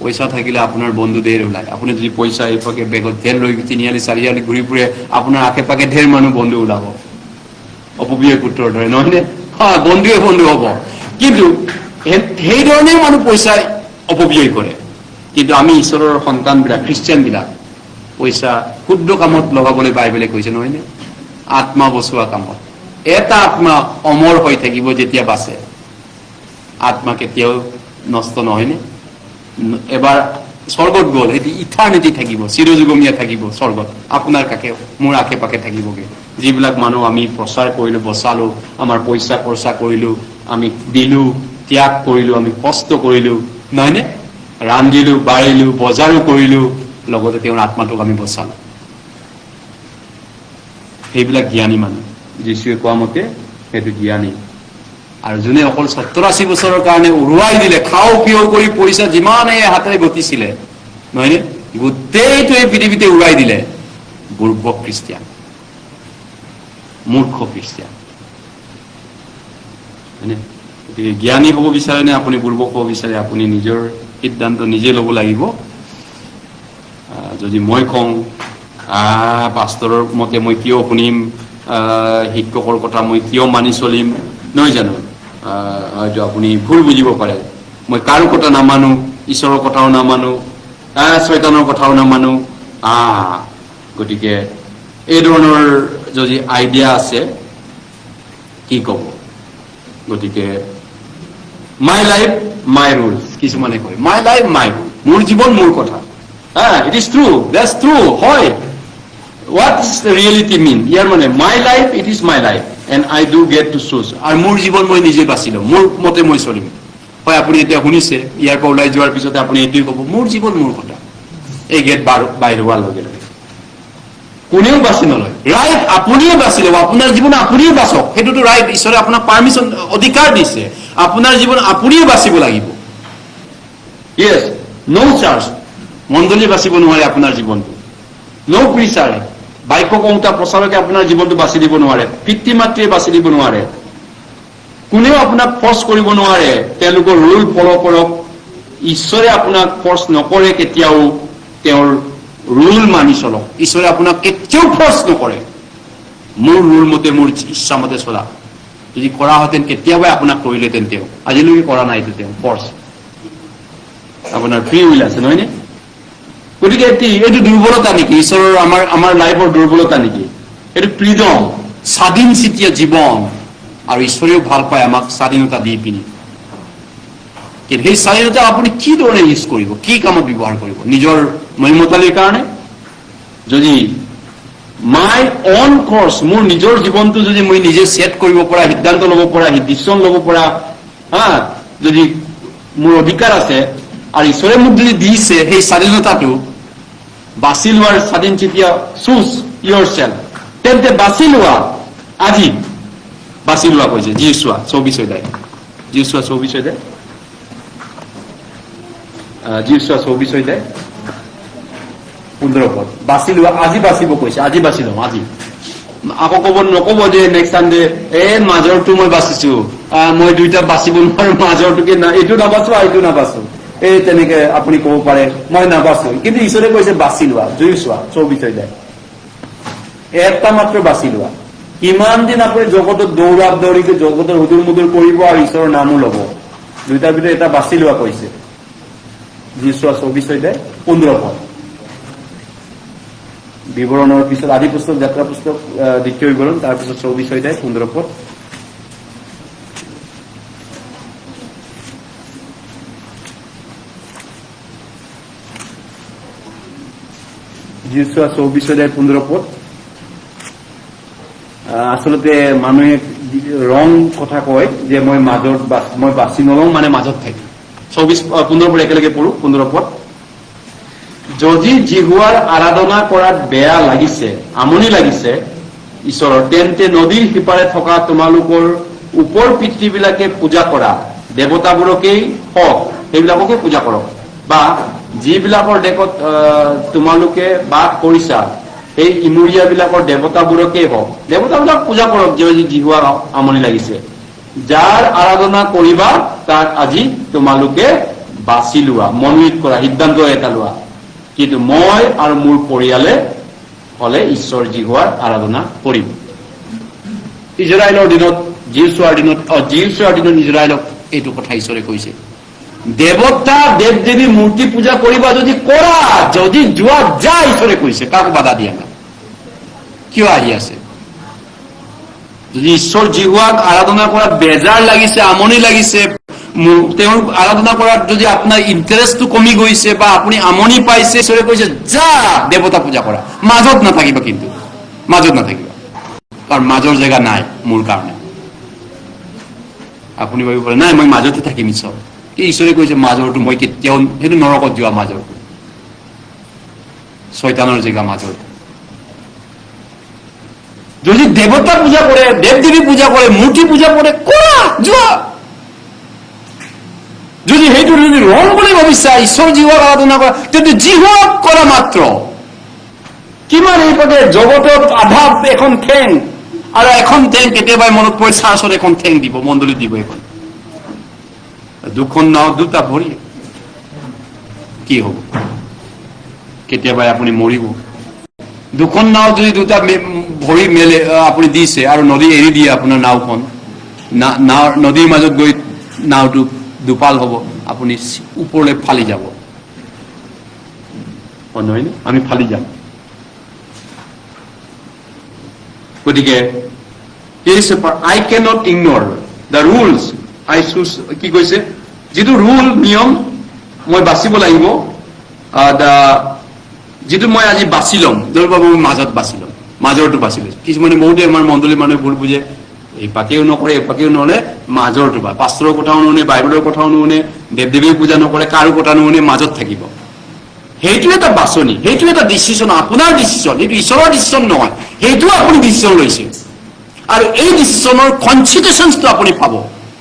পইচা থাকিলে আপোনাৰ বন্ধু ঢেৰ ওলায়। আপুনি যদি পইচা এইপাকে বেগত ঢেৰ লৈ 3 4 ঘূৰি ফুৰে, আপোনাৰ আশে পাশে ঢেৰ মানুহ বন্ধু ওলাব, অপবীয় পুত্ৰৰ দৰে, নহয় নে? বন্ধুৱে বন্ধু হ'ব। কিন্তু সেইধৰণে মানুহ পইচাই অপব্যয় কৰে। কিন্তু আমি ঈশ্বৰৰ সন্তানবিলাক, খ্ৰীষ্টিয়ানবিলাক, পইচা শুদ্ধ কামত লগাবলৈ বাইবেলে কৈছে, নহয় নে? আত্মা বচোৱা কামত। এটা আত্মা অমৰ হৈ থাকিব যেতিয়া বাচে। আত্মা কেতিয়াও নষ্ট নহয় নে? এবাৰ স্বৰ্গত গ'ল, সেইটো ইটাৰনিটি থাকিব, চিৰযুগমীয়া থাকিব স্বৰ্গত, আপোনাৰ কাষে মোৰ আশে পাশে থাকিবগে। যিবিলাক মানুহ আমি প্ৰচাৰ কৰিলো, বচালো, আমাৰ পইচা খৰচা কৰিলো, আমি দিলো, ত্যাগ কৰিলো, আমি কষ্ট কৰিলো, নহয়নে? ৰান্ধিলো, বাঢ়িলো, বজাৰো কৰিলো, লগতে তেওঁৰ আত্মাটোক আমি বচালো। সেইবিলাক জ্ঞানী মানুহ। যীশুৱে কোৱা মতে সেইটো জ্ঞানী। আৰু যোনে অকল 87 বছৰৰ কাৰণে উৰুৱাই দিলে, খাও পিও কৰি পইচা যিমানে হাতেৰে গতিছিলে, নহয়নে? গোটেইটো এই পৃথিৱীতে উৰুৱাই দিলে, বুৰ্বক খ্ৰীষ্টিয়ান, মূৰ্খ খ্ৰীষ্টিয়ান। গতিকে জ্ঞানী হ'ব বিচাৰে নে আপুনি বুৰ্বক হ'ব বিচাৰে? আপুনি নিজৰ সিদ্ধান্ত নিজে ল'ব লাগিব। যদি মই কওঁ পাষ্টৰৰ মতে মই কিয় শুনিম, শিক্ষকৰ কথা মই কিয় মানি চলিম, নহয় জানো? হয়তো আপুনি ভুল বুজিব পাৰে। মই কাৰো কথা নামানো, ঈশ্বৰৰ কথাও নামানো, শয়তানৰ কথাও নামানো। গতিকে এই ধৰণৰ যদি আইডিয়া আছে, কি ক'ব? গতিকে মাই লাইফ মাই ৰুলছ, কিছুমানে কয় মাই লাইফ মাই ৰুল, মোৰ জীৱন মোৰ কথা। It is true, that's true, হয়। What is the reality mean? ইয়াৰ মানে my life, it is my life and I do get to choose. আৰু মোৰ জীৱন মই নিজে বাছি লম, মোৰ মতে মই চলিম। হয়, আপুনি এতিয়া শুনিছে, ইয়াৰ পৰা ওলাই যোৱাৰ পিছতে আপুনি এইটোৱে ক'ব, মোৰ জীৱন মোৰ কথা। এই গেট বাহিৰ হোৱাৰ লগে লগে কোনেও বাছি নলয়। ৰাইট আপুনিয়ে বাছি ল'ব, আপোনাৰ জীৱন আপুনিয়ে বাচক। সেইটোতো ৰাইট, ঈশ্বৰে আপোনাক পাৰ্মিশ্যন, অধিকাৰ দিছে। আপোনাৰ জীৱন আপুনিয়ে বাচিব লাগিব। ইয়েছ, ন' চাৰ্জ, মণ্ডলী বাচিব নোৱাৰে আপোনাৰ জীৱনটো। ন' প্ৰিচাৰে, বাক্য কওঁতা প্ৰচাৰকে আপোনাৰ জীৱনটো বাছি দিব নোৱাৰে, পিতৃ মাতৃয়ে বাছি দিব নোৱাৰে, কোনেও আপোনাক ফৰ্চ কৰিব নোৱাৰে তেওঁলোকৰ ৰুল ফল কৰক। ঈশ্বৰে আপোনাক ফৰ্চ নকৰে কেতিয়াও তেওঁৰ ৰুল মানি চলক। ঈশ্বৰে আপোনাক কেতিয়াও ফৰ্চ নকৰে মোৰ ৰুল মতে মোৰ ইচ্ছা মতে চলা। যদি কৰাহেঁতেন কেতিয়াবাই আপোনাক কৰিলেহেঁতেন, তেওঁ আজিলৈকে কৰা নাই। এইটো তেওঁ ফৰ্চ, আপোনাৰ ফ্ৰী উইল আছে নহয় নে? গতিকে এইটো দুৰ্বলতা নেকি? ঈশ্বৰৰ আমাৰ লাইফৰ দুৰ্বলতা নেকি? এইটো ফ্ৰীডম, স্বাধীন চিতীয়া জীৱন। আৰু ঈশ্বৰেও ভাল পায় আমাক স্বাধীনতা দি পিনি। কিন্তু সেই স্বাধীনতা আপুনি কি ধৰণে ইউজ কৰিব, কি কামত ব্যৱহাৰ কৰিব? নিজৰ মহিমতালিৰ কাৰণে? যদি মাই অন কৰ্চ, মোৰ নিজৰ জীৱনটো যদি মই নিজে ছেট কৰিব পৰা, সিদ্ধান্ত ল'ব পৰা, ডিচিশ্যন ল'ব পৰা, যদি মোৰ অধিকাৰ আছে আৰু ঈশ্বৰে মোক যদি দিছে সেই স্বাধীনতাটো বাছি লোৱাৰ স্বাধীন চিতীয়া চুজ ইয়ৰ চেল্ফ, তেন্তে বাছি লোৱা। আজি বাছি লোৱা কৈছে যিচুৱা 24 অধ্যায়, যিচুৱা 24 অধ্যায়, যিচুৱা 24 অধ্যায় 15 পদ। বাছি লোৱা, আজি বাচিব কৈছে, আজি বাছি লওঁ আজি। আকৌ নকব যে নেক্সট চানডে মাজৰটো মই বাচিছো, মই দুইটা বাচিব নোৱাৰো, মাজৰটোকে এইটো নাবাচো এইটো নাবাচো, তেনেকে আপুনি কব পাৰে মই নাবাচো। কিন্তু ঈশ্বৰে কৈছে বাছি লোৱা। যিচুৱা 24 অধ্যায়, এটা মাত্ৰ বাছি লোৱা। কিমান দিন আপুনি জগতত দৌৰা দৌৰিকে জগতৰ হুদুৰ মুদুৰ কৰিব আৰু ঈশ্বৰৰ নামো ল'ব? দুইটাৰ ভিতৰত এটা বাছি লোৱা কৈছে। যিচুৱা 24 অধ্যায় 15 পদ। বিৱৰণৰ পিছত আদি পুস্তক, যাত্ৰা পুস্তক, দ্বিতীয় বিৱৰণ, তাৰপিছত 24 অধ্যায় 15 পদ। যিচুৱা 24 অধ্যায় 15 পদ। আচলতে মানুহে ৰং কথা কয় যে মই বাছি নলওঁ, মানে মাজত থাকিম। 15 পদ একেলগে পঢ়ো। 15 পদ। যদি জিহুৱাৰ আৰাধনা কৰাত বেয়া লাগিছে, আমনি লাগিছে ঈশ্বৰৰ, তেন্তে নদীৰ সিপাৰে থকা তোমালোকৰ ওপৰ পিতৃবিলাকে পূজা কৰা দেৱতাবোৰকেই হওক, সেইবিলাককে পূজা কৰক। বা যিবিলাকৰ দেশত তোমালোকে বাস কৰিছা সেই ইমূৰীয়া বিলাকৰ দেৱতাবোৰকেই হওক, দেৱতাবিলাক পূজা কৰক যদি জিহুৱাৰ আমনি লাগিছে। যাৰ আৰাধনা কৰিবা তাক আজি তোমালোকে বাছি লোৱা, মনোনীত কৰা, সিদ্ধান্ত এটা লোৱা। কিন্তু মই আৰু মোৰ পৰিয়ালে হলে ঈশ্বৰ জিহুৱাৰ আৰাধনা কৰিম। ইজৰাইলৰ দিনত, যিচুৱাৰ দিনত ইজৰাইলক এইটো কথা ঈশ্বৰে কৈছে। দেৱতা দেৱ দেৱী মূৰ্তি পূজা কৰিবা যদি কৰা, যদি যোৱা যায়, ঈশ্বৰে কৈছে, কাকো বাধা দিয়া নাই। কিয় আহি আছে? যদি ঈশ্বৰ জিহুৱাক আৰাধনা কৰাত বেজাৰ লাগিছে, আমনি লাগিছে, তেওঁৰ আৰাধনা কৰাত যদি আপোনাৰ ইণ্টাৰেষ্টটো কমি গৈছে বা আপুনি আমনি পাইছে, ঈশ্বৰে কৈছে যা দেৱতা পূজা কৰা, মাজত নাথাকিবা। কিন্তু মাজত নাথাকিবা, কাৰণ মাজৰ জেগা নাই মোৰ কাৰণে। আপুনি ভাবিব পাৰে নাই মই মাজতে থাকিম ঈশ্বৰ। ঈশ্বৰে কৈছে মাজৰটো মই কেতিয়াও, সেইটো নৰকত যোৱা মাজৰটো, শয়তানৰ জেগা মাজৰটো। যদি দেৱতা পূজা কৰে, দেৱ দেৱী পূজা কৰে, মূৰ্তি পূজা কৰে, কৰা, যোৱা। যদি সেইটো যদি ৰং বুলি ভাবিছা ঈশ্বৰ জিহুৱাক আৰাধনা কৰা, তেন্তে জিহুৱাক কৰা মাত্ৰ। কিমান এইভাগে জগতত আধা এখন ঠেং আৰু এখন ঠেং কেতিয়াবাই মনত পৰে, চাৰ্চত এখন ঠেং দিব, মণ্ডলীত দিব এখন। দুখন নাও দুটা ভৰি, কি হ'ব? কেতিয়াবাই আপুনি মৰিব। দুখন নাও যদি দুটা ভৰি মেলে আপুনি দিছে আৰু নদী এৰি দিয়ে আপোনাৰ নাওখন, নদীৰ মাজত গৈ নাওটো দুপাল হ'ব, আপুনি ওপৰলৈ ফালি যাব। নহয় নে? আমি ফালি যাম। গতিকে I can not ignore the rules I choose. কি কৈছে? যিটো ৰুল নিয়ম মই বাচিব লাগিব, যিটো মই আজি বাছি ল'ম, ধৰি পাব মই মাজত বাছি ল'ম, মাজৰটো বাছি লৈছো। কিছুমানে বহুতে আমাৰ মণ্ডলীৰ মানুহে ভুল বুজে, এই পাকেও নকৰে, এই পাকেও নহলে মাজৰটো বা পাষ্টৰৰ কথাও নুশুনে, বাইবেলৰ কথাও নুশুনে, দেৱ দেৱীও পূজা নকৰে, কাৰো কথা নুশুনে, মাজত থাকিব। সেইটো এটা বাছনি, সেইটো এটা ডিচিশ্যন, আপোনাৰ ডিচিশ্যন, সেইটো ঈশ্বৰৰ ডিচিশ্যন নহয়, সেইটো আপুনি ডিচিশ্যন লৈছে। আৰু এই ডিচিশ্যনৰ কনচিকুৱেঞ্চটো আপুনি পাব,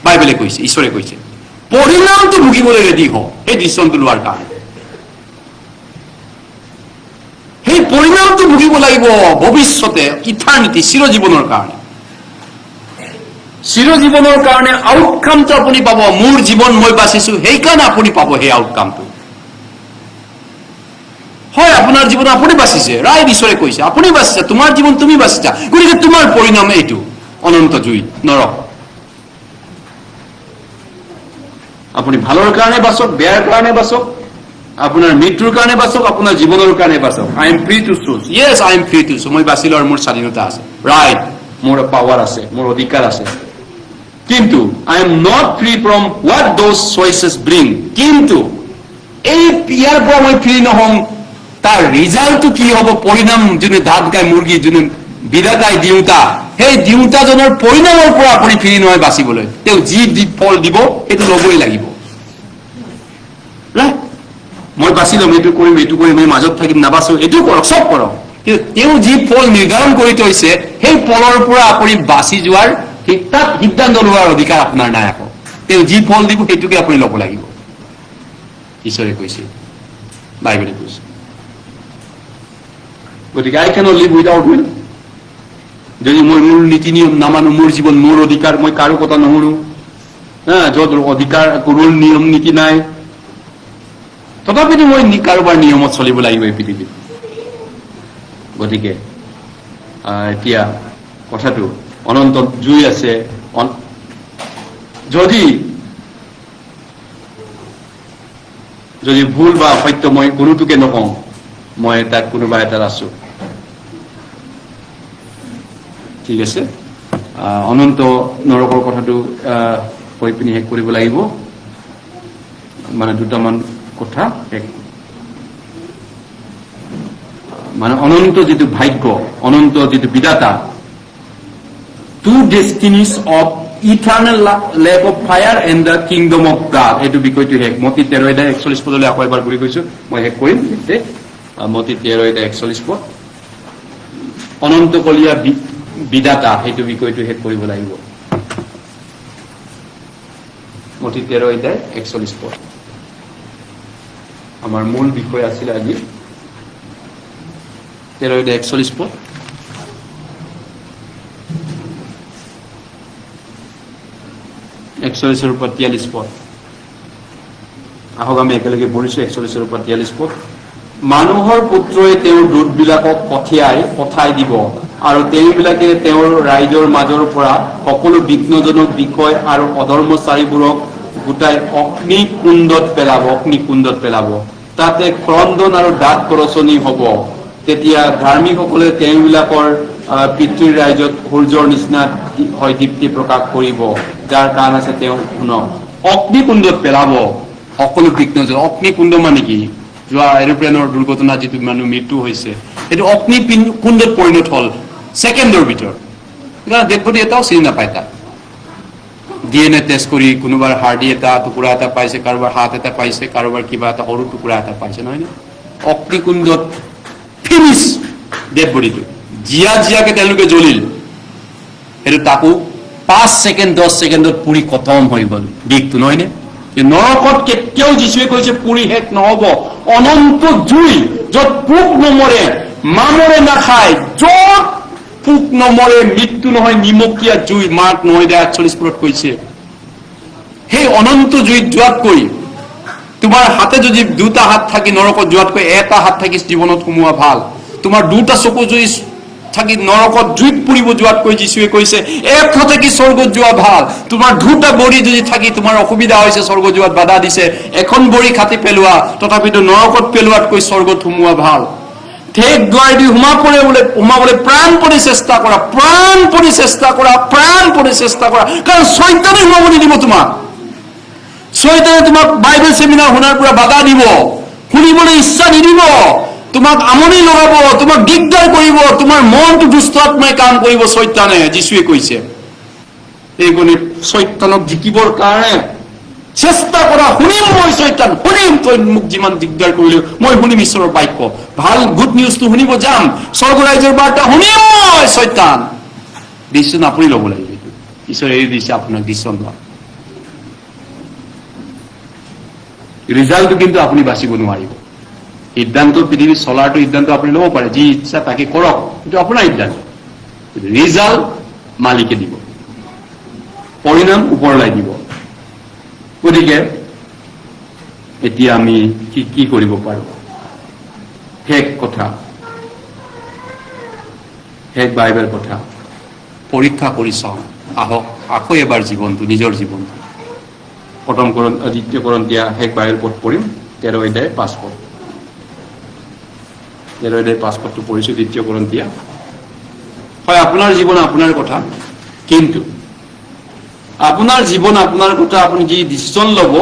বাইবেলে কৈছে, ঈশ্বৰে কৈছে। পৰিণামটো ভুগিবলৈ ৰেডি হওক এই ডিচিশ্যনটো লোৱাৰ কাৰণে। সেই পৰিণামটো ভুগিব লাগিব ভৱিষ্যতে, ইটাৰনিটি, চিৰজীৱনৰ কাৰণে। চিৰজীৱনৰ কাৰণে আউটকামটো আপুনি পাব। মোৰ জীৱন মই বাচিছো, সেইকাৰণে আপুনি পাব সেই আউটকামটো। হয় আপোনাৰ জীৱন আপুনি বাচিছে, ৰাইট, ঈশ্বৰে কৈছে আপুনি বাচিছে, তোমাৰ জীৱন তুমি বাচিছা, গতিকে তোমাৰ পৰিণাম এইটো অনন্ত জুই নৰক। আপুনি ভালৰ কাৰণে বাচক, বেয়াৰ কাৰণে বাচক, আপোনাৰ মৃত্যুৰ কাৰণে বাচক, আপোনাৰ জীৱনৰ কাৰণে বাচক। I am free to choose, Yes I am free to choose, মই বাছি লোৱাৰ মোৰ স্বাধীনতা আছে, ৰাইট, মোৰ পাৱাৰ আছে, মোৰ অধিকাৰ আছে। কিন্তু I am not free from what those choices bring. কিন্তু এই ইয়াৰ পৰা মই ফ্ৰী নহওঁ, তাৰ ৰিজাল্টটো কি হ'ব, পৰিণাম যোনে দাঁত গাই মুৰ্গী, যোনে বিধাতাই দিওঁতা, সেই দিওঁতাজনৰ পৰিণামৰ পৰা আপুনি ফ্ৰী নহয় বাচিবলৈ। তেওঁ যি ফল দিব সেইটো ল'বই লাগিব। মই বাছি ল'ম, এইটো কৰিম, মই মাজত থাকিম, নাবাচো, এইটো কৰক, চব কৰক, কিন্তু তেওঁ যি ফল নিৰ্ধাৰণ কৰি থৈছে সেই ফলৰ পৰা আপুনি বাচি যোৱাৰ তাত সিদ্ধান্ত লোৱাৰ অধিকাৰ আপোনাৰ নাই। আকৌ তেওঁ যি ফল দিব সেইটোকে আপুনি ল'ব লাগিব, ঈশ্বৰে কৈছে, বাইবেলে কৈছে। গতিকে I can live without will. যদি মই মোৰ নীতি নিয়ম নামানো, মোৰ জীৱন মোৰ অধিকাৰ, মই কাৰো কথা নুশুনো, য'ত অধিকাৰ কোনো নিয়ম নীতি নাই, তথাপিতো মই কাৰোবাৰ নিয়মত চলিব লাগিব এই পৃথিৱীত। গতিকে এতিয়া কথাটো অনন্ত জুই আছে, যদি ভুল বা সত্য মই কোনোটোকে নকওঁ, মই তাত কোনোবা এটাত আছো, ঠিক আছে। অনন্ত নৰকৰ কথাটো কৈ পিনি শেষ কৰিব লাগিব, মানে দুটামান কথা শেষ, মানে অনন্ত যিটো ভাগ্য, অনন্ত যিটো বিধাতা, two destinies of eternal lake of fire and the kingdom of God, এইটো বিষয়টো শেষ। মতি 13:41 পদলৈ আকৌ এবাৰ ঘূৰি গৈছো, মই শেষ কৰিম। মতি 13:41 পদ, অনন্তকলীয়া বিধাতা, সেইটো বিষয়টো শেষ কৰিব লাগিব। মতি 13:41 পদ আমাৰ মূল বিষয় আছিল আজি। 13:41 পদ, একচল্লিছৰ পৰা 43 পদ। আহক আমি একেলগে পঢ়িছো 41 পৰা 43 পদ। মানুহৰ পুত্ৰই তেওঁৰ দূতবিলাকক পঠাই দিব, আৰু তেওঁবিলাকে তেওঁৰ ৰাইজৰ মাজৰ পৰা সকলো বিঘ্নজনক বিষয় আৰু অধৰ্মচাৰীবোৰক গোটাই অগ্নিকুণ্ডত পেলাব। তাতে ক্ৰন্দন আৰু দাঁত কৰচনি হ'ব। তেতিয়া ধাৰ্মিকসকলে তেওঁবিলাকৰ পিতৃৰ ৰাইজত সূৰ্যৰ নিচিনা হয় দীপ্তি প্ৰকাশ কৰিব। যাৰ কাণ আছে তেওঁ শুনক। অগ্নিকুণ্ডত পেলাব সকলো বিঘ্নজন। অগ্নিকুণ্ড মানে কি? যোৱা এৰোপ্লেনৰ দুৰ্ঘটনাত যিটো মানুহ মৃত্যু হৈছে, সেইটো অগ্নিকুণ্ডত পৰিণত হ'ল ছেকেণ্ডৰ ভিতৰত। ডেড বডি এটাও চিনি নাপায়। তাত DNA টেষ্ট কৰি কোনোবাৰ হাৰ্ডি এটা টুকুৰা এটা পাইছে, কাৰোবাৰ হাত এটা পাইছে, কাৰোবাৰ কিবা এটা সৰু টুকুৰা এটা পাইছে, নহয় নে? অগ্নিকুণ্ডত ফিনিছ ডেড বডিটো। জিয়াকে তেওঁলোকে জ্বলিল, সেইটো তাকো 5 ছেকেণ্ড 10 ছেকেণ্ডত পুৰি খতম হৈ গ'ল দিশটো, নহয় নে? নৰকত কেতিয়াও যীশুৱে কৈছে পুৰি শেষ নহব। অনন্ত জুই, য'ত পোক নমৰে, মামৰে নাখায়, য'ত পোক নমৰে, মৃত্যু নহয়, নিমকীয়া জুই। মাৰ্ক 9:48 কৈছে। সেই অনন্ত জুইত যোৱাতকৈ তোমাৰ হাতে যদি দুটা হাত থাকি নৰকত যোৱাতকৈ এটা হাত থাকি জীৱনত সোমোৱা ভাল। তোমাৰ দুটা চকু জুই থাকি নৰকত জুইত পুৰিব যোৱাতকৈ যীশুৱে কৈছে এক থাকি স্বৰ্গত যোৱা ভাল। তোমাৰ দুটা ভৰি যদি থাকি তোমাৰ অসুবিধা হৈছে, স্বৰ্গ যোৱাত বাধা দিছে, এখন ভৰি কাটি পেলোৱা, তথাপিতো নৰকত পেলোৱাতকৈ স্বৰ্গত সোমোৱা ভাল। ঠেক দুৱাৰ দি সোমাবলৈ প্ৰাণপণে চেষ্টা কৰা, কাৰণ শয়তানে সোমাব নিদিব তোমাক। শয়তানে তোমাক বাইবেল চেমিনাৰ শুনাৰ পৰা বাধা দিব, শুনিবলৈ ইচ্ছা নিদিব, তোমাক আমনি লগাব, তোমাক দিগদাৰ কৰিব, তোমাৰ মনটো দুষ্ট আত্মাই কাম কৰিব শয়তানে। যীশুৱে কৈছে এইগুণে শয়তানক জিকিবৰ কাৰণে চেষ্টা কৰা। শুনিম মই শয়তান, শুনিম, তই মোক যিমান দিগদাৰ কৰিলেও মই শুনিম ঈশ্বৰৰ বাক্য। ভাল গুড নিউজটো শুনিব যাম, স্বৰ্গ ৰাজ্যৰ বাৰ্তা শুনিম মই। শয়তান ডিচিশ্যন আপুনি ল'ব লাগিব। এইটো ঈশ্বৰে এৰি দিছে আপোনাক ডিচিশ্যন লোৱা। ৰিজাল্টটো কিন্তু আপুনি বাচিব নোৱাৰিব। সিদ্ধান্ত পৃথিৱীত চলাৰটো সিদ্ধান্ত আপুনি ল'ব পাৰে, যি ইচ্ছা তাকে কৰক, এইটো আপোনাৰ সিদ্ধান্ত। ৰিজাল্ট মালিকে দিব, পৰিণাম ওপৰলাই দিব। গতিকে এতিয়া আমি কি কৰিব পাৰো? শেষ কথা, শেষ বাইবেল কথা পৰীক্ষা কৰি চাওঁ আহক, আকৌ এবাৰ জীৱনটো, নিজৰ জীৱনটো। দ্বিতীয় কৰন্থিয়া শেষ বাইবেল পদ পঢ়িম, 13 অধ্যায় 5 পদ। 13 অধ্যায় 5 পদটো পঢ়িছোঁ, দ্বিতীয় কৰন্থিয়া। হয়, আপোনাৰ জীৱন আপোনাৰ কথা, কিন্তু আপোনাৰ জীৱন আপোনাৰ কথা, আপুনি যি ডিচিশ্যন ল'ব,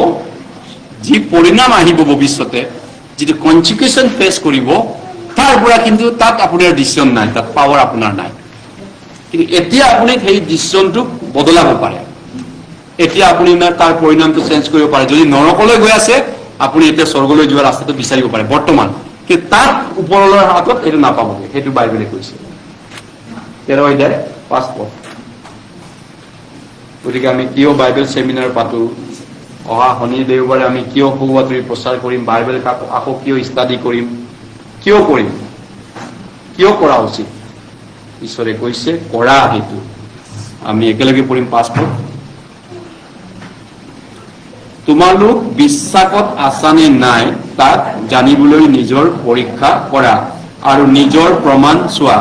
যি পৰিণাম আহিব ভৱিষ্যতে, যিটো কনচিকুৱেশ্যন ফেচ কৰিব, তাৰ পৰা কিন্তু তাত আপোনাৰ ডিচিশ্যন নাই, তাত পাৱাৰ আপোনাৰ নাই। কিন্তু এতিয়া আপুনি সেই ডিচিশ্যনটো বদলাব পাৰে। এতিয়া আপুনি তাৰ পৰিণামটো চেঞ্জ কৰিব পাৰে। যদি নৰকলৈ গৈ আছে, আপুনি এতিয়া স্বৰ্গলৈ যোৱাৰ ৰাস্তাটো বিচাৰিব পাৰে বৰ্তমান, কিন্তু তাত ওপৰলৈ হাতত এইটো নাপাবগে। সেইটো বাইবেলে কৈছে, 13 অধ্যায় 5 পদ। গতিকে আমি কিয় বাইবেল চেমিনাৰ পাতো, অহা শনি দেওবাৰে আমি কিয় সৌবাতৰি প্ৰচাৰ কৰিম, বাইবেল আকৌ কিয় ষ্টাডি কৰিম, কিয় কৰিম, কিয় কৰা উচিত? ঈশ্বৰে কৈছে কৰা। সেইটো আমি একেলগে পঢ়িম 5 পদ। তোমালোক বিশ্বাসত আছানে নাই তাক জানিবলৈ নিজৰ পৰীক্ষা কৰা আৰু নিজৰ প্ৰমাণ চোৱা।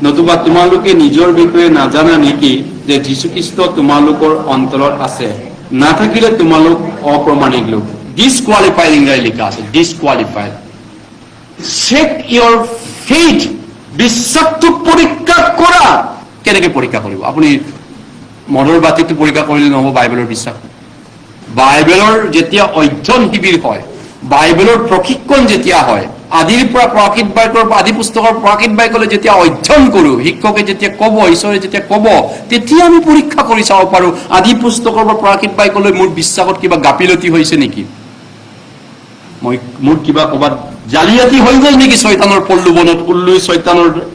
নতুবা তোমালোকে নিজৰ বিষয়ে নাজানা নেকি যে যীশুখ্ৰীষ্ট তোমালোকৰ অন্তৰত আছে? নাথাকিলে তোমালোক অপ্ৰমাণিক লোক। ডিছকুৱালিফাইড ইংৰাজী লিখা আছে, ডিছকুৱালিফাইড। চেক ইয়ৰ ফেইথ, বিশ্বাসটো পৰীক্ষা কৰা। কেনেকে পৰীক্ষা কৰিব? আপুনি মদৰ বাতিটো পৰীক্ষা কৰিলে নহ'ব, বাইবেলৰ বিশ্বাস। বাইবেলৰ যেতিয়া অধ্যয়ন শিবিৰ হয়, বাইবেলৰ প্ৰশিক্ষণ যেতিয়া হয়, আদিৰ পৰা প্ৰকৃত বাক্যৰ আদি পুস্তকৰ প্ৰকৃত বাক্যলৈ যেতিয়া অধ্যয়ন কৰো, শিক্ষকে যেতিয়া ক'ব, ঈশ্বৰে যেতিয়া ক'ব, তেতিয়া আমি পৰীক্ষা কৰি চাব পাৰো আদি পুস্তকৰ পৰা প্ৰকৃত বাক্যলৈ মোৰ বিশ্বাসত কিবা গাফিলতি হৈছে নেকি, মোৰ কিবা ক'ৰবাত জালিয়াতি হৈ গ'ল নেকি, শয়তানৰ প্ৰলোভনত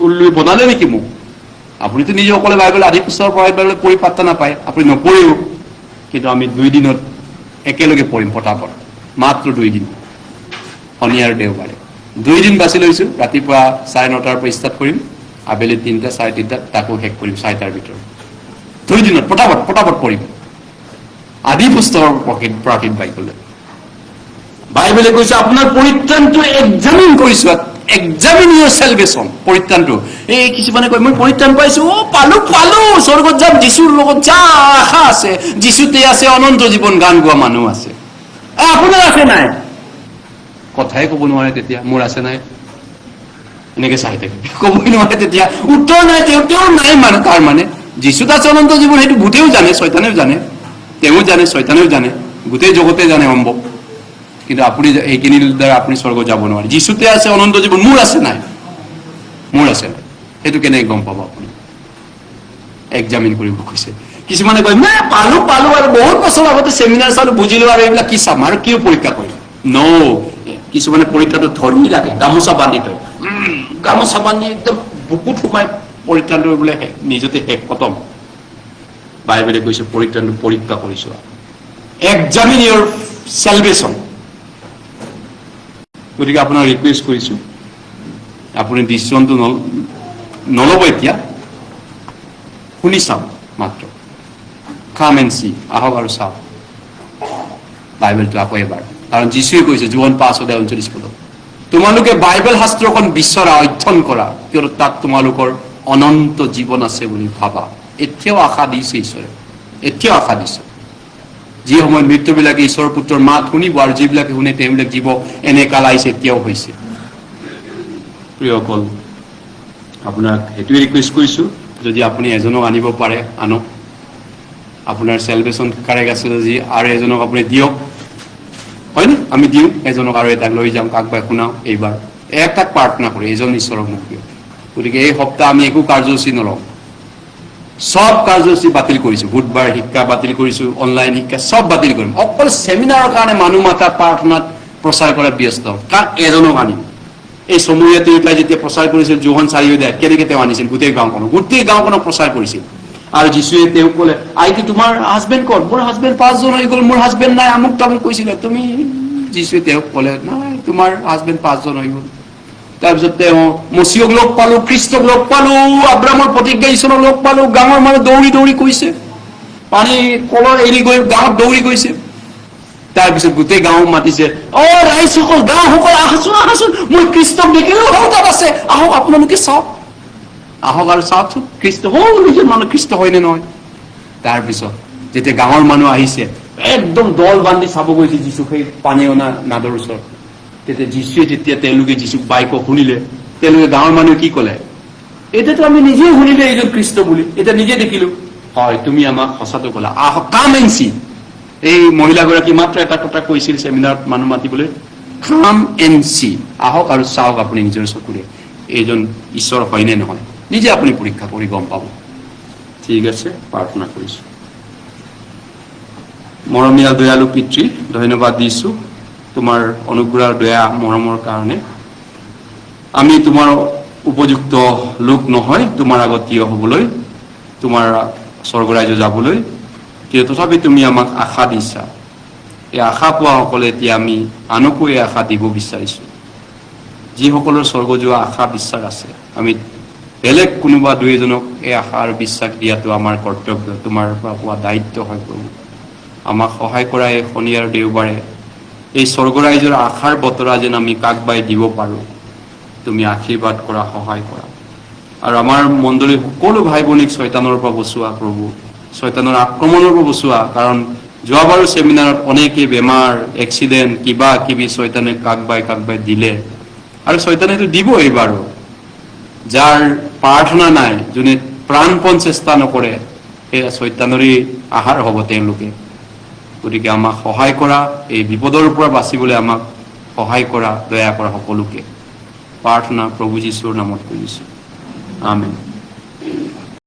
উল্লুই বনালে নেকি মোক? আপুনিতো নিজে অকলে বাইবেল আদি পুস্তকৰ প্ৰকৃত বাক্যলৈ পঢ়ি পাত্তা নাপায়, আপুনি নপঢ়েও। কিন্তু আমি 2 দিনত একেলগে পঢ়িম পটাপট, মাত্ৰ 2 দিন, শনি আৰু দেওবাৰে 2 দিন বাছি লৈছো। ৰাতিপুৱা 9:30 পৰা ষ্টাৰ্ট কৰিম, আবেলি 3টা 3:30 তাকো শেষ কৰিম 4টাৰ ভিতৰত। 2 দিনত পটাপট পঢ়িম আদি পুস্তকৰ প্ৰকৃত বাক্যলৈ। বাইবেলে কৈছে আপোনাৰ পৰিত্ৰাণটো এক্সামিন কৰিছো, এক্সামিন ইয়ৰ চেলভেশ্যন। পৰিত্ৰাণটো, এই কিছুমানে কয় মই পৰিত্ৰাণ পাইছো, পালো স্বৰ্গত যাম, যীশুৰ লগত যা আশা আছে, যীশুতে আছে অনন্ত জীৱন, গান গোৱা মানুহ আছে। আপোনাৰ আছে নাই? কথাই ক'ব নোৱাৰে তেতিয়া, মোৰ আছে নাই এনেকে চাই থাকে, ক'বই নোৱাৰে তেতিয়া, উত্তৰ নাই, তেওঁৰ নাই মানে। তাৰ মানে যীশুত আছে অনন্ত জীৱন, সেইটো ভূতেও জানে, শয়তানেও জানে, তেওঁ জানে, শয়তানেও জানে, গোটেই জগতে জানে সম্ভৱ। কিন্তু আপুনি এইখিনিৰ দ্বাৰা আপুনি স্বৰ্গ যাব নোৱাৰে। যীশুতে আছে অনন্ত জীৱন, মোৰ আছে নাই? মোৰ আছে নাই, সেইটো কেনেকে গম পাব আপুনি? এক্সামিন কৰিব কৈছে। কিছুমানে কয় নাই পালো আৰু বহুত বছৰ আগতে চেমিনাৰ চালো, বুজিলো, আৰু এইবিলাক কি চাম আৰু কিয় পৰীক্ষা কৰিম? কিছুমানে পৰীক্ষাটো ধৰি লাগে, গামোচা বান্ধি থয়, গামোচা বান্ধি একদম বুকুত সোমাই পৰিত্ৰাণটো বোলে নিজতে শেষ খতম। বাইবেলে কৈছে পৰিত্ৰাণটো পৰীক্ষা কৰিছো, এক্সামিন ইয়ৰ চেলভেশ্যন। গতিকে আপোনাক ৰিকুৱেষ্ট কৰিছো, আপুনি ডিচিশ্যনটো নল'ব এতিয়া, শুনি চাওক মাত্ৰ, কাম এণ্ড চি, আহক আৰু চাওক বাইবেলটো আকৌ এবাৰ। কাৰণ যীশুৱে কৈছে যোহন 5:39 তোমালোকে বাইবেল শাস্ত্ৰখন বিচৰা, অধ্যয়ন কৰা, কিয়নো তাত তোমালোকৰ অনন্ত জীৱন আছে বুলি ভাবা। এতিয়াও আশা দিছে ঈশ্বৰে, এতিয়াও আশা দিছে। যি সময়ত মৃত্যুবিলাকে ঈশ্বৰৰ পুত্ৰৰ মাত শুনিব আৰু যিবিলাকে শুনে তেওঁবিলাক জীৱ, এনে কাল আহিছে, এতিয়াও হৈছে। প্ৰিয়সকল, আপোনাক সেইটোৱে ৰিকুৱেষ্ট কৰিছো, যদি আপুনি এজনক আনিব পাৰে আনক, আপোনাৰ চেলভেশ্যন কাৰেক্ট আছে যদি আৰু এজনক আপুনি দিয়ক, হয়নে? আমি দিওঁ এজনক আৰু এটাক লৈ যাওঁ, কাকবাই শুনাও। এইবাৰ এটাক প্ৰাৰ্থনা কৰি এজন ঈশ্বৰক মুখ দিয়ক। গতিকে এই সপ্তাহ আমি একো কাৰ্যসূচী নলওঁ, সব কাৰ্যসূচী বাতিল কৰিছো। বুধবাৰ শিক্ষা বাতিল কৰিছো, অনলাইন শিক্ষা সব বাতিল কৰিম। অকল চেমিনাৰৰ কাৰণে মানুহ মাতা, প্ৰাৰ্থনাত প্ৰচাৰ কৰা ব্যস্ত। কাৰণ এজনক আনিম। এই চমুৰীয়া তিৰোতাই যেতিয়া প্ৰচাৰ কৰিছিল যোহন 4:10, কেনেকে তেওঁ আনিছিল? গোটেই গাঁওখনক প্ৰচাৰ কৰিছিল। আৰু যীশুৱে তেওঁক ক'লে, আইটি তোমাৰ হাজবেণ্ড ক'ত? মোৰ হাজবেণ্ড 5 জন হৈ গ'ল, মোৰ হাজবেণ্ড নাই, আমুক তামুক কৈছিলে। যীশুৱে তেওঁক ক'লে, নাই তোমাৰ হাজবেণ্ড 5 জন হৈ গ'ল। তাৰপিছত তেওঁ মচিহক লগ পালো, খ্ৰীষ্টক লগ পালো, আব্ৰাহামৰ প্ৰতিজ্ঞা ঈশ্বৰক লগ পালো। গাঁৱৰ মানুহ দৌৰি কৈছে, পানী কলৰ এৰি গৈ গাঁৱত দৌৰি গৈছে। তাৰপিছত গোটেই গাঁও মাতিছে, ৰাইজসকল, গাঁওসকল, আহাচোন, মই খ্ৰীষ্টক দেখিলো, তাত আছে, আহক আপোনালোকে চাওক, আহক আৰু চাওকচোন খ্ৰীষ্ট, নিজৰ মানুহ খ্ৰীষ্ট হয় নে নহয়। তাৰপিছত যেতিয়া গাঁৱৰ মানুহ আহিছে, একদম দল বান্ধি চাব গৈছে যীচুক সেই পানী অনা নাদৰ ওচৰত। তেতিয়া যীশুৱে তেওঁলোকে যীচুক বাইকক শুনিলে, তেওঁলোকে গাঁৱৰ মানুহে কি ক'লে, এতিয়াতো আমি নিজেও শুনিলো এইজন খ্ৰীষ্ট বুলি, এতিয়া নিজে দেখিলো, হয় তুমি আমাক সঁচাটো ক'লা, আহক কাম এণ্ড চি। এই মহিলাগৰাকী মাত্ৰ এটা কথা কৈছিল চেমিনাৰত মানুহ মাতিবলৈ, কাম এণ্ড চি, আহক আৰু চাওক আপুনি নিজৰ চকুৰে এইজন ঈশ্বৰ হয় নে নহয়, নিজে আপুনি পৰীক্ষা কৰি গম পাব। ঠিক আছে, প্ৰাৰ্থনা কৰিছো। মৰমীয়া দয়ালু পিতৃ, ধন্যবাদ দিছো তোমাৰ অনুগ্ৰহ দয়া মৰমৰ কাৰণে। আমি তোমাৰ উপযুক্ত লোক নহয় তোমাৰ আগত থিয় হ'বলৈ, তোমাৰ স্বৰ্গৰাজ্য যাবলৈ, কিন্তু তথাপি তুমি আমাক আশা দিছা। এই আশা পোৱাসকলে এতিয়া আমি আনকো এই আশা দিব বিচাৰিছো। যিসকলৰ স্বৰ্গ যোৱা আশা বিশ্বাস আছে, আমি বেলেগ কোনোবা দুই এজনক এই আশা আৰু বিশ্বাস দিয়াটো আমাৰ কৰ্তব্য, তোমাৰ পৰা পোৱা দায়িত্ব হয় প্ৰভু। আমাক সহায় কৰা এই শনি আৰু দেওবাৰে এই স্বৰ্গৰাজ্যৰ আশাৰ বতৰা যেন আমি কাকবাই দিব পাৰোঁ, তুমি আশীৰ্বাদ কৰা, সহায় কৰা। আৰু আমাৰ মণ্ডলীৰ সকলো ভাই ভনীক শয়তানৰ পৰা বচোৱা প্ৰভু, শয়তানৰ আক্ৰমণৰ পৰা বচোৱা। কাৰণ যোৱাবাৰো চেমিনাৰত অনেকেই বেমাৰ, এক্সিডেণ্ট, কিবা কিবি শয়তানে কাকবাই দিলে, আৰু শয়তানে সেইটো দিব এইবাৰো। যাৰ প্ৰাৰ্থনা নাই, যোনে প্ৰাণপণ চেষ্টা নকৰে, সেই শয়তানৰে আহাৰ হ'ব তেওঁলোকে। গতিকে আমাক সহায় কৰা, এই বিপদৰ পৰা বাচিবলৈ আমাক সহায় কৰা, দয়া কৰা সকলোকে। প্ৰাৰ্থনা প্ৰভু যীশুৰ নামত কৰিছো, আমেন।